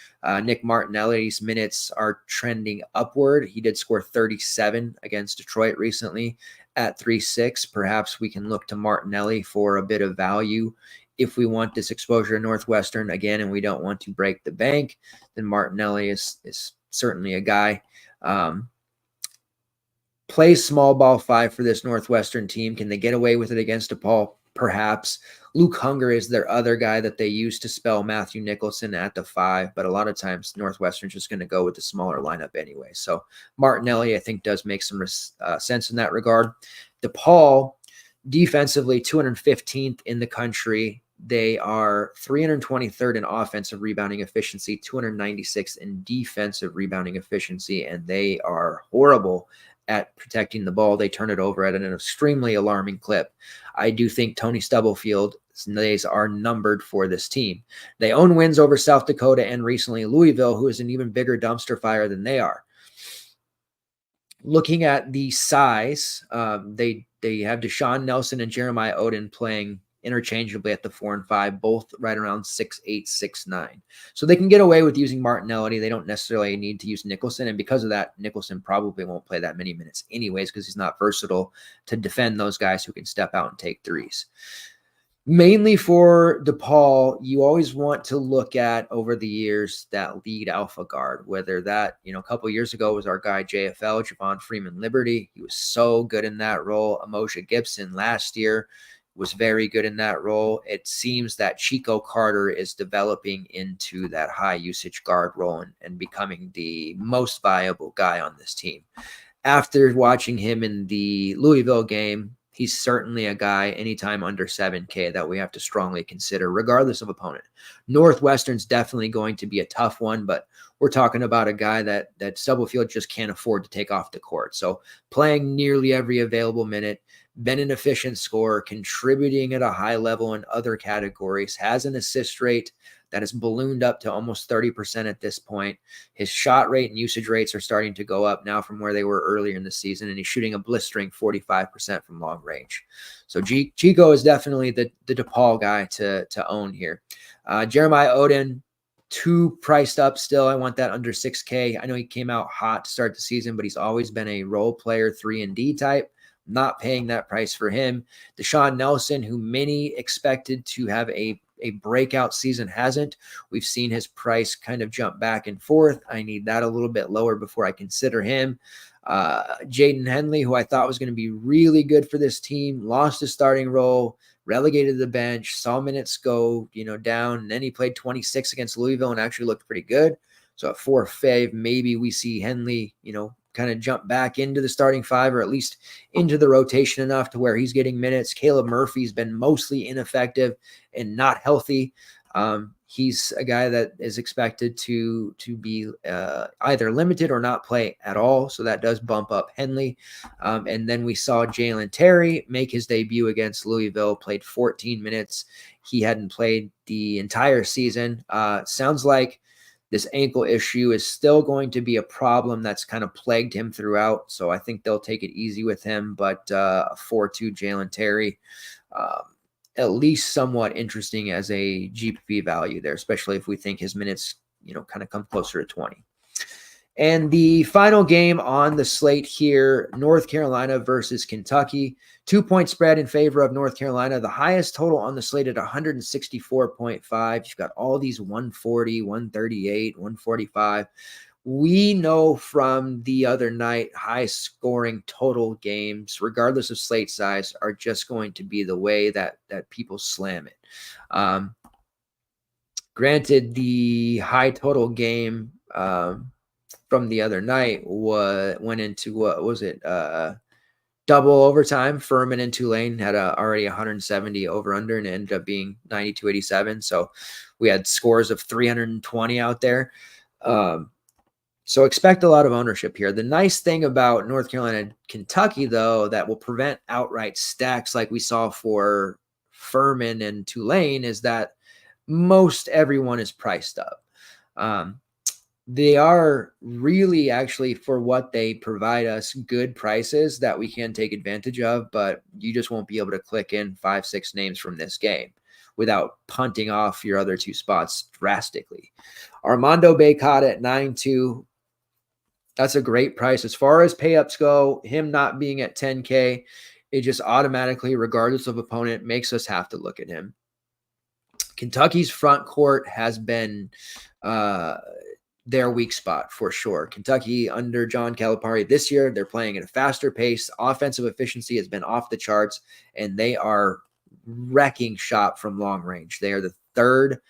Nick Martinelli's minutes are trending upward. He did score 37 against Detroit recently at 3.6. Perhaps we can look to Martinelli for a bit of value. If we want this exposure to Northwestern again and we don't want to break the bank, then Martinelli is certainly a guy. Play small ball 5 for this Northwestern team. Can they get away with it against DePaul? Perhaps. Luke Hunger is their other guy that they use to spell Matthew Nicholson at the 5, but a lot of times Northwestern's just going to go with the smaller lineup anyway. So Martinelli, I think, does make some sense in that regard. DePaul, defensively, 215th in the country. They are 323rd in offensive rebounding efficiency, 296th in defensive rebounding efficiency, and they are horrible at protecting the ball. They turn it over at an extremely alarming clip. I do think Tony Stubblefield's days are numbered for this team. They own wins over South Dakota and recently Louisville, who is an even bigger dumpster fire than they are. Looking at the size, they have Deshaun Nelson and Jeremiah Odin playing interchangeably at the 4 and 5, both right around 6'8", 6'9". So they can get away with using Martinelli. They don't necessarily need to use Nicholson. And because of that, Nicholson probably won't play that many minutes anyways, because he's not versatile to defend those guys who can step out and take threes. Mainly for DePaul, you always want to look at over the years that lead alpha guard, whether that, a couple years ago was our guy JFL, Javon Freeman Liberty. He was so good in that role. Amosha Gibson last year was very good in that role. It seems that Chico Carter is developing into that high usage guard role and becoming the most viable guy on this team. After watching him in the Louisville game, he's certainly a guy anytime under 7K that we have to strongly consider, regardless of opponent. Northwestern's definitely going to be a tough one, but we're talking about a guy that Stubblefield just can't afford to take off the court. So playing nearly every available minute, been an efficient scorer, contributing at a high level in other categories, has an assist rate that has ballooned up to almost 30% at this point. His shot rate and usage rates are starting to go up now from where they were earlier in the season, and he's shooting a blistering 45% from long range. So Chico is definitely the DePaul guy to own here. Jeremiah Odin, too priced up still. I want that under 6K. I know he came out hot to start the season, but he's always been a role player 3-and-D type. Not paying that price for him. Deshaun Nelson, who many expected to have a breakout season, hasn't. We've seen his price kind of jump back and forth. I need that a little bit lower before I consider him. Jaden Henley, who I thought was going to be really good for this team, lost his starting role, relegated to the bench, saw minutes go, down, and then he played 26 against Louisville and actually looked pretty good. So at 4-5, maybe we see Henley, kind of jump back into the starting five, or at least into the rotation enough to where he's getting minutes. Caleb Murphy's been mostly ineffective and not healthy. He's a guy that is expected to be either limited or not play at all. So that does bump up Henley. And then we saw Jalen Terry make his debut against Louisville, played 14 minutes. He hadn't played the entire season. Sounds like this ankle issue is still going to be a problem that's kind of plagued him throughout. So I think they'll take it easy with him. But 4-2 Jalen Terry, at least somewhat interesting as a GPP value there, especially if we think his minutes, kind of come closer to 20. And the final game on the slate here, North Carolina versus Kentucky. 2-point spread in favor of North Carolina. The highest total on the slate at 164.5. You've got all these 140, 138, 145. We know from the other night, high-scoring total games, regardless of slate size, are just going to be the way that people slam it. Granted, the high total game from the other night went into, what was it? Double overtime. Furman and Tulane had already 170 over under, and it ended up being 92-87. So we had scores of 320 out there. So expect a lot of ownership here. The nice thing about North Carolina and Kentucky, though, that will prevent outright stacks like we saw for Furman and Tulane, is that most everyone is priced up. They are really, actually, for what they provide us, good prices that we can take advantage of, but you just won't be able to click in 5-6 names from this game without punting off your other two spots drastically. Armando Bacot at 9.2. That's a great price. As far as pay-ups go, him not being at 10K, it just automatically, regardless of opponent, makes us have to look at him. Kentucky's front court has been their weak spot for sure. Kentucky under John Calipari this year, they're playing at a faster pace. Offensive efficiency has been off the charts, and they are wrecking shop from long range. They are the third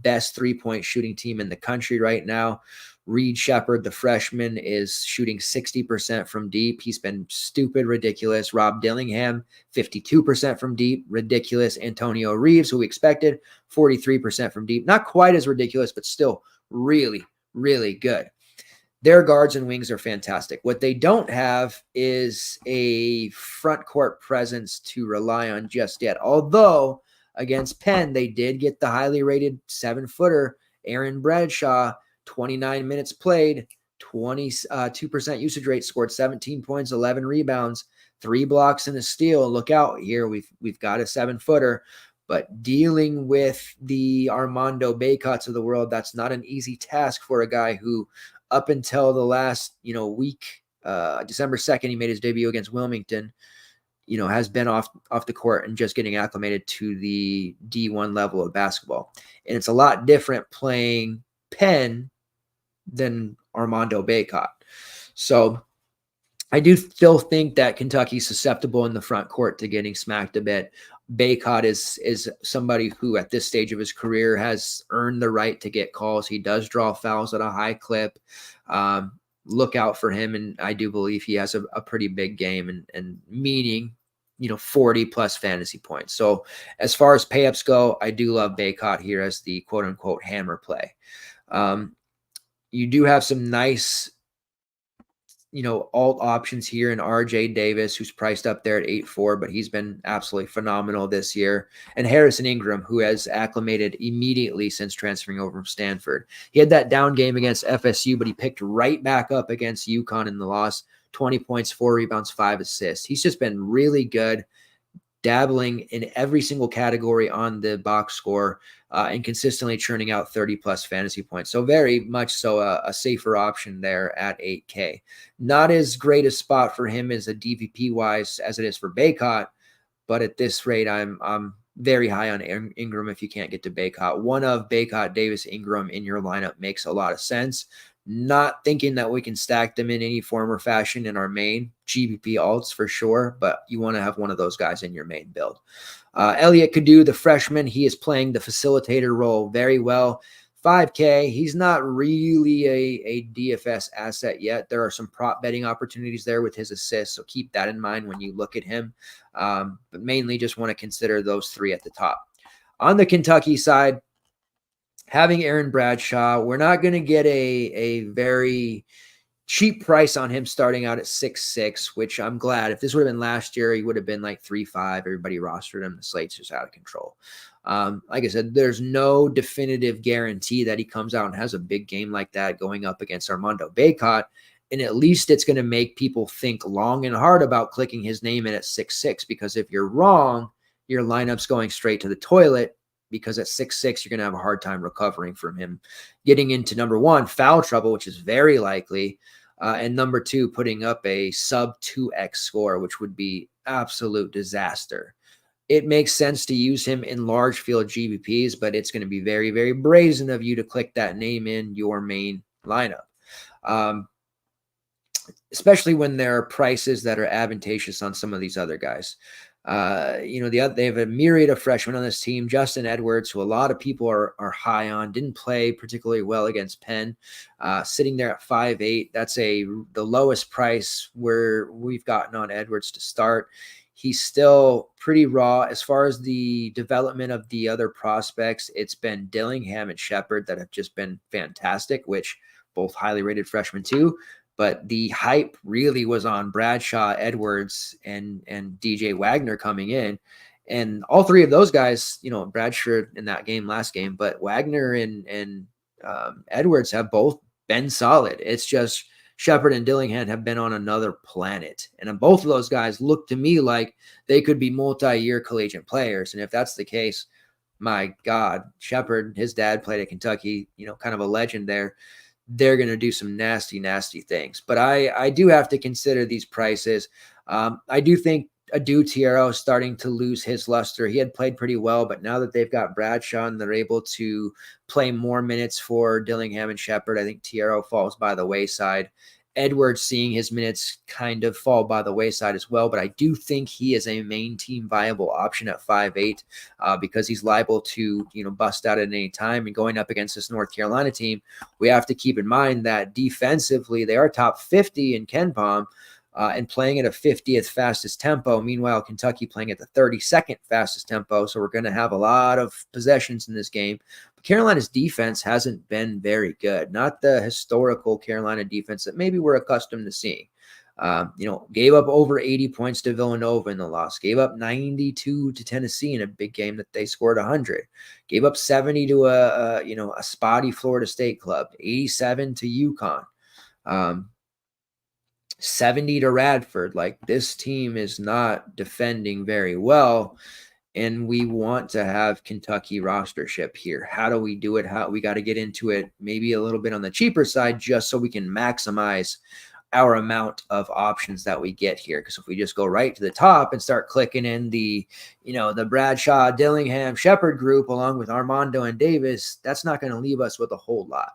best three-point shooting team in the country right now. Reed Shepard, the freshman, is shooting 60% from deep. He's been stupid ridiculous. Rob Dillingham, 52% from deep, ridiculous. Antonio Reeves, who we expected, 43% from deep. Not quite as ridiculous, but still really, really good. Their guards and wings are fantastic. What they don't have is a front court presence to rely on just yet. Although against Penn, they did get the highly rated 7-footer, Aaron Bradshaw, 29 minutes played, 22% usage rate, scored 17 points, 11 rebounds, 3 blocks and a steal. Look out here. We've got a 7-footer. But dealing with the Armando Baycots of the world, that's not an easy task for a guy who, up until the last, week, December 2nd, he made his debut against Wilmington, has been off the court and just getting acclimated to the D1 level of basketball. And it's a lot different playing Penn than Armando Baycott. So I do still think that Kentucky's susceptible in the front court to getting smacked a bit. Baycott is somebody who at this stage of his career has earned the right to get calls. He does draw fouls at a high clip. Look out for him. And I do believe he has a pretty big game and meaning, 40 plus fantasy points. So as far as payups go, I do love Baycott here as the quote unquote hammer play. You do have some nice, alt options here in RJ Davis, who's priced up there at 8.4, but he's been absolutely phenomenal this year. And Harrison Ingram, who has acclimated immediately since transferring over from Stanford. He had that down game against FSU, but he picked right back up against UConn in the loss. 20 points, 4 rebounds, 5 assists. He's just been really good, dabbling in every single category on the box score and consistently churning out 30 plus fantasy points. So very much so a safer option there at 8K. Not as great a spot for him as a DVP wise as it is for Baycott, but at this rate, I'm very high on Ingram if you can't get to Baycott. One of Baycott, Davis, Ingram in your lineup makes a lot of sense. Not thinking that we can stack them in any form or fashion in our main GBP alts for sure, but you want to have one of those guys in your main build. Elliot Kadu, the freshman, he is playing the facilitator role very well. 5K, he's not really a DFS asset yet. There are some prop betting opportunities there with his assists, so keep that in mind when you look at him. But mainly just want to consider those 3 at the top. On the Kentucky side, having Aaron Bradshaw, we're not going to get a very cheap price on him starting out at 6.6, which I'm glad. If this would have been last year, he would have been like 3.5. Everybody rostered him. The slate's just out of control. Like I said, there's no definitive guarantee that he comes out and has a big game like that going up against Armando Baycott. And at least it's going to make people think long and hard about clicking his name in at 6.6, because if you're wrong, your lineup's going straight to the toilet, because at 6'6", you're going to have a hard time recovering from him getting into, number 1, foul trouble, which is very likely, and number 2, putting up a sub 2x score, which would be absolute disaster. It makes sense to use him in large field GBPs, but it's going to be very, very brazen of you to click that name in your main lineup. Especially when there are prices that are advantageous on some of these other guys. They have a myriad of freshmen on this team. Justin Edwards, who a lot of people are high on, didn't play particularly well against Penn, sitting there at 5.8. That's the lowest price where we've gotten on Edwards to start. He's still pretty raw. As far as the development of the other prospects, it's been Dillingham and Shepard that have just been fantastic, which both highly rated freshmen too. But the hype really was on Bradshaw, Edwards, and DJ Wagner coming in. And all 3 of those guys, Bradshaw in that game, last game, but Wagner and Edwards have both been solid. It's just Shepard and Dillingham have been on another planet. And both of those guys look to me like they could be multi-year collegiate players. And if that's the case, my God, Shepard, his dad played at Kentucky, kind of a legend there. They're going to do some nasty, nasty things. But I do have to consider these prices. I do think Adu Tiero is starting to lose his luster. He had played pretty well, but now that they've got Bradshaw and they're able to play more minutes for Dillingham and Shepard, I think Tiero falls by the wayside. Edwards seeing his minutes kind of fall by the wayside as well, but I do think he is a main team viable option at 5'8", because he's liable to, bust out at any time. And going up against this North Carolina team, we have to keep in mind that defensively they are top 50 in KenPom, and playing at a 50th fastest tempo. Meanwhile, Kentucky playing at the 32nd fastest tempo. So we're going to have a lot of possessions in this game. But Carolina's defense hasn't been very good. Not the historical Carolina defense that maybe we're accustomed to seeing. Gave up over 80 points to Villanova in the loss. Gave up 92 to Tennessee in a big game that they scored 100. Gave up 70 to a spotty Florida State club. 87 to UConn. 70 to Radford. Like, this team is not defending very well, and we want to have Kentucky rostership here. How do we do it? How we got to get into it maybe a little bit on the cheaper side just so we can maximize our amount of options that we get here. Because if we just go right to the top and start clicking in the, the Bradshaw, Dillingham, Shepard group along with Armando and Davis, that's not going to leave us with a whole lot.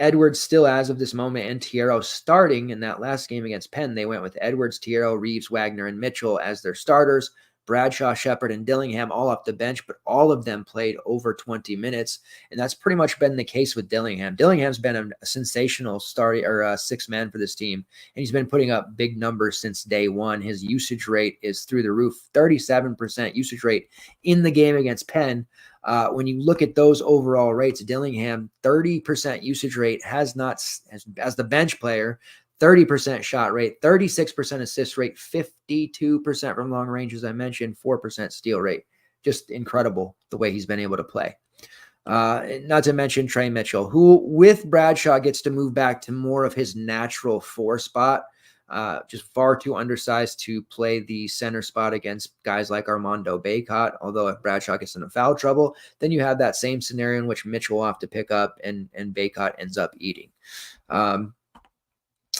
Edwards still, as of this moment, and Tiero starting. In that last game against Penn, they went with Edwards, Tiero, Reeves, Wagner, and Mitchell as their starters. Bradshaw, Shepard, and Dillingham all off the bench, but all of them played over 20 minutes, and that's pretty much been the case with Dillingham. Dillingham's been a sensational sixth man for this team, and he's been putting up big numbers since day one. His usage rate is through the roof, 37% usage rate in the game against Penn. When you look at those overall rates, Dillingham, 30% usage rate, as the bench player, 30% shot rate, 36% assist rate, 52% from long range, as I mentioned, 4% steal rate. Just incredible the way he's been able to play. Not to mention Trey Mitchell, who with Bradshaw gets to move back to more of his natural 4 spot, just far too undersized to play the center spot against guys like Armando Bacot. Although if Bradshaw gets into foul trouble, then you have that same scenario in which Mitchell will have to pick up and Bacot ends up eating.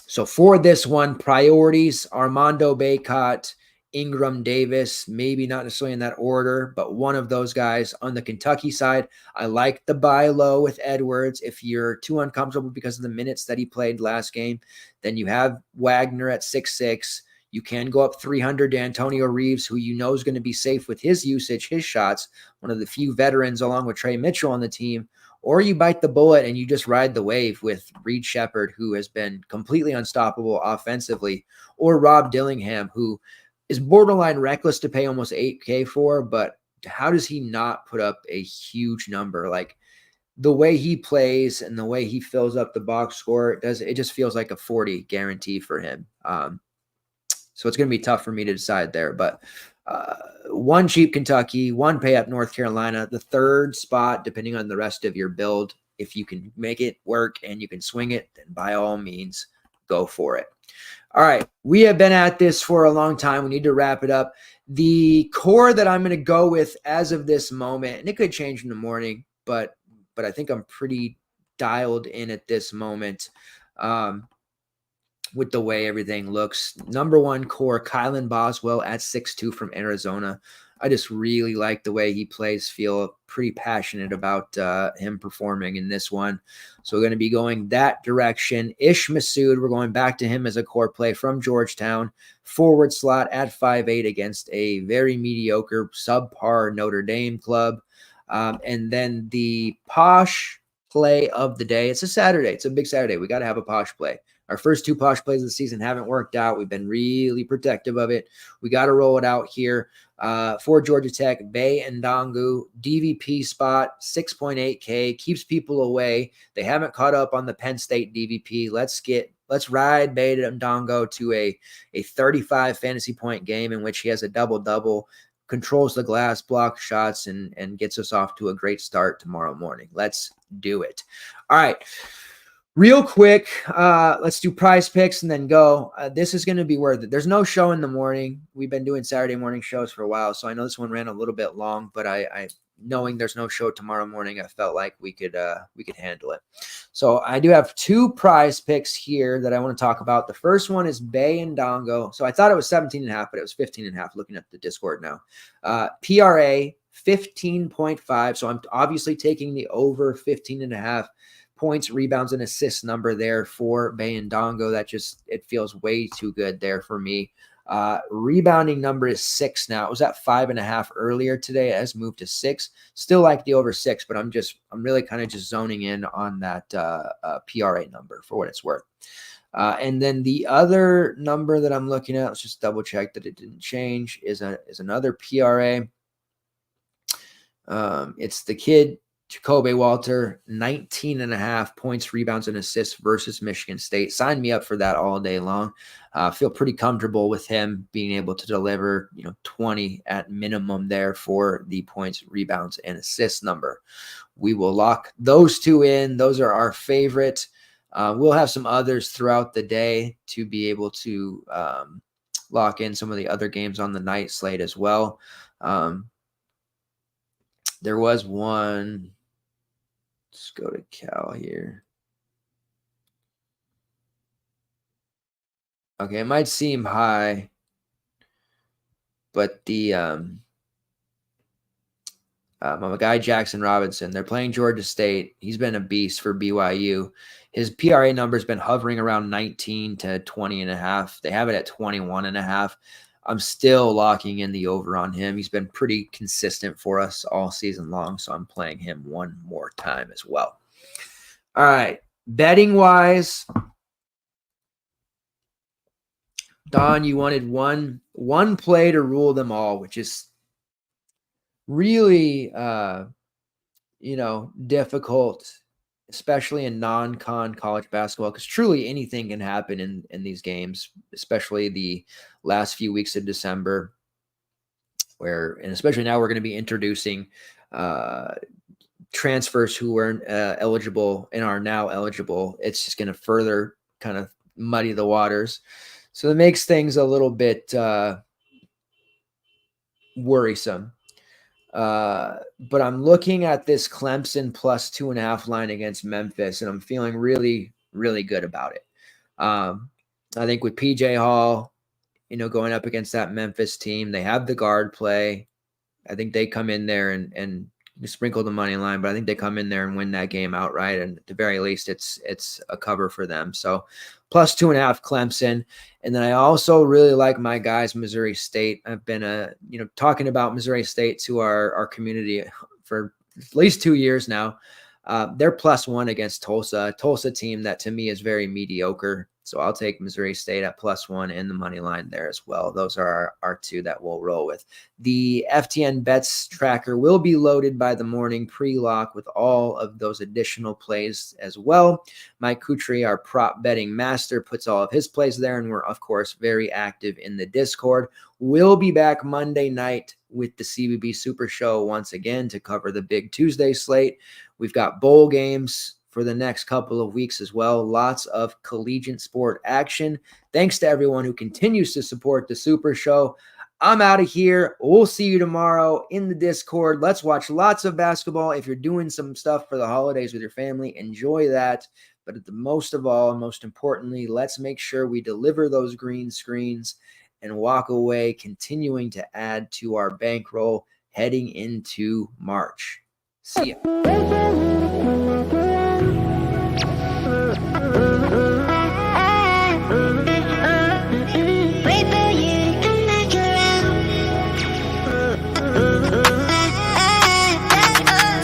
So for this one, priorities: Armando Bacot, Ingram Davis, maybe not necessarily in that order, but one of those guys. On the Kentucky side, I like the buy low with Edwards. If you're too uncomfortable because of the minutes that he played last game, then you have Wagner at 6'6". You can go up 300 to Antonio Reeves, who you know is going to be safe with his usage, his shots, one of the few veterans along with Trey Mitchell on the team. Or you bite the bullet and you just ride the wave with Reed Shepard, who has been completely unstoppable offensively, or Rob Dillingham, who is borderline reckless to pay almost $8K for, but how does he not put up a huge number? Like, the way he plays and the way he fills up the box score, it just feels like a 40 guarantee for him. So it's going to be tough for me to decide there, but one cheap Kentucky, one pay up North Carolina, the third spot, depending on the rest of your build. If you can make it work and you can swing it, then by all means, go for it. All right, we have been at this for a long time. We need to wrap it up. The core that I'm going to go with as of this moment, and it could change in the morning, but I think I'm pretty dialed in at this moment with the way everything looks. Number one core, Kylan Boswell at 6'2" from Arizona. I just really like the way he plays, feel pretty passionate about him performing in this one. So we're going to be going that direction. Ish Massoud, we're going back to him as a core play from Georgetown. Forward slot at 5'8" against a very mediocre, subpar Notre Dame club. And then the posh play of the day. It's a Saturday. It's a big Saturday. We got to have a posh play. Our first 2 posh plays of the season haven't worked out. We've been really protective of it. We got to roll it out here. For Georgia Tech, Bay and Ndongu, DVP spot, 6.8K, keeps people away. They haven't caught up on the Penn State DVP. Let's ride Bay and Ndongu to a 35 fantasy point game in which he has a double-double, controls the glass, blocks shots, and gets us off to a great start tomorrow morning. Let's do it. All right. Real quick, let's do prize picks and then go. This is going to be worth it. There's no show in the morning. We've been doing Saturday morning shows for a while, so I know this one ran a little bit long, but I knowing there's no show tomorrow morning, I felt like we could handle it. So I do have 2 prize picks here that I want to talk about. The first one is Bay and Ndongu. So I thought it was 17.5, but it was 15.5 looking at the Discord now. PRA 15.5. So I'm obviously taking the over 15.5 points, rebounds, and assists number there for Bay and Ndongu. It feels way too good there for me. Rebounding number is 6 now. It was at 5.5 earlier today. It has moved to 6. Still like the over 6, but I'm really kind of just zoning in on that PRA number for what it's worth. And then the other number that I'm looking at, let's just double check that it didn't change, is another PRA. It's the kid Jacoby Walter, 19.5 points, rebounds, and assists versus Michigan State. Sign me up for that all day long. Feel pretty comfortable with him being able to deliver, 20 at minimum there for the points, rebounds, and assists number. We will lock those 2 in. Those are our favorite We'll have some others throughout the day to be able to lock in some of the other games on the night slate as well. There was one. Let's go to Cal here. Okay, it might seem high, but my guy Jackson Robinson, they're playing Georgia State. He's been a beast for BYU. His PRA number has been hovering around 19 to 20 and a half. They have it at 21 and a half. I'm still locking in the over on him. He's been pretty consistent for us all season long, so I'm playing him one more time as well. All right, betting wise, Don, you wanted one play to rule them all, which is really difficult, especially in non-con college basketball, because truly anything can happen in these games, especially the last few weeks of December, and especially now we're going to be introducing transfers who weren't eligible and are now eligible. It's just going to further kind of muddy the waters. So it makes things a little bit worrisome. But I'm looking at this Clemson plus 2.5 line against Memphis, and I'm feeling really, really good about it. I think with PJ Hall, going up against that Memphis team, they have the guard play. I think they come in there and sprinkle the money line, but I think they come in there and win that game outright. And at the very least, it's a cover for them. So plus 2.5 Clemson. And then I also really like my guys, Missouri State. I've been, talking about Missouri State to our community for at least 2 years now. They're +1 against Tulsa, a Tulsa team that to me is very mediocre. So I'll take Missouri State at +1 and the money line there as well. Those are our two that we'll roll with. The FTN bets tracker will be loaded by the morning pre-lock with all of those additional plays as well. Mike Kutri, our prop betting master, puts all of his plays there, and we're, of course, very active in the Discord. We'll be back Monday night with the CBB Super Show once again to cover the big Tuesday slate. We've got bowl games for the next couple of weeks as well. Lots of collegiate sport action. Thanks to everyone who continues to support the Super Show. I'm out of here. We'll see you tomorrow in the Discord. Let's watch lots of basketball. If you're doing some stuff for the holidays with your family, enjoy that. But at the most of all, and most importantly, let's make sure we deliver those green screens and walk away continuing to add to our bankroll heading into March. See ya.